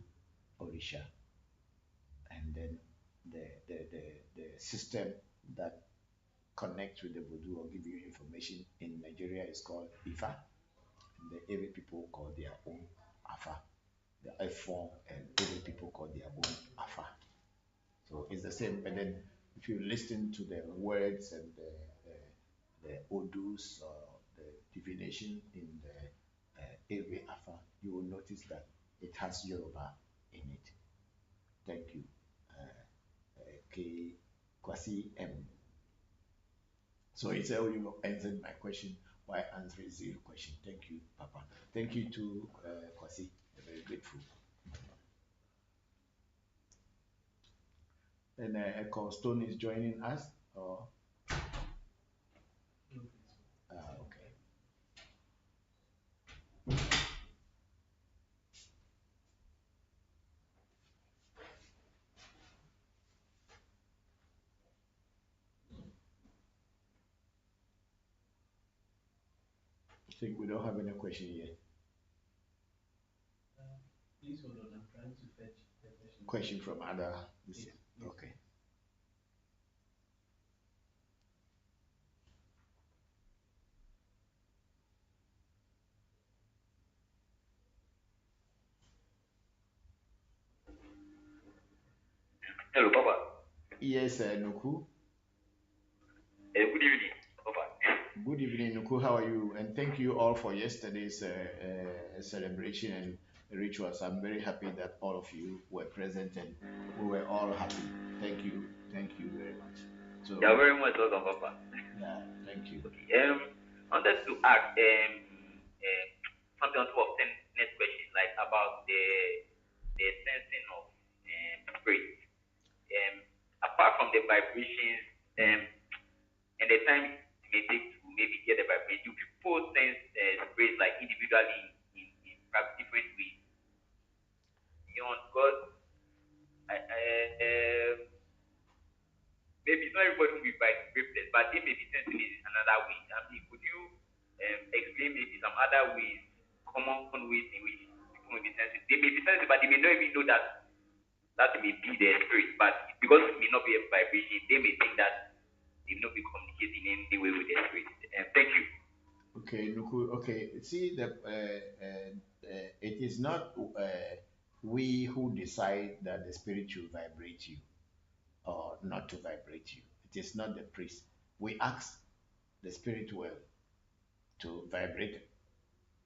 Orisha. And then the system that connects with the voodoo or give you information in Nigeria is called Ifa. And the Ewe people call their own Afa. The F4 and Ewe people call their own Afa. So it's the same. But then if you listen to the words and the odus or the divination in the Ewe Afa, you will notice that it has Yoruba in it. Thank you. K. Kwasi M. So it's how you answered my question. Why answer is your question? Thank you, Papa. Thank you to Kwasi. I'm very grateful. And Echo Stone is joining us. Or okay. I think we don't have any question yet. Please hold on. I'm trying to fetch the question. Question from other. Yes. Okay. Hello, Papa. Yes, Nuku. Good evening, Papa. Good evening, Nuku. How are you? And thank you all for yesterday's celebration and rituals. I'm very happy that all of you were present and we were all happy. Thank you. Thank you very much. So, You're very much welcome, Papa. yeah, thank you. Okay. I wanted to ask something on top of the next question, like about the sensing of spirit. Apart from the vibrations and the time it may take to maybe get the vibration, do people sense spirits like individually in perhaps different ways? You know, because maybe not everybody will be vibrated, but they may be sensing it in another way. I mean, could you explain maybe some other ways, common ways in which people may be sensing? They may be sensing, but they may not even know that may be the spirit, but because it may not be a vibration, they may think that they may not be communicating in any way with the spirit. Thank you. Okay, Nuku. Okay, see, it is not we who decide that the spirit should vibrate you or not to vibrate you. It is not the priest. We ask the spirit world to vibrate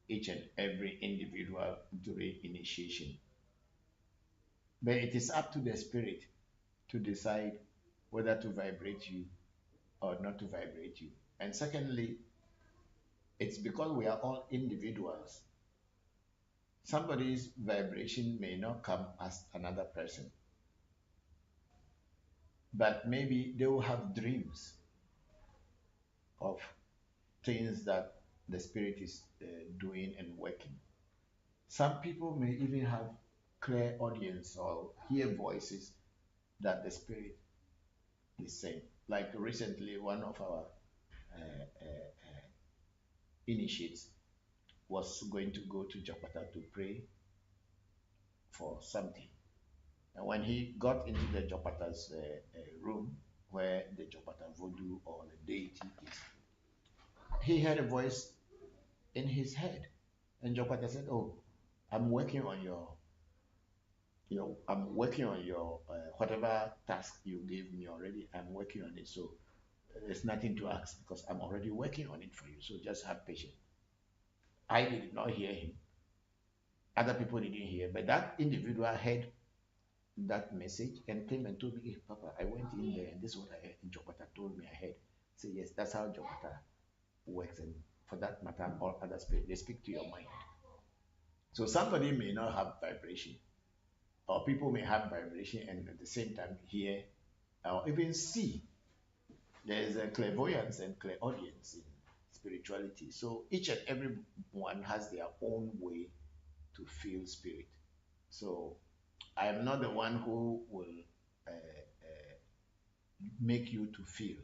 each and every individual during initiation. But it is up to the spirit to decide whether to vibrate you or not to vibrate you. And secondly, it's because we are all individuals. Somebody's vibration may not come as another person, but maybe they will have dreams of things that the spirit is doing and working. Some people may even have clear audience or hear voices that the spirit is saying. Like recently, one of our initiates was going to go to Jakarta to pray for something. And when he got into the Japata's room where the Japata voodoo or the deity is, he heard a voice in his head. And Japata said, "Oh, I'm working on your, I'm working on your whatever task you gave me already. I'm working on it. So there's nothing to ask because I'm already working on it for you. So just have patience." I did not hear him. Other people didn't hear, but that individual heard that message and came and told me, "Hey, Papa, I went in there and this is what I heard." And Jopata told me I heard. Say, yes, that's how Jopata works. And for that matter, all other spirits, they speak to your mind. So somebody may not have vibration, or people may have vibration and at the same time hear or even see. There is a clairvoyance and clairaudience in spirituality. So each and every one has their own way to feel spirit. So I am not the one who will make you to feel,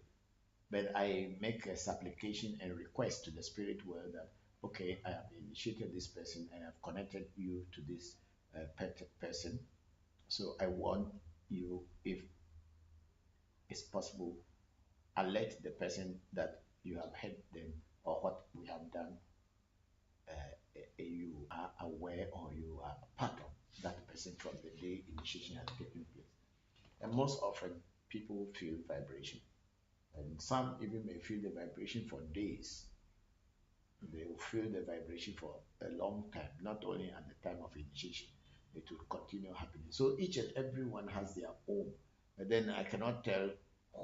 but I make a supplication and request to the spirit world that, okay, I have initiated this person and I've connected you to this person. So I want you, if it's possible, alert the person that you have heard them or what we have done. You are aware or you are part of that person from the day initiation has taken place. And most often, people feel vibration. And some even may feel the vibration for days. They will feel the vibration for a long time, not only at the time of initiation. It will continue happening. So each and every one has their own. But then I cannot tell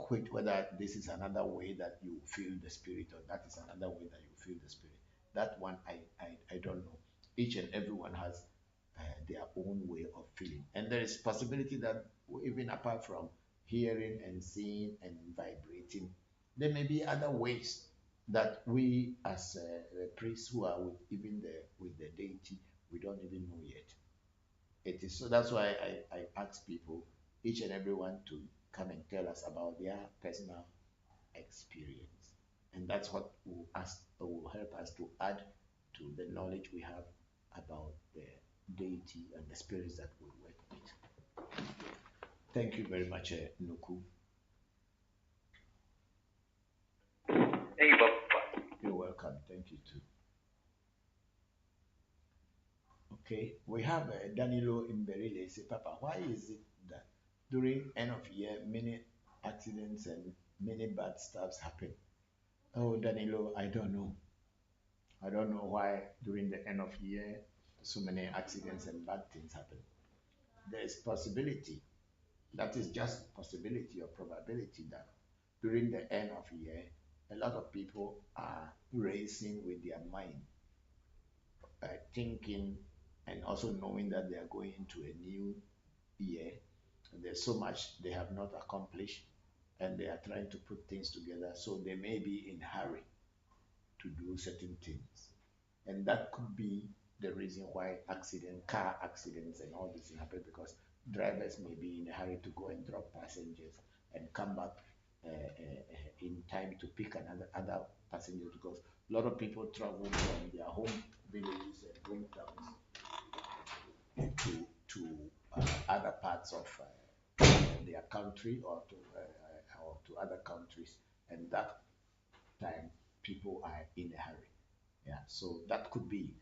whether this is another way that you feel the spirit or that is another way that you feel the spirit. That one I don't know. Each and every one has their own way of feeling. And there is possibility that even apart from hearing and seeing and vibrating, there may be other ways that we as priests who are with the deity, we don't even know yet. It is so that's why I ask people, each and every one, to come and tell us about their personal experience. And that's what will help us to add to the knowledge we have about the deity and the spirits that we work with. Thank you very much, Nuku. Thank you, Papa. You're welcome. Thank you too. Okay, we have Danilo Imberile say, "Papa, why is it that during end of year many accidents and many bad stuffs happen?" Oh, Danilo, I don't know. I don't know why during the end of year so many accidents and bad things happen. There is possibility, that is just possibility or probability, that during the end of year, a lot of people are racing with their mind, thinking and also knowing that they are going into a new year. There's so much they have not accomplished and they are trying to put things together. So they may be in a hurry to do certain things. And that could be the reason why car accidents and all this happen, because drivers may be in a hurry to go and drop passengers and come back in time to pick other passengers, because a lot of people travel from their home villages and hometowns to other parts of their country or to other countries, and that time people are in a hurry. Yeah, so that could be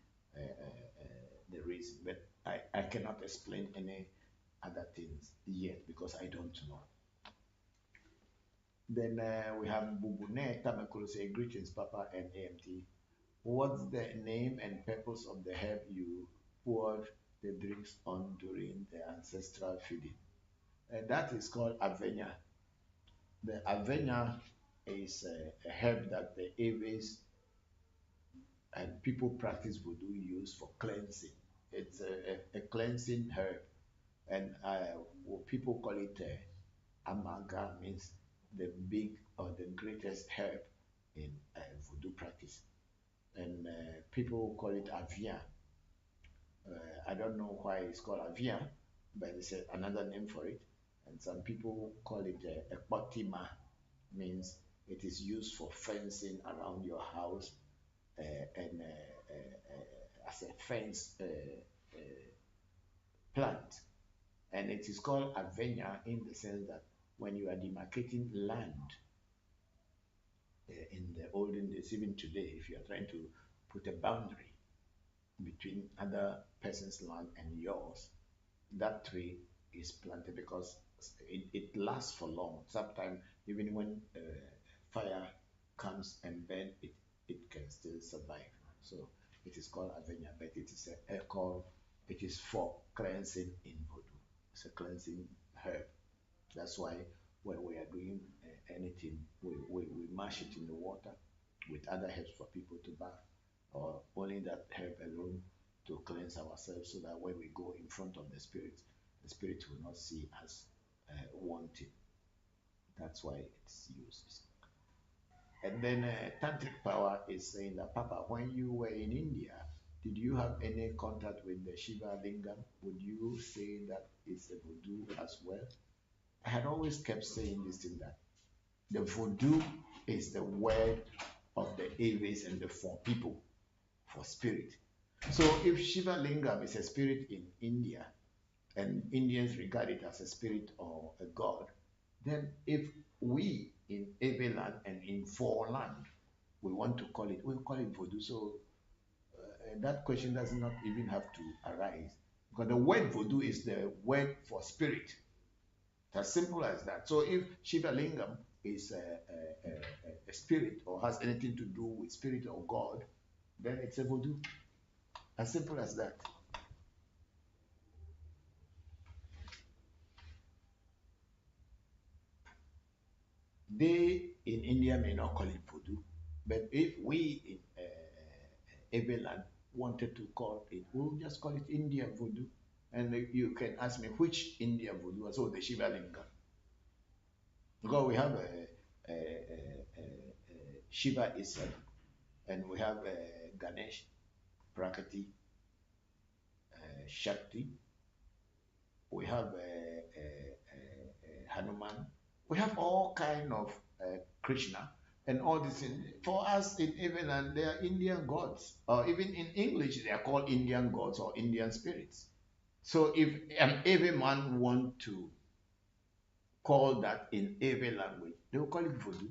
the reason, but I cannot explain any other things yet because I don't know. Then we have Bubune Tamakuru say, "Greetings, Papa and AMT. What's the name and purpose of the herb you poured the drinks on during the ancestral feeding?" That is called Avena. The Avena is a herb that the Aves and people practice voodoo use for cleansing. It's a cleansing herb, and people call it Amaga, means the big or the greatest herb in voodoo practice. And people call it Avien. I don't know why it's called Avien, but it's another name for it. And some people call it Ekpotima, means it is used for fencing around your house and as a fence plant. And it is called Avenia in the sense that when you are demarcating land in the olden days, even today, if you are trying to put a boundary between other person's land and yours, that tree is planted because it lasts for long. Sometimes even when fire comes and burn it, it can still survive. So it is called Avenia, but it is it is for cleansing in voodoo. It's a cleansing herb. That's why when we are doing anything, we mash it in the water with other herbs for people to bath, or only that herb alone to cleanse ourselves so that when we go in front of the spirit will not see us wanting. That's why it's used. And then tantric power is saying that, Papa, when you were in India, did you have any contact with the Shiva Lingam? Would you say that it's a voodoo as well? I had always kept saying this thing that the voodoo is the word of the Aves and the four people for spirit. So if Shiva Lingam is a spirit in India, and Indians regard it as a spirit or a god, then if we in Ave land and in four land, we want to call it, we'll call it voodoo. So that question does not even have to arise, because the word voodoo is the word for spirit. It's as simple as that. So if Shiva Lingam is a spirit or has anything to do with spirit or God, then it's a voodoo. As simple as that. They in India may not call it voodoo, but if we in Eveland wanted to call it, we'll just call it India voodoo. And you can ask me which India voodoo, so the Shiva Lingam. Because we have Shiva Isam, and we have Ganesh, Prakriti, Shakti. We have Hanuman. We have all kind of Krishna and all this. For us in Eveland, they are Indian gods, or even in English, they are called Indian gods or Indian spirits. So if an Ewe man want to call that in Ewe language, they will call it voodoo,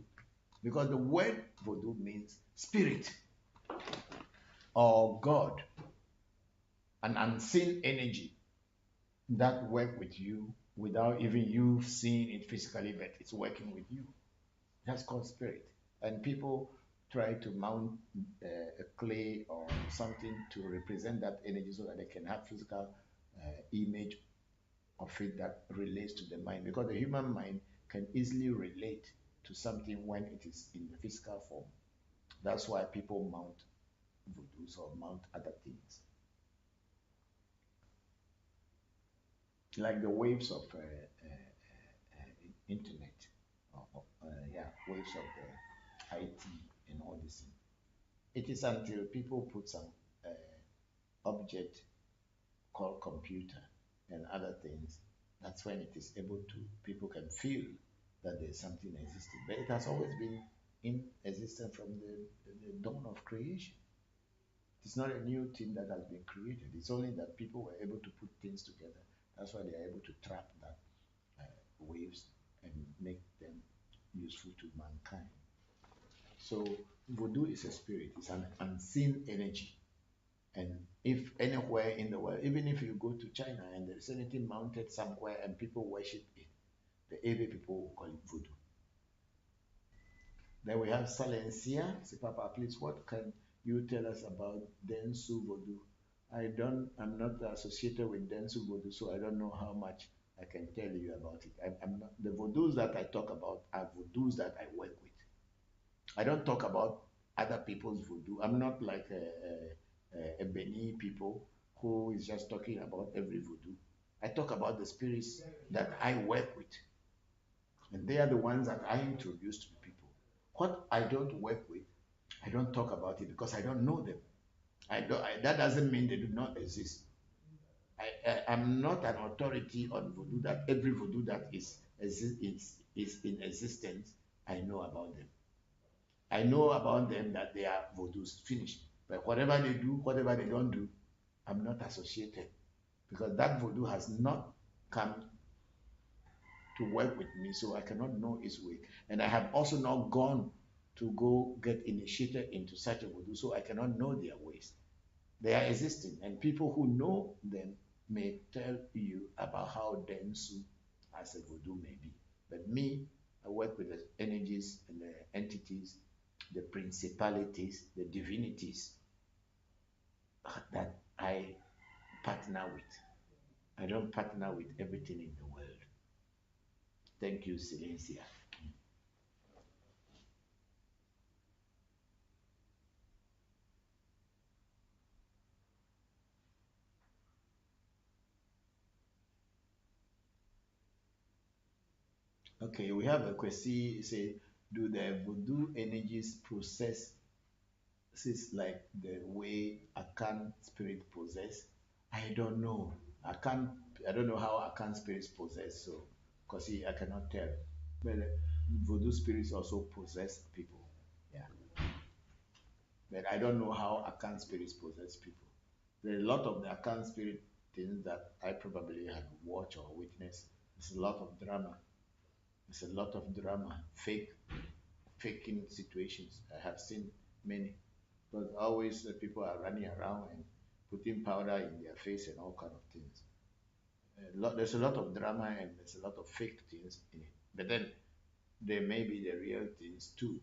because the word voodoo means spirit or God, an unseen energy that work with you without even you seeing it physically, but it's working with you. That's called spirit. And people try to mount a clay or something to represent that energy so that they can have physical image of it that relates to the mind, because the human mind can easily relate to something when it is in the physical form. That's why people mount voodoos or mount other things. Like the waves of internet, waves of the IT and all this thing. It is until people put some object called computer and other things, that's when it is able to, people can feel that there's something existing. But it has always been in existence from the dawn of creation. It's not a new thing that has been created. It's only that people were able to put things together. That's why they are able to trap that waves and make them useful to mankind. So voodoo is a spirit. It's an unseen energy. And if anywhere in the world, even if you go to China and there's anything mounted somewhere and people worship it, the Ewe people will call it voodoo. Then we have Silencia. Say, Papa, please, what can you tell us about Densu voodoo? I'm not associated with Densu voodoo, so I don't know how much I can tell you about it. I'm not, the voodoos that I talk about are voodoos that I work with. I don't talk about other people's voodoo. I'm not like a Beni people who is just talking about every voodoo. I talk about the spirits that I work with. And they are the ones that I introduce to the people. What I don't work with, I don't talk about it because I don't know them. That doesn't mean they do not exist. I'm not an authority on voodoo that every voodoo that is in existence, I know about them. I know about them that they are voodoos, finished. But whatever they do, whatever they don't do, I'm not associated because that voodoo has not come to work with me, so I cannot know its way. And I have also not gone to go get initiated into such a voodoo, so I cannot know their ways. They are existing, and people who know them may tell you about how dense as a voodoo may be. But me, I work with the energies and the entities, the principalities, the divinities that I partner with. I don't partner with everything in the world. Thank you, Silencia. Okay, we have a question. Say, do the voodoo energies process like the way Akan spirit possess? I don't know. I don't know how Akan spirits possess. So, because I cannot tell. But voodoo spirits also possess people. Yeah. But I don't know how Akan spirits possess people. There are a lot of the Akan spirit things that I probably have watched or witnessed. There's a lot of drama. There's a lot of drama, faking situations. I have seen many. But always people are running around and putting powder in their face and all kind of things. There's a lot of drama and there's a lot of fake things in it. But then there may be the real things too.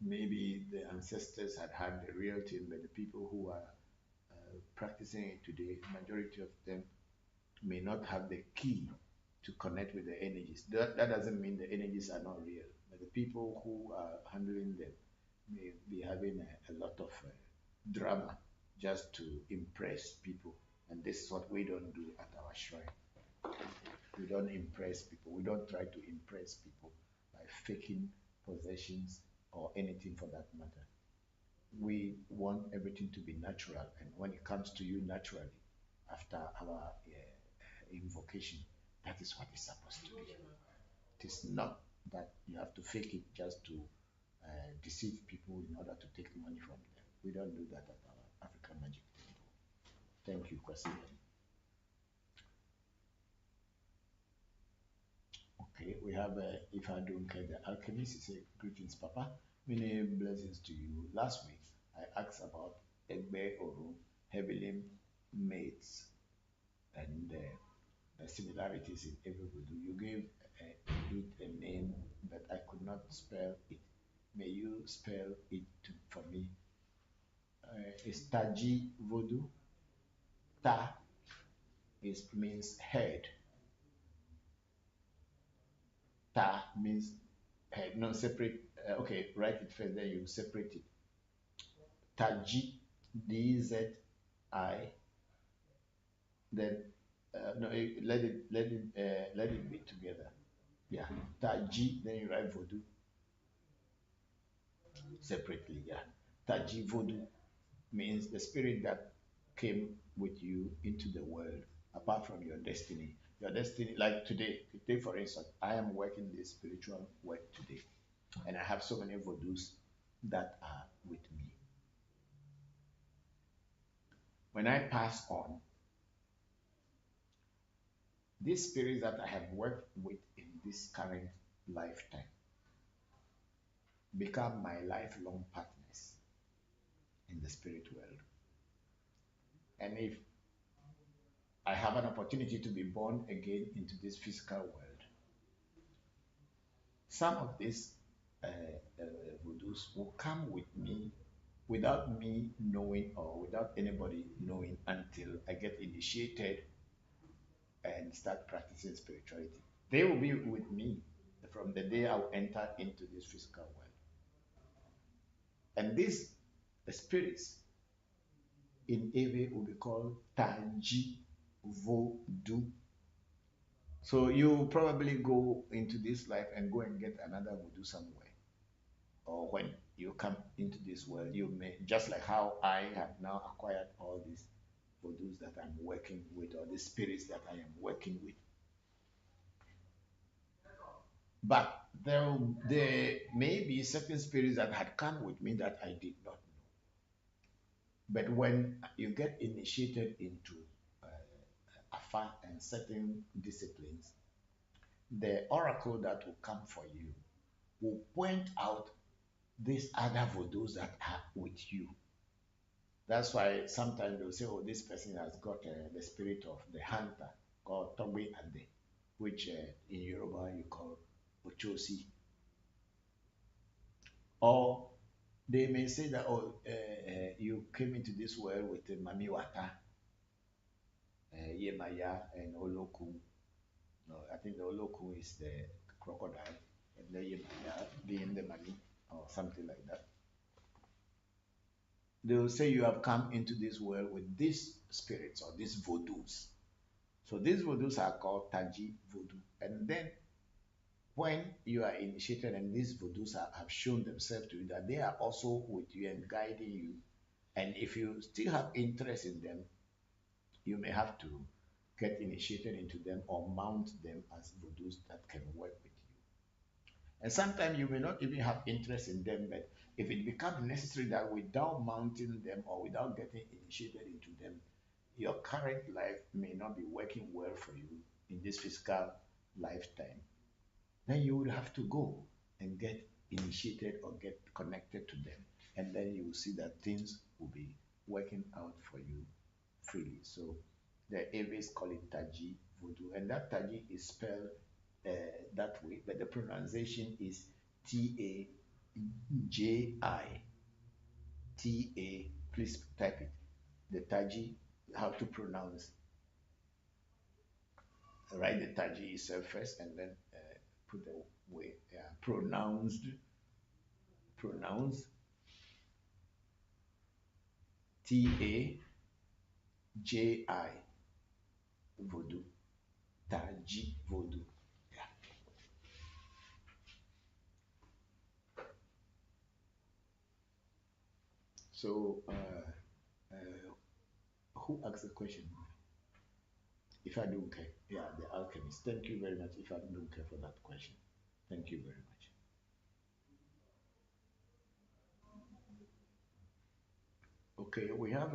Maybe the ancestors had the real thing, but the people who are practicing it today, majority of them may not have the key to connect with the energies. That doesn't mean the energies are not real, but the people who are handling them may be having a lot of drama just to impress people. And this is what we don't do at our shrine. We don't impress people. We don't try to impress people by faking possessions or anything for that matter. We want everything to be natural, and when it comes to you naturally, after our invocation, that is what it's supposed to be. It is not that you have to fake it just to deceive people in order to take money from them. We don't do that at our African Magic Temple. Thank you, Kwasi. Okay, we have if I don't care, the alchemist. He said, "Greetings, Papa. Many blessings to you. Last week, I asked about Egbe Oru, heavily mates, and the similarities in every voodoo. You gave it a name, but I could not spell it. May you spell it for me? It's Taji voodoo. Ta means head. Ta means head. No, separate. Okay, write it first, then you separate it. Taji, D-Z-I. Then no, let it be together. Yeah, Taji. Then you write voodoo separately. Yeah, Taji voodoo means the spirit that came with you into the world, apart from your destiny. Your destiny, like today, take for instance, I am working this spiritual work today, and I have so many voodoos that are with me. When I pass on, these spirits that I have worked with in this current lifetime become my lifelong partners in the spirit world. And if I have an opportunity to be born again into this physical world, some of these voodoos will come with me without me knowing or without anybody knowing until I get initiated and start practicing spirituality. They will be with me from the day I will enter into this physical world. And these spirits in Ewe will be called Taji Voodoo. So you probably go into this life and go and get another voodoo somewhere. or when you come into this world, you may, just like how I have now acquired all these voodoos that I'm working with, or the spirits that I am working with. But there may be certain spirits that had come with me that I did not know. But when you get initiated into Afa and certain disciplines, the oracle that will come for you will point out these other voodoos that are with you. That's why sometimes they'll say, oh, this person has got the spirit of the hunter called Togbe Ade, which in Yoruba you call Ochosi. Or they may say that, oh, you came into this world with the Mamiwata, Yemaya, and Oloku. No, I think the Oloku is the crocodile, and the Yemaya being the money, or something like that. They will say you have come into this world with these spirits or these voodoos. So these voodoos are called Taji voodoo. And then when you are initiated and these voodoos have shown themselves to you that they are also with you and guiding you, and if you still have interest in them, you may have to get initiated into them or mount them as voodoos that can work with you. And sometimes you may not even have interest in them, but if it becomes necessary that without mounting them or without getting initiated into them, your current life may not be working well for you in this physical lifetime, then you would have to go and get initiated or get connected to them. And then you will see that things will be working out for you freely. So the Aves call it Taji voodoo, and that Taji is spelled that way, but the pronunciation is Taji. Please type it. The Taji, how to pronounce. Write the Taji itself first, and then put the way pronounced. Taji voodoo. Taji voodoo. Yeah. So, who asked the question? If I don't care, yeah, the alchemist. Thank you very much. If I don't care for that question, thank you very much. Okay, we have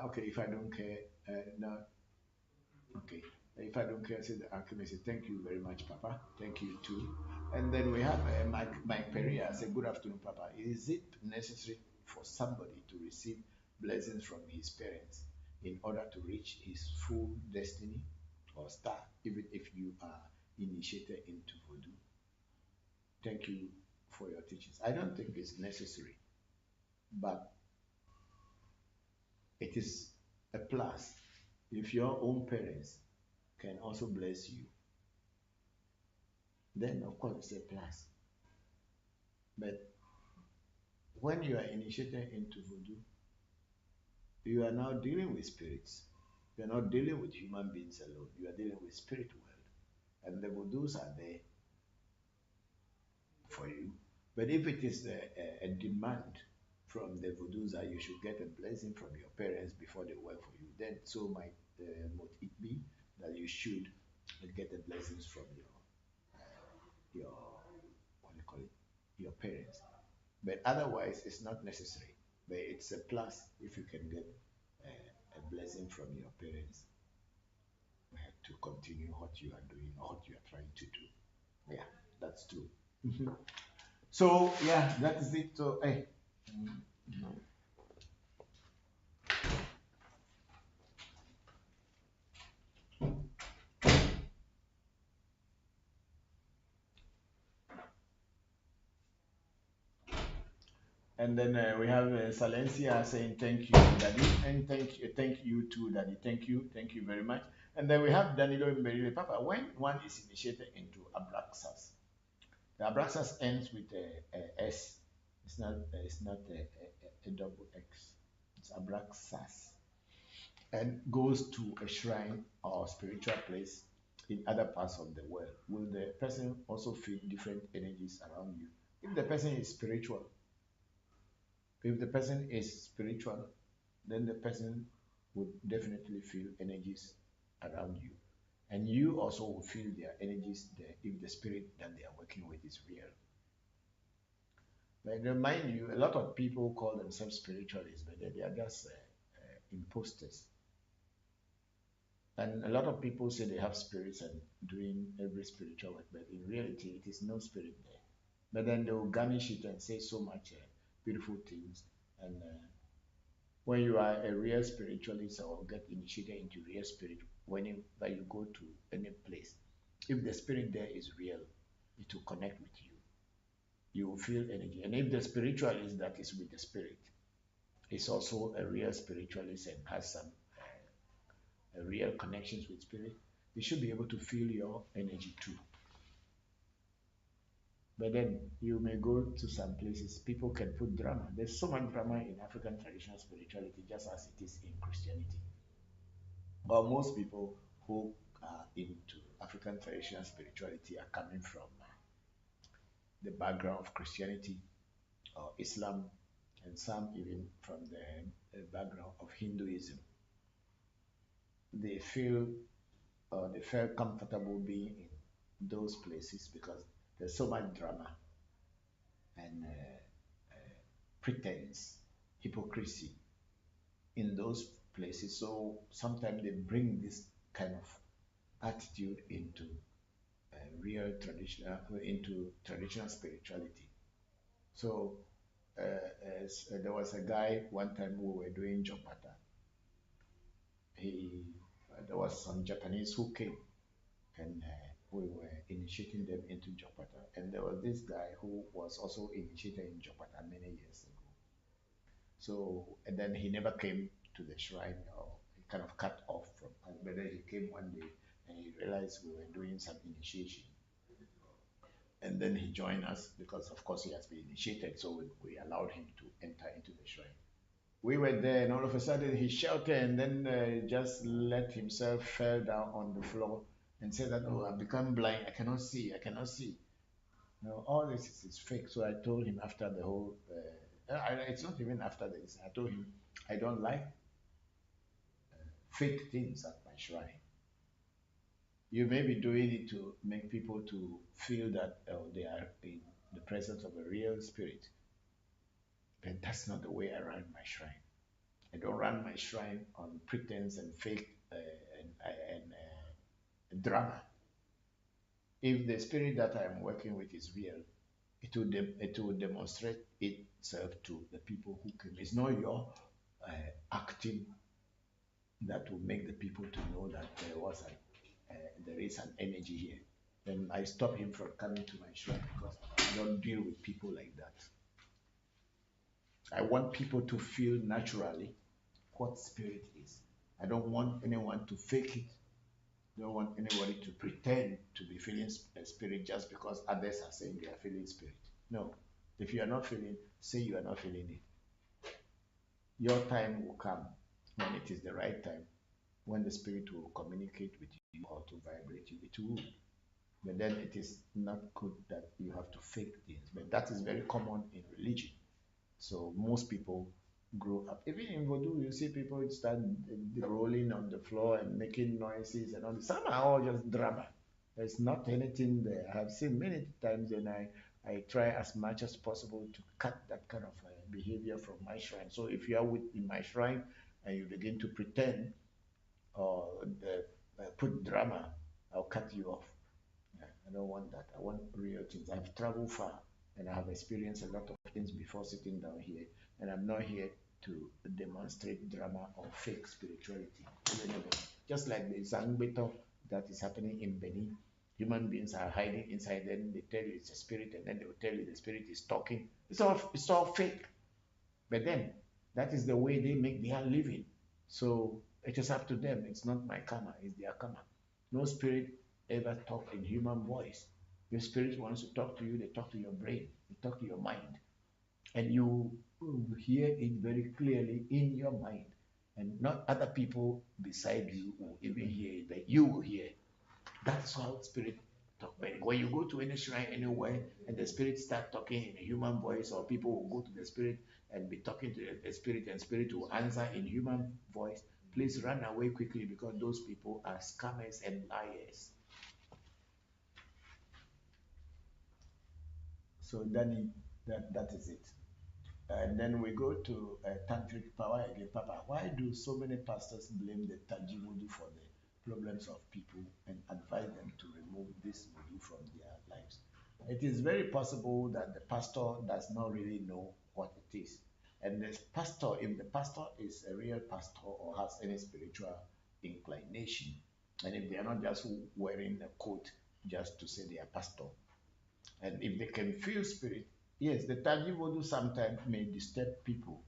okay. If I don't care, no. Okay, if I don't care, say the alchemist. Thank you very much, Papa. Thank you too. And then we have Mike Perea. Say good afternoon, Papa. Is it necessary for somebody to receive blessings from his parents in order to reach his full destiny or star, even if you are initiated into voodoo? Thank you for your teachings. I don't think it's necessary, but it is a plus if your own parents can also bless you. Then of course it's a plus. But when you are initiated into voodoo, you are now dealing with spirits. You are not dealing with human beings alone. You are dealing with spirit world. And the voodoos are there for you. But if it is a demand from the voodoos that you should get a blessing from your parents before they work for you, then so might it be that you should get the blessings from your what do you call it, your parents. But otherwise, it's not necessary. But it's a plus if you can get a blessing from your parents to continue what you are doing or what you are trying to do. Yeah, that's true. So yeah, that is it. So hey. And then we have Salencia saying thank you, Daddy, and thank you too, Daddy. Thank you very much. And then we have Danilo Mberile. Papa, when one is initiated into Abraxas, the Abraxas ends with a S. It's not a double X. It's Abraxas, and goes to a shrine or spiritual place. in other parts of the world, will the person also feel different energies around you? If the person is spiritual, then the person would definitely feel energies around you. And you also will feel their energies there if the spirit that they are working with is real. But remind you, a lot of people call themselves spiritualists, but they are just imposters. And a lot of people say they have spirits and doing every spiritual work, but in reality, it is no spirit there. But then they will garnish it and say so much beautiful things. And when you are a real spiritualist or get initiated into real spirit, whenever you go to any place, if the spirit there is real, it will connect with you. You will feel energy. And if the spiritualist that is with the spirit is also a real spiritualist and has some real connections with spirit, you should be able to feel your energy too. But then you may go to some places, people can put drama. There's so much drama in African traditional spirituality, just as it is in Christianity. But most people who are into African traditional spirituality are coming from the background of Christianity or Islam, and some even from the background of Hinduism. They feel they felt comfortable being in those places because there's so much drama and pretense, hypocrisy in those places. So sometimes they bring this kind of attitude into into traditional spirituality. So there was a guy one time we were doing Jopata. There was some Japanese who came and we were initiating them into Jopata. And there was this guy who was also initiated in Jopata many years ago. So, and then he never came to the shrine, or he kind of cut off from us. But then he came one day and he realized we were doing some initiation. And then he joined us because, of course, he has been initiated. So we allowed him to enter into the shrine. We were there, and all of a sudden he shouted and then just let himself fell down on the floor and said that, oh, I've become blind, I cannot see, I cannot see. No, all this is fake. So I told him after the whole, it's not even after this, I told him, I don't like fake things at my shrine. You may be doing it to make people to feel that they are in the presence of a real spirit. But that's not the way I run my shrine. I don't run my shrine on pretense and fake and drama. If the spirit that I am working with is real, it will demonstrate itself to the people who came. It's not your acting that will make the people to know that there is an energy here. Then I stop him from coming to my shrine because I don't deal with people like that. I want people to feel naturally what spirit is. I don't want anyone to fake it. I don't want anybody to pretend to be feeling spirit just because others are saying they are feeling spirit. No. If you are not feeling, say you are not feeling it. Your time will come when it is the right time, when the spirit will communicate with you or to vibrate you. It will. But then it is not good that you have to fake things. But that is very common in religion. So most people grow up. Even in Vodou, you see people start rolling on the floor and making noises and all this. Some are all just drama. There's not anything there. I have seen many times, and I try as much as possible to cut that kind of behavior from my shrine. So if you are in my shrine and you begin to pretend or put drama, I'll cut you off. I don't want that. I want real things. I've traveled far and I have experienced a lot of things before sitting down here. And I'm not here to demonstrate drama or fake spirituality. Just like the Zangbeto that is happening in Benin. Human beings are hiding inside, then they tell you it's a spirit, and then they will tell you the spirit is talking. It's all fake. But then that is the way they make their living. So it is up to them. It's not my karma, it's their karma. No spirit ever talk in human voice. Your spirit wants to talk to you, they talk to your brain, they talk to your mind. And you hear it very clearly in your mind. And not other people beside you will even hear it, but you will hear. That's how spirit talk. When you go to any shrine anywhere and the spirit start talking in a human voice, or people will go to the spirit and be talking to the spirit, and spirit will answer in human voice, please run away quickly, because those people are scammers and liars. So that is it. And then we go to tantric power again. Papa, why do so many pastors blame the Taji voodoo for the problems of people and advise them to remove this voodoo from their lives? It is very possible that the pastor does not really know what it is. And the pastor, if the pastor is a real pastor or has any spiritual inclination, and if they are not just wearing a coat just to say they are pastor, and if they can feel spirit, yes, the Taji voodoo sometimes may disturb people,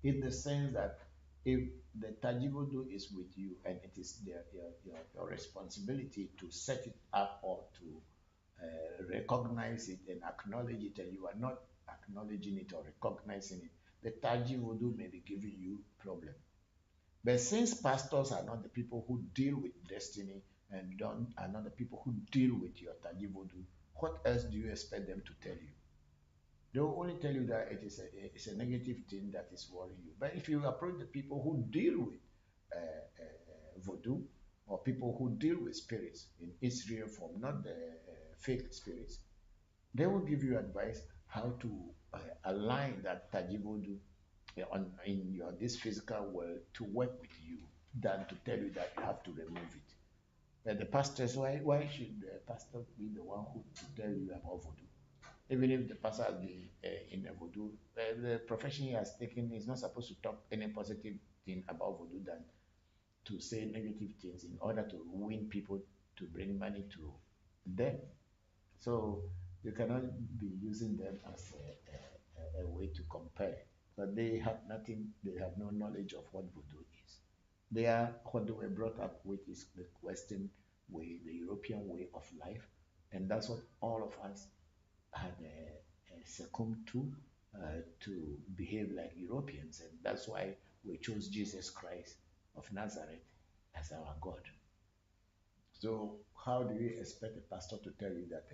in the sense that if the Taji voodoo is with you and it is your responsibility to set it up or to recognize it and acknowledge it, and you are not acknowledging it or recognizing it, the Taji voodoo may be giving you problem. But since pastors are not the people who deal with destiny and are not the people who deal with your Taji voodoo, what else do you expect them to tell you? They will only tell you that it's a negative thing that is worrying you. But if you approach the people who deal with voodoo, or people who deal with spirits in its real form, not the fake spirits, they will give you advice how to align that Taji voodoo in your this physical world to work with you, than to tell you that you have to remove it. But the pastors, why should the pastor be the one who to tell you about voodoo? Even if the pastor has been in a voodoo, the profession he has taken is not supposed to talk any positive thing about voodoo than to say negative things in order to win people to bring money to them. So you cannot be using them as a way to compare. But they have nothing, they have no knowledge of what voodoo is. They are what they were brought up with is the Western way, the European way of life, and that's what all of us had succumbed to behave like Europeans, and that's why we chose Jesus Christ of Nazareth as our God. So how do you expect a pastor to tell you that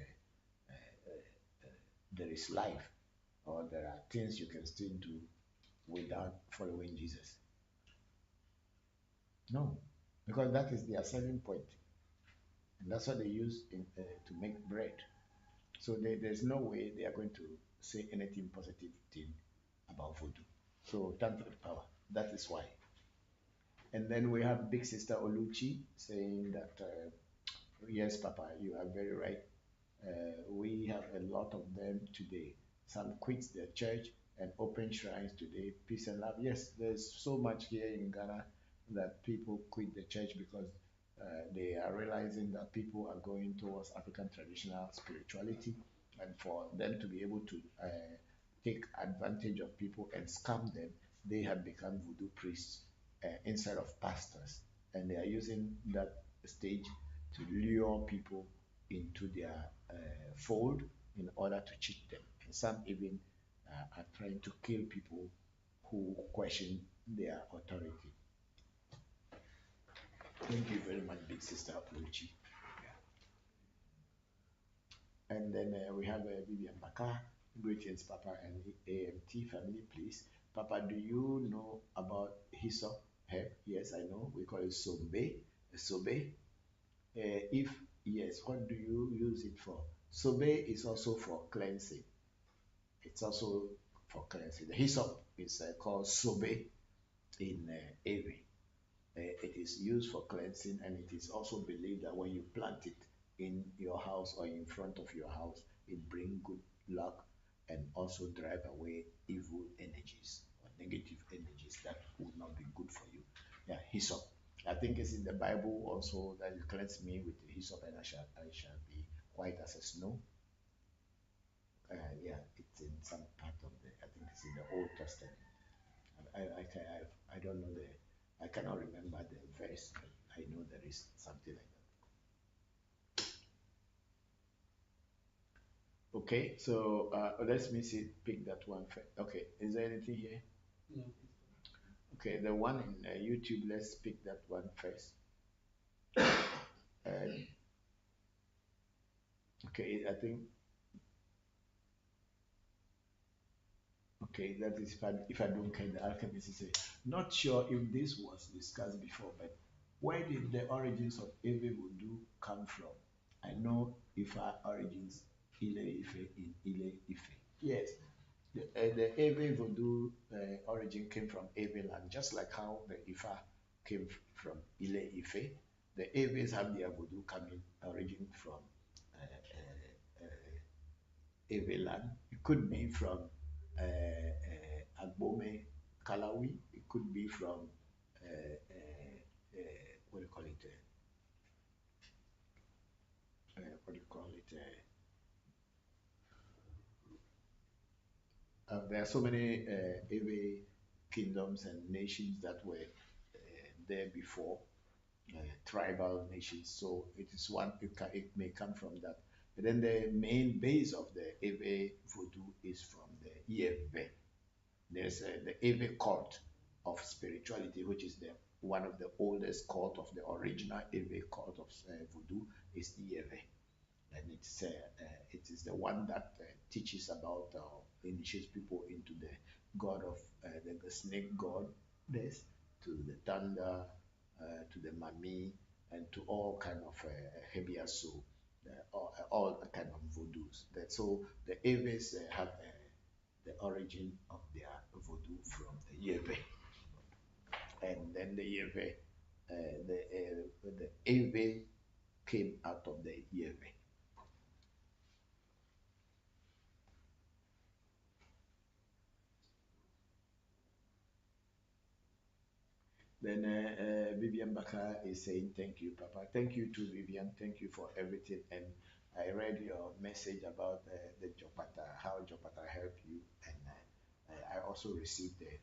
there is life, or there are things you can still do without following Jesus? No, because that is their selling point, and that's what they use to make bread. So there's no way they are going to say anything positive thing about voodoo. So tantric power, that is why. And then we have Big Sister Oluchi saying that, yes, Papa, you are very right. We have a lot of them today. Some quit their church and open shrines today. Peace and love. Yes, there's so much here in Ghana that people quit the church because they are realizing that people are going towards African traditional spirituality, and for them to be able to take advantage of people and scam them, they have become voodoo priests instead of pastors, and they are using that stage to lure people into their fold in order to cheat them. And some even are trying to kill people who question their authority. Thank you very much, Big Sister Apology. And then we have Vivian Baka. Greetings, Papa and AMT family, please. Papa, do you know about hyssop herb? Yes, I know. We call it sobe. Sobe. If yes, what do you use it for? Sobe is also for cleansing. It's also for cleansing. The hyssop is called sobe in Ewe. It is used for cleansing, and it is also believed that when you plant it in your house or in front of your house, it brings good luck and also drive away evil energies or negative energies that would not be good for you. Yeah, hyssop. I think it's in the Bible also that you cleanse me with the hyssop and I shall be white as a snow. Yeah, it's in some part of I think it's in the Old Testament. I don't know I cannot remember the verse, but I know there is something like that. Okay, so let me see, pick that one first. Okay, is there anything here? No. Okay, the one in YouTube, let's pick that one first. Okay, I think. Okay, that is if I don't count the alchemist. Say, not sure if this was discussed before, but where did the origins of Eve Voodoo come from? I know Ifa origins, Ile Ife in Ile Ife. Yes, the Eve Voodoo origin came from Eve land, just like how the Ifa came from Ile Ife. The Eves have their Voodoo coming origin from Eveland. It could be from Agbome, Kalawi. It could be from what do you call it? What do you call it? There are so many Ewe kingdoms and nations that were there before, tribal nations. So it is one. It may come from that. But then the main base of the Ewe voodoo is from the Ieve. There's the Ewe court of spirituality, which is the one of the oldest court of the original Ewe court of voodoo is Ieve, and it is the one that teaches about initiates people into the god of the snake goddess, to the thunder, to the mami, and to all kind of hebiaso, all kind of voodoos. So the Eves have the origin of their voodoo from the Yeve. And then the Yeve, the Eve came out of the Yeve. Then Vivian Baka is saying, thank you, Papa. Thank you to Vivian. Thank you for everything. And I read your message about the Jopata, how Jopata helped you. And I also received the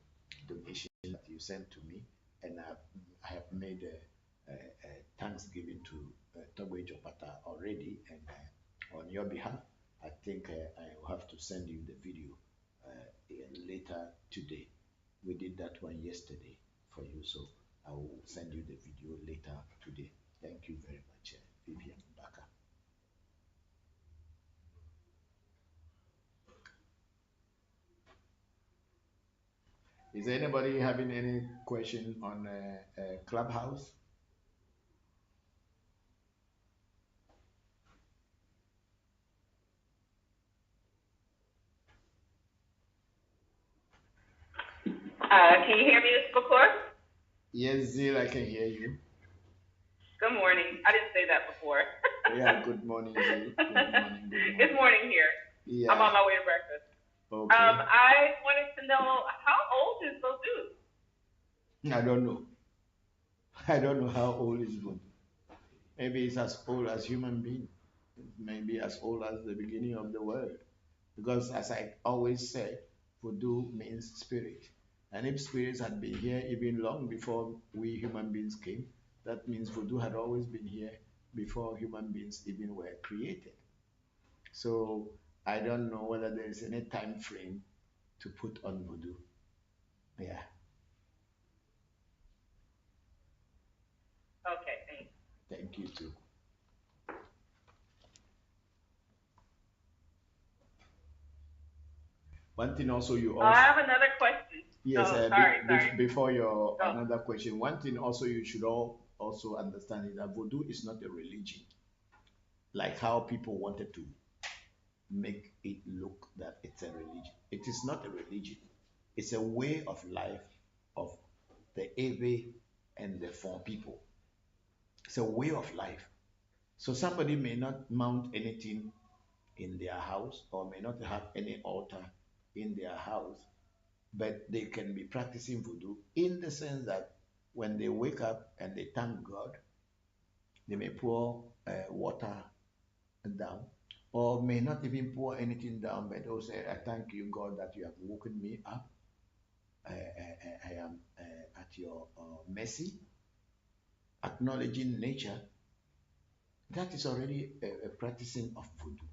donation that you sent to me. And I have made a thanksgiving to Togwe Jopata already. And on your behalf, I think I will have to send you the video later today. We did that one yesterday for you, so I will send you the video later today. Thank you very much, Vivian Baka. Is anybody having any question on Clubhouse? Can you hear me, Mr. Bokor? Yes, Zil, I can hear you. Good morning. I didn't say that before. Yeah, good morning, Zil. Good morning. It's morning here. Yeah. I'm on my way to breakfast. Okay. I wanted to know, how old is Voodoo? I don't know. I don't know how old is Voodoo. Maybe it's as old as human being. Maybe as old as the beginning of the world. Because as I always say, Voodoo means spirit. And if spirits had been here even long before we human beings came, that means Voodoo had always been here before human beings even were created. So I don't know whether there is any time frame to put on Voodoo. Yeah. Okay, thanks. Thank you too. One thing also you also. I have another question. Yes, sorry. Before your another question, one thing also you should also understand is that Voodoo is not a religion, like how people wanted to make it look that it's a religion. It is not a religion. It's a way of life of the Ewe and the Fon people. It's a way of life. So somebody may not mount anything in their house or may not have any altar in their house, but they can be practicing Voodoo in the sense that when they wake up and they thank God, they may pour water down, or may not even pour anything down, but they'll say, I thank you, God, that you have woken me up. I am at your mercy, acknowledging nature. That is already a practicing of Voodoo.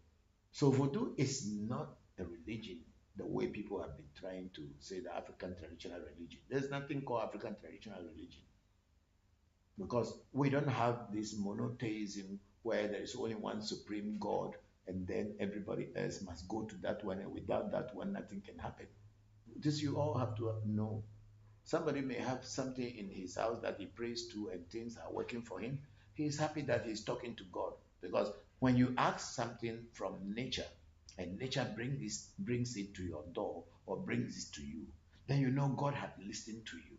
So Voodoo is not a religion the way people have been trying to say the African traditional religion. There's nothing called African traditional religion because we don't have this monotheism where there is only one supreme God and then everybody else must go to that one, and without that one, nothing can happen. This you all have to know. Somebody may have something in his house that he prays to and things are working for him. He is happy that he's talking to God, because when you ask something from nature and nature brings it to your door or brings it to you, then you know God had listened to you.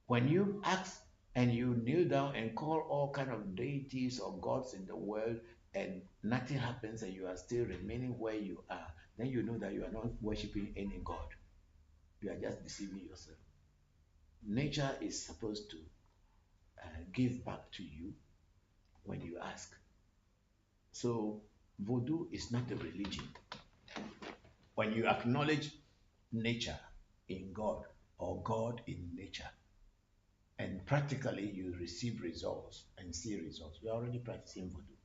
When you ask and you kneel down and call all kind of deities or gods in the world and nothing happens and you are still remaining where you are, then you know that you are not worshiping any God. You are just deceiving yourself. Nature is supposed to give back to you when you ask. So voodoo is not a religion. When you acknowledge nature in God or God in nature, and practically you receive results and see results, you are already practicing voodoo.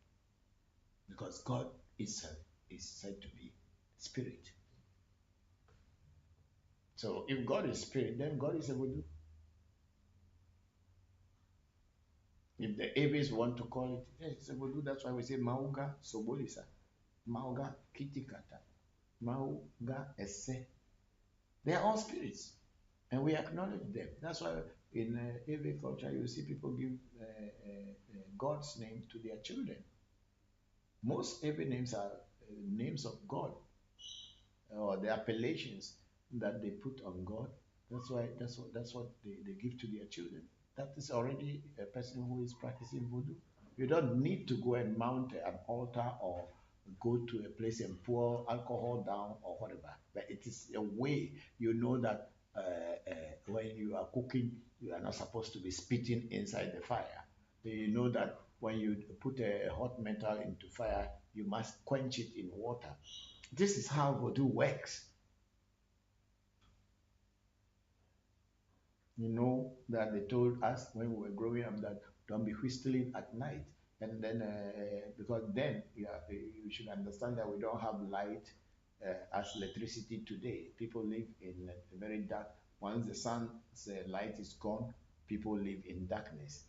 Because God itself is said to be spirit. So if God is spirit, then God is a voodoo. If the Aves want to call it, yes, it's a voodoo. That's why we say Mauga Sobolisa, Mauga Kitikata, Mauga Esse. They are all spirits, and we acknowledge them. That's why in Ave culture you see people give God's name to their children. Most Ave names are names of God, or the appellations that they put on God. That's what they give to their children. That is already a person who is practicing voodoo. You don't need to go and mount an altar or go to a place and pour alcohol down or whatever. But it is a way you know that when you are cooking, you are not supposed to be spitting inside the fire. You know that when you put a hot metal into fire, you must quench it in water. This is how voodoo works. You know that they told us when we were growing up that don't be whistling at night. And then, because then you should understand that we don't have light as electricity today. People live in a very dark. Once the sun's light is gone, people live in darkness.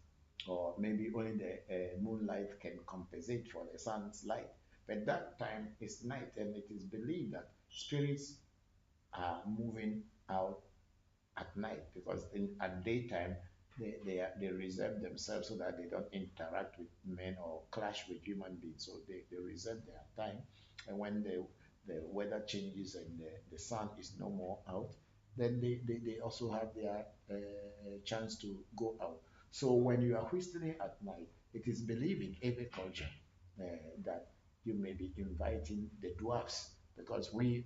Or maybe only the moonlight can compensate for the sun's light. But that time is night, and it is believed that spirits are moving out at night, because at daytime they reserve themselves so that they don't interact with men or clash with human beings. So they reserve their time, and when the weather changes and the sun is no more out, then they also have their chance to go out. So when you are whistling at night, it is believed in every culture that you may be inviting the dwarfs, because we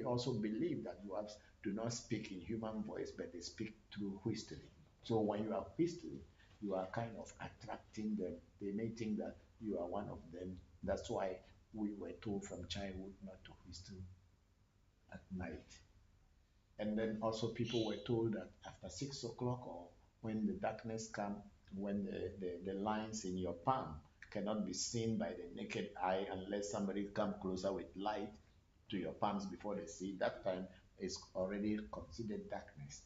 also believe that dwarfs do not speak in human voice, but they speak through whistling. So when you are whistling, you are kind of attracting them. They may think that you are one of them. That's why we were told from childhood not to whistle at night. And then also people were told that after 6 o'clock, or when the darkness comes, when the lines in your palm cannot be seen by the naked eye unless somebody come closer with light to your palms before they see, that time is already considered darkness.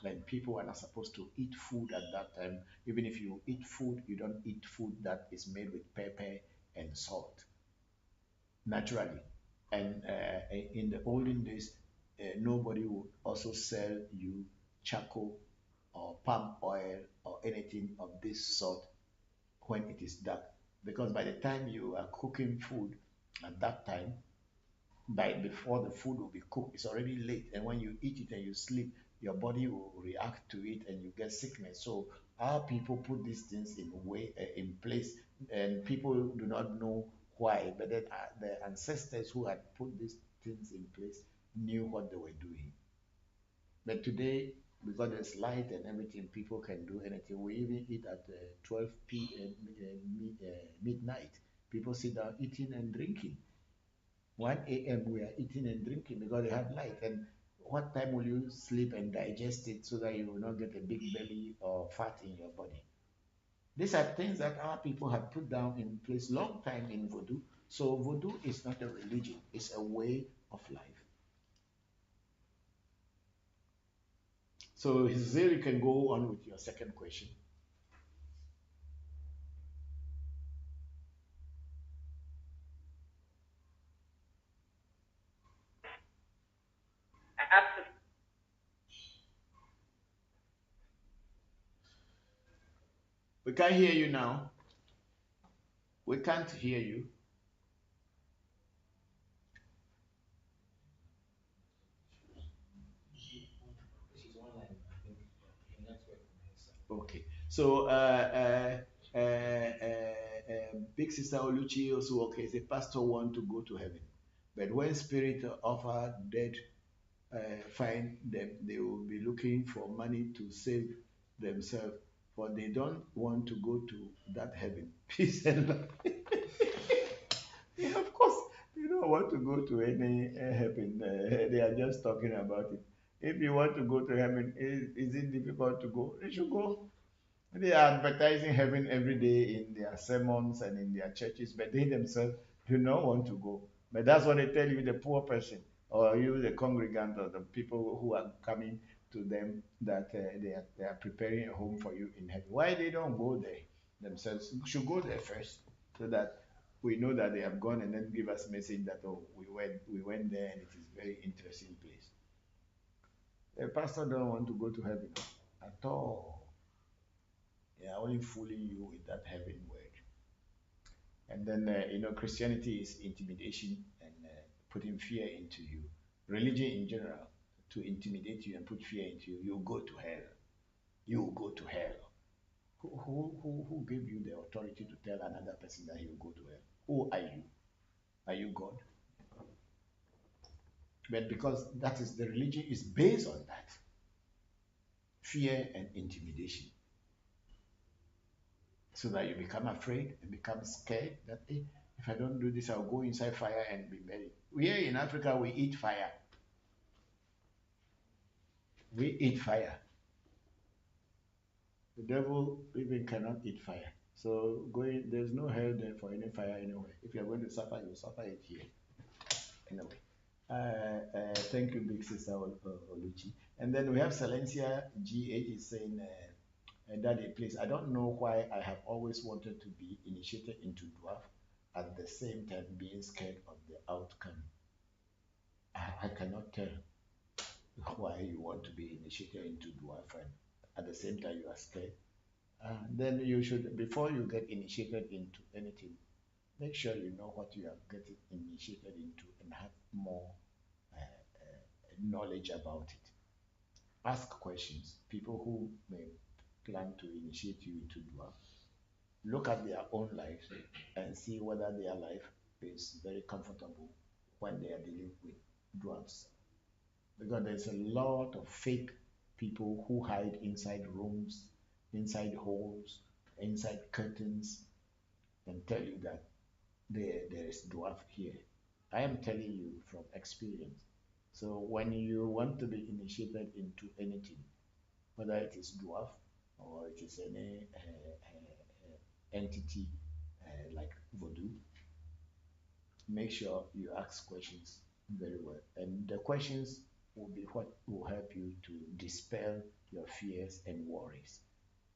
And people are not supposed to eat food at that time. Even if you eat food, you don't eat food that is made with pepper and salt naturally. And in the olden days, nobody would also sell you charcoal or palm oil or anything of this sort when it is dark, because by the time you are cooking food at that time, before the food will be cooked, it's already late, and when you eat it and you sleep, your body will react to it and you get sickness. So our people put these things in place, and people do not know why, but then the ancestors who had put these things in place knew what they were doing. But today, because there's light and everything, people can do anything. We even eat at 12 p.m. Midnight. People sit down eating and drinking. 1 a.m. we are eating and drinking because they have light. And what time will you sleep and digest it so that you will not get a big belly or fat in your body? These are things that our people have put down in place long time in voodoo. So voodoo is not a religion, it's a way of life. So here you can go on with your second question. We can't hear you now. We can't hear you. Okay. So, Big Sister Oluchi also, okay, the pastor want to go to heaven. But when spirit offer dead, find them, they will be looking for money to save themselves, for they don't want to go to that heaven. Peace and love. Yeah, of course, they don't want to go to any heaven. They are just talking about it. If you want to go to heaven, is it difficult to go? They should go. They are advertising heaven every day in their sermons and in their churches, but they themselves do not want to go. But that's what they tell you, the poor person, or you, the congregant, or the people who are coming to them, that they are preparing a home for you in heaven. Why they don't go there themselves? You should go there first, so that we know that they have gone, and then give us message that, oh, we went there and it is very interesting place. The pastor don't want to go to heaven at all. They are only fooling you with that heaven word. And then, Christianity is intimidation and putting fear into you. Religion in general, to intimidate you and put fear into you. You go to hell. You will go to hell. Who gave you the authority to tell another person that he will go to hell? Who are you? Are you God? But because that is the religion is based on that. Fear and intimidation. So that you become afraid and become scared that, hey, if I don't do this, I'll go inside fire and be buried. Here in Africa, we eat fire. We eat fire. The devil even cannot eat fire. So there's no hell there for any fire anywhere. If you're going to suffer, you'll suffer it here. Anyway, thank you, Big Sister Oluchi. And then we have Silencia GH is saying, Daddy, please, I don't know why I have always wanted to be initiated into dwarf at the same time being scared of the outcome. I cannot tell why you want to be initiated into dwarf and at the same time you are scared. Then you should, before you get initiated into anything, make sure you know what you are getting initiated into and have more knowledge about it. Ask questions. People who may plan to initiate you into dwarf, look at their own lives and see whether their life is very comfortable when they are dealing with dwarfs. Because there's a lot of fake people who hide inside rooms, inside holes, inside curtains, and tell you that there is dwarf here. I am telling you from experience. So when you want to be initiated into anything, whether it is dwarf or it is any entity like voodoo, make sure you ask questions very well. And the questions will be what will help you to dispel your fears and worries.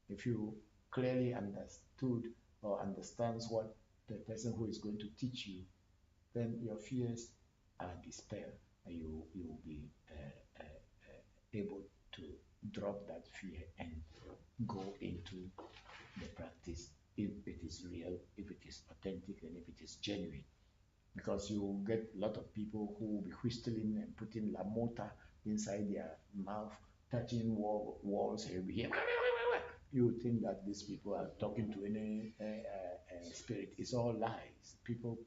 If you clearly understood or understands what the person who is going to teach you, then your fears are dispelled and you will be able to drop that fear and go into the practice if it is real, if it is authentic, and if it is genuine. Because you will get a lot of people who will be whistling and putting la mota inside their mouth, touching walls. You'll be here. You think that these people are talking to any spirit. It's all lies. People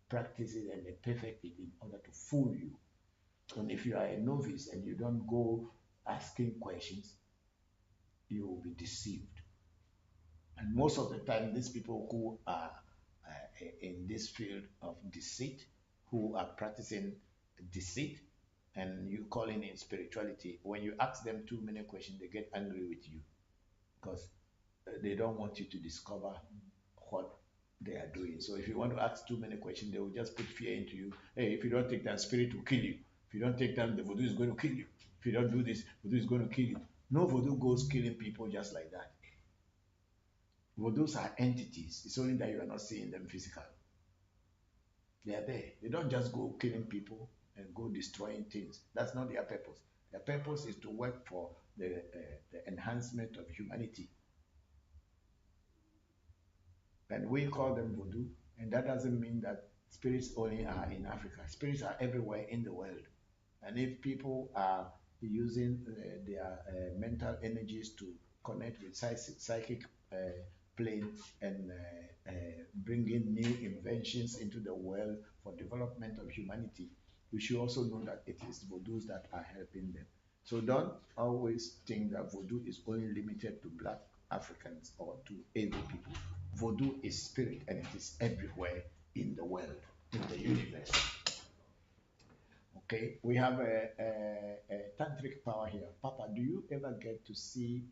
practice it and they perfect it in order to fool you. And if you are a novice and you don't go asking questions, you will be deceived. And most of the time, these people who are in this field of deceit, who are practicing deceit, and you calling in spirituality, when you ask them too many questions, they get angry with you because they don't want you to discover what they are doing. So if you want to ask too many questions, they will just put fear into you. Hey, if you don't take time, spirit will kill you. If you don't take time, the voodoo is going to kill you. If you don't do this, voodoo is going to kill you. No voodoo goes killing people just like that. Voodoos are entities. It's only that you are not seeing them physically. They are there. They don't just go killing people and go destroying things. That's not their purpose. Their purpose is to work for the enhancement of humanity. and we call them voodoo. And that doesn't mean that spirits only are in Africa. Spirits are everywhere in the world. And if people are using their mental energies to connect with psychic plane and bring in new inventions into the world for development of humanity, we should also know that it is voodoos that are helping them. So don't always think that voodoo is only limited to black Africans or to Asian people. Voodoo is spirit and it is everywhere in the world, in the universe. Okay, we have a tantric power here. Papa, do you ever get to see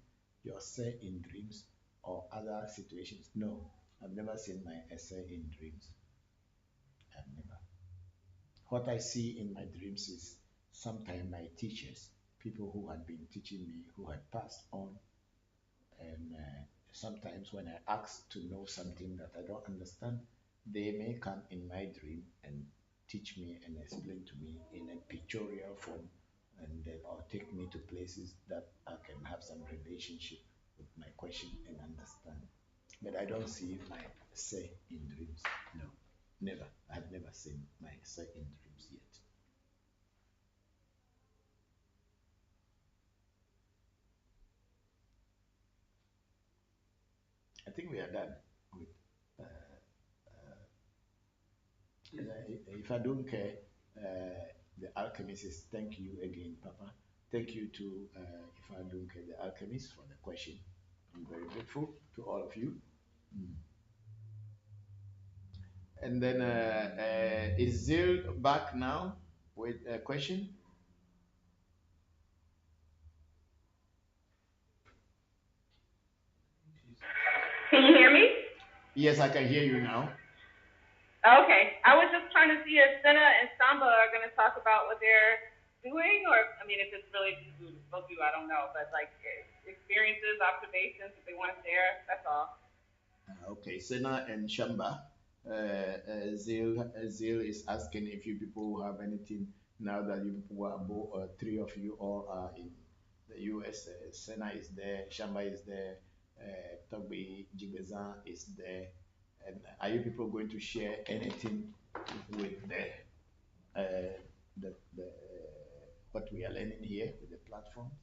yourself in dreams or other situations? No, I've never seen my essay in dreams. I've never. What I see in my dreams is sometimes my teachers, people who had been teaching me, who had passed on, and sometimes when I ask to know something that I don't understand, they may come in my dream and teach me and explain to me in a pictorial form, and then or take me to places that I can have some relationship with my question and understand. But I don't see my say in dreams. No, never. I have never seen my say in dreams yet. I think we are done with. If I don't care, the alchemist is thank you again, Papa. Thank you to if I don't care, the alchemist for the question. I'm very grateful to all of you. And then is Zil back now with a question? Can you hear me? Yes, I can hear you now. Okay. I was just trying to see if Senna and Samba are going to talk about what they're doing, or, I mean, if it's really supposed to, I don't know, but like experiences, observations, if they want to share, that's all. Okay, Sena and Shamba. Zil is asking if you people have anything now that you people are both, three of you all are in the US. Sena is there, Shamba is there, Togbe Jigbezan is there. And are you people going to share anything with the what we are learning here with the platforms?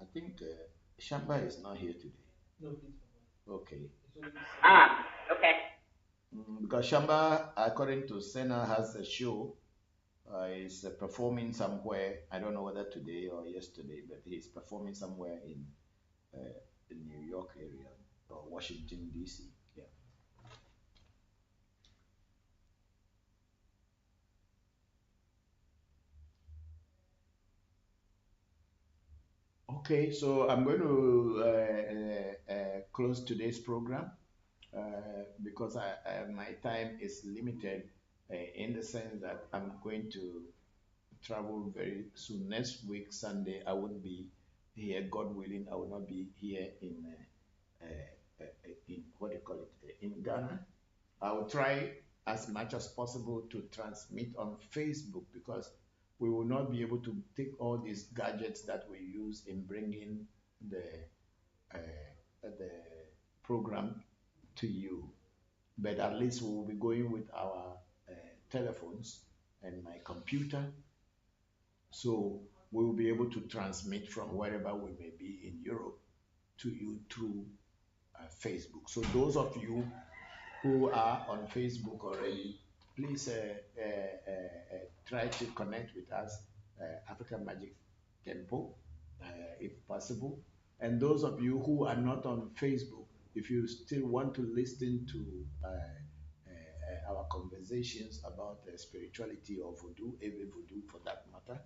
I think Shamba is not here today. No, please, Papa. Okay. Okay. Because Shamba, according to Sena, has a show. Is performing somewhere. I don't know whether today or yesterday, but he's performing somewhere in the New York area or Washington D.C. Yeah. Okay, so I'm going to close today's program because my time is limited in the sense that I'm going to travel very soon. Next week, Sunday, I won't be here. God willing, I will not be here in what do you call it, in Ghana. I will try as much as possible to transmit on Facebook because we will not be able to take all these gadgets that we use in bringing the program to you. But at least we will be going with our telephones and my computer. So we will be able to transmit from wherever we may be in Europe to you through Facebook. So those of you who are on Facebook already, please try to connect with us, African Magic Temple, if possible. And those of you who are not on Facebook, if you still want to listen to our conversations about spirituality or voodoo, every voodoo for that matter,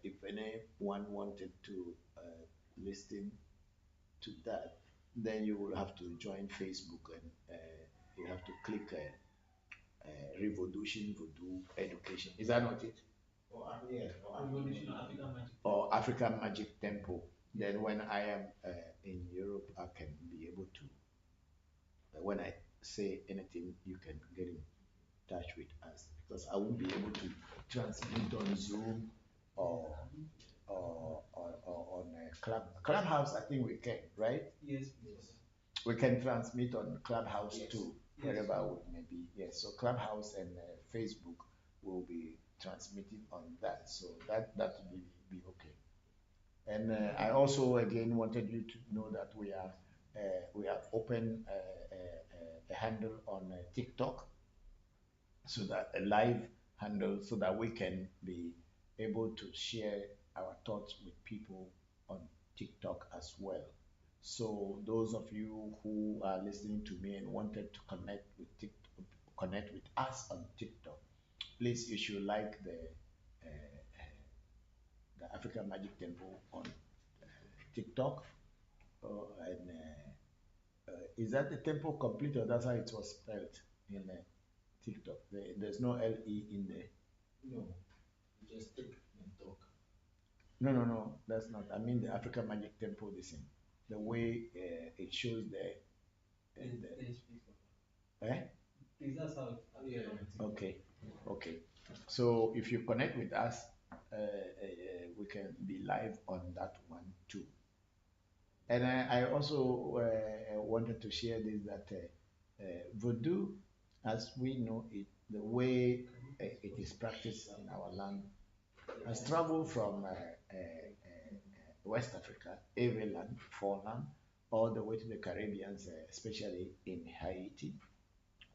if anyone wanted to listen to that, then you will have to join Facebook and you have to click Revolution Voodoo Education. Is that not it? Or African Magic Temple. Then when I am in Europe, I can be able to, when I say anything, you can get in touch with us, because I won't be able to transmit on Zoom or on Clubhouse. I think we can, right? Yes, please. We can transmit on Clubhouse Yes. too, Yes. wherever we may be. Yes, so Clubhouse and Facebook will be transmitting on that, so that will be okay. And I also again wanted you to know that we have opened a handle on TikTok, so that a live handle, so that we can be able to share our thoughts with people on TikTok as well. So those of you who are listening to me and wanted to connect with us on TikTok, please, you should like the African Magic Temple on TikTok. And is that the temple complete, or that's how it was spelled in TikTok? There's no LE in there. No, just take and talk. No, that's not. I mean the African Magic Temple, the same. The way it shows there. Eh? Please, that's how it Okay. So if you connect with us, we can be live on that one too. And I also wanted to share this, that voodoo, as we know it, the way it is practiced in our land, has traveled from West Africa, Ewe land, Foreland, all the way to the Caribbean, especially in Haiti,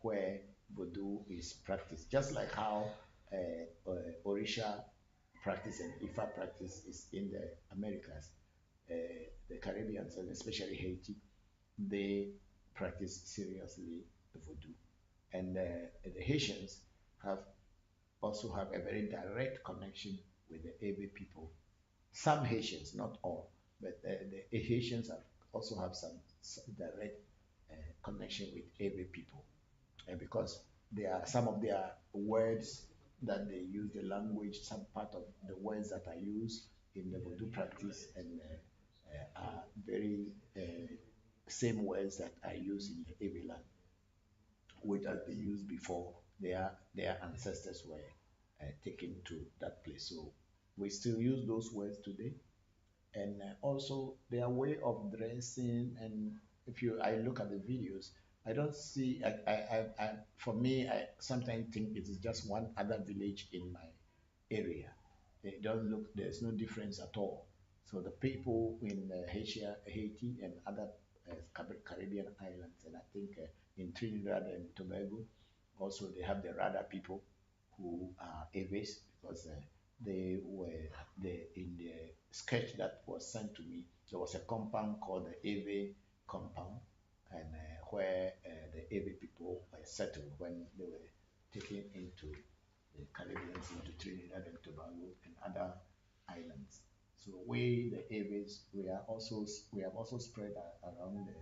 where voodoo is practiced. Just like how Orisha practice and Ifa practice is in the Americas, the Caribbeans and especially Haiti, they practice seriously the voodoo. And the Haitians also have a very direct connection with the Ewe people. Some Haitians, not all, but the Haitians also have some direct connection with Ewe people, because some of their words that they use, the language, some part of the words that are used in the voodoo practice, and are very same words that are used in the Ewe land, which as they used before their ancestors were taken to that place. So we still use those words today. And also their way of dressing, and if I look at the videos, I don't see, for me, I sometimes think it is just one other village in my area. They don't look, there's no difference at all. So the people in Haiti and other Caribbean islands, and I think in Trinidad and Tobago, also they have the Rada people who are Ewes, because they were in the sketch that was sent to me. There was a compound called the Ewe compound, and where the Ewe people were settled when they were taken into the Caribbean, into Trinidad and Tobago and other islands. So we, the Ewes, we have also spread around the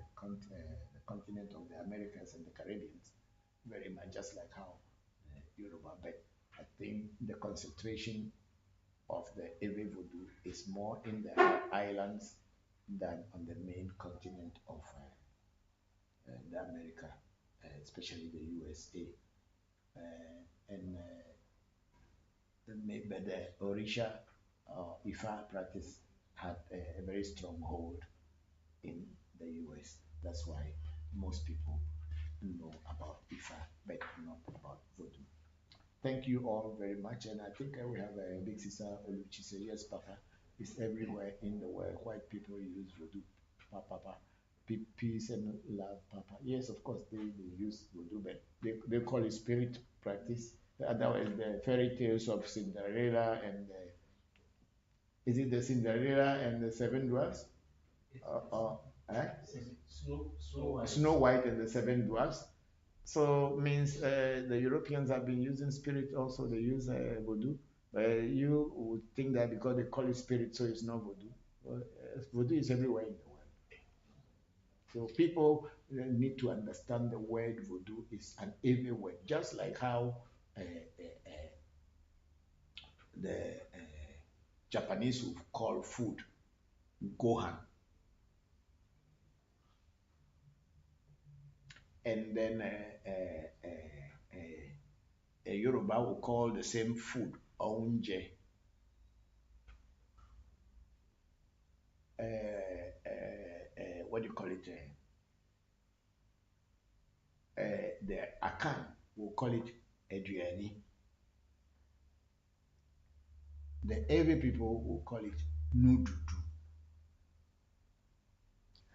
continent of the Americas and the Caribbean, very much just like how Yoruba. But I think the concentration of the Ewe voodoo is more in the islands than on the main continent of the America, especially the USA. But the Orisha Ifa practice had a very strong hold in the US. That's why most people know about Ifa, but not about voodoo. Thank you all very much, and I think we have a big sister Oluchi say, yes, Papa, it's everywhere in the world. White people use voodoo, Papa. Peace and love, Papa. Yes, of course, they use voodoo, but they call it spirit practice. Otherwise, the fairy tales of Cinderella and is it the Cinderella and the Seven Dwarfs? Snow White and the Seven Dwarfs. So means the Europeans have been using spirit also. They use voodoo. You would think that because they call it spirit, so it's not voodoo. Well, voodoo is everywhere in the world. So people need to understand the word voodoo is an Ewe word, just like how the Japanese would call food gohan. and then a Yoruba will call the same food ounje. What do you call it? The Akan will call it Edriani. The Ewe people will call it Nududu.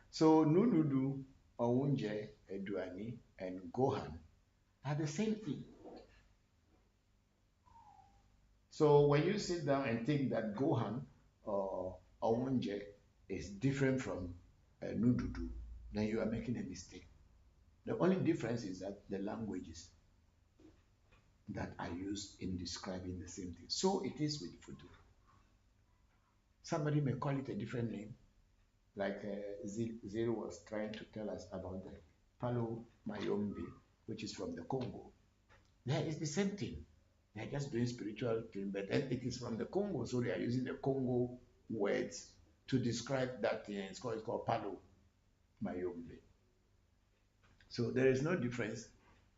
So Nududu, Ounje, Edriani, and Gohan are the same thing. So when you sit down and think that Gohan or Ounje is different from Nududu, then you are making a mistake. The only difference is that the languages that are used in describing the same thing. So it is with food. Somebody may call it a different name, like Zil was trying to tell us about the Palo Mayombe, which is from the Congo. Yeah, it's the same thing. They're just doing spiritual thing, but then it is from the Congo, so they are using the Congo words to describe that thing. It's called Palo Mayombe. So there is no difference.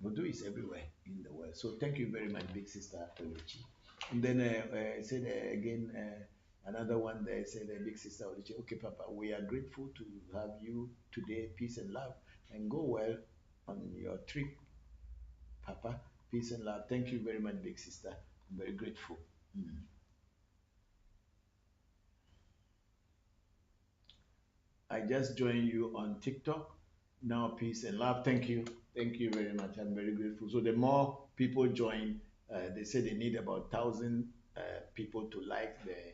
Voodoo is everywhere in the world. So thank you very much, big sister Oluchi. And then said again, another one there said, big sister Oluchi, okay, Papa, we are grateful to have you today. Peace and love, and go well on your trip, Papa. Peace and love. Thank you very much, big sister. I'm very grateful. I just joined you on TikTok. Now, peace and love. Thank you. Thank you very much. I'm very grateful. So the more people join, they say they need about 1,000 people to like the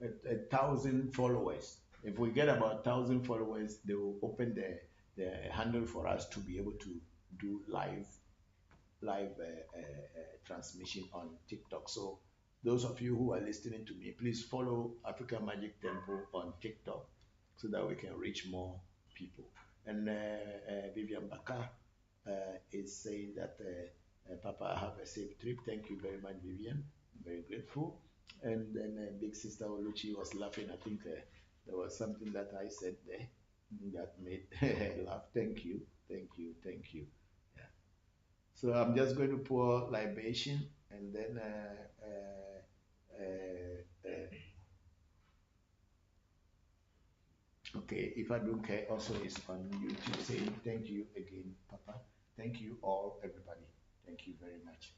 1,000 followers. If we get about 1,000 followers, they will open the handle for us to be able to do live transmission on TikTok. So those of you who are listening to me, please follow African Magic Temple on TikTok so that we can reach more people. And Vivian Baka is saying that Papa, have a safe trip. Thank you very much, Vivian. I'm very grateful. And then big sister Oluchi was laughing. I think there was something that I said there that made her laugh. Thank you, thank you, thank you. Yeah. So I'm just going to pour libation, and then okay, if I don't care, also is on YouTube saying thank you again, Papa. Thank you all, everybody. Thank you very much.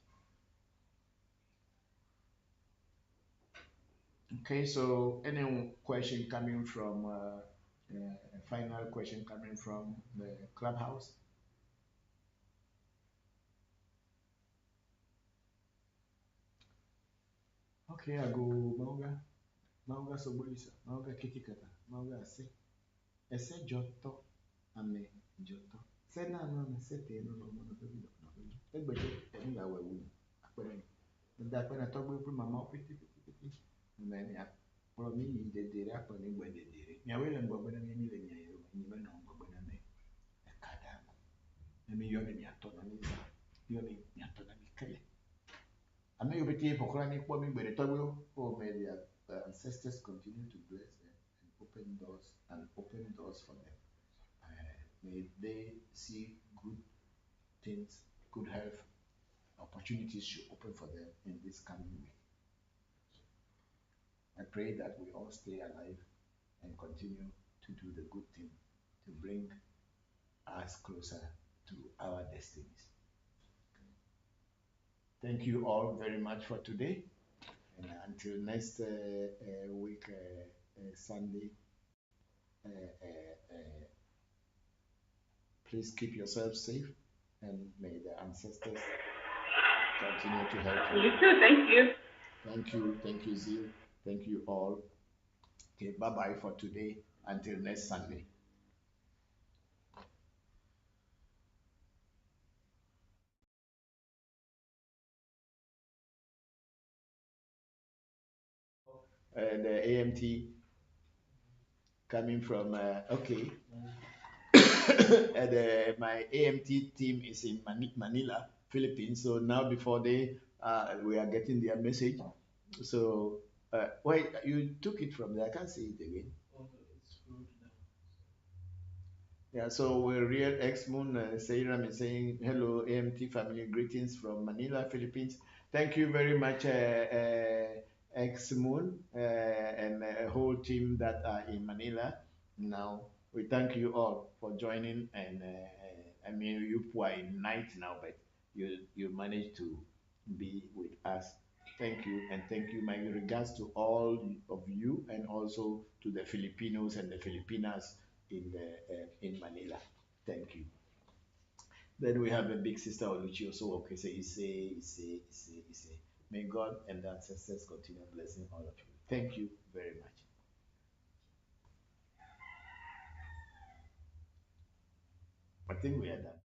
Okay, so any question coming from a final question coming from the clubhouse? Okay, I go Mauga Sobolisa, Mauga Kitikata, Mauga Ase, Ese Joto, Ame Joto. Say no, Sete, no, everybody, any hour wound. That when I talk with my mouth, and then for me, the day after me when they did it. Now, when I'm going to be even on Goboname, a cadam. I mean, you're in your autonomy, you're in your autonomy. I know you'll be taking for chronic bombing, but the trouble, oh, may their ancestors continue to bless them and open doors for them. May they see good things, good health, opportunities should open for them in this coming week. I pray that we all stay alive and continue to do the good thing to bring us closer to our destinies. Thank you all very much for today. And until next week, Sunday, please keep yourself safe, and may the ancestors continue to help you. You too, thank you. Thank you, Zil. Thank you all. Okay, bye-bye for today. Until next Sunday. The AMT coming from, okay. And my AMT team is in Manila, Philippines. So now before we are getting their message. So, wait, you took it from there. I can't see it again. Yeah, so we're real X Moon. Seiram is saying hello, AMT family, greetings from Manila, Philippines. Thank you very much, X Moon, and a whole team that are in Manila. Now we thank you all for joining. And I mean, you are in night now, but you managed to be with us. Thank you, and thank you. My regards to all of you, and also to the Filipinos and the Filipinas in Manila. Thank you. Then we have a big sister Oluchi also. Okay, say Ise. May God and the ancestors continue blessing all of you. Thank you very much. I think we are done.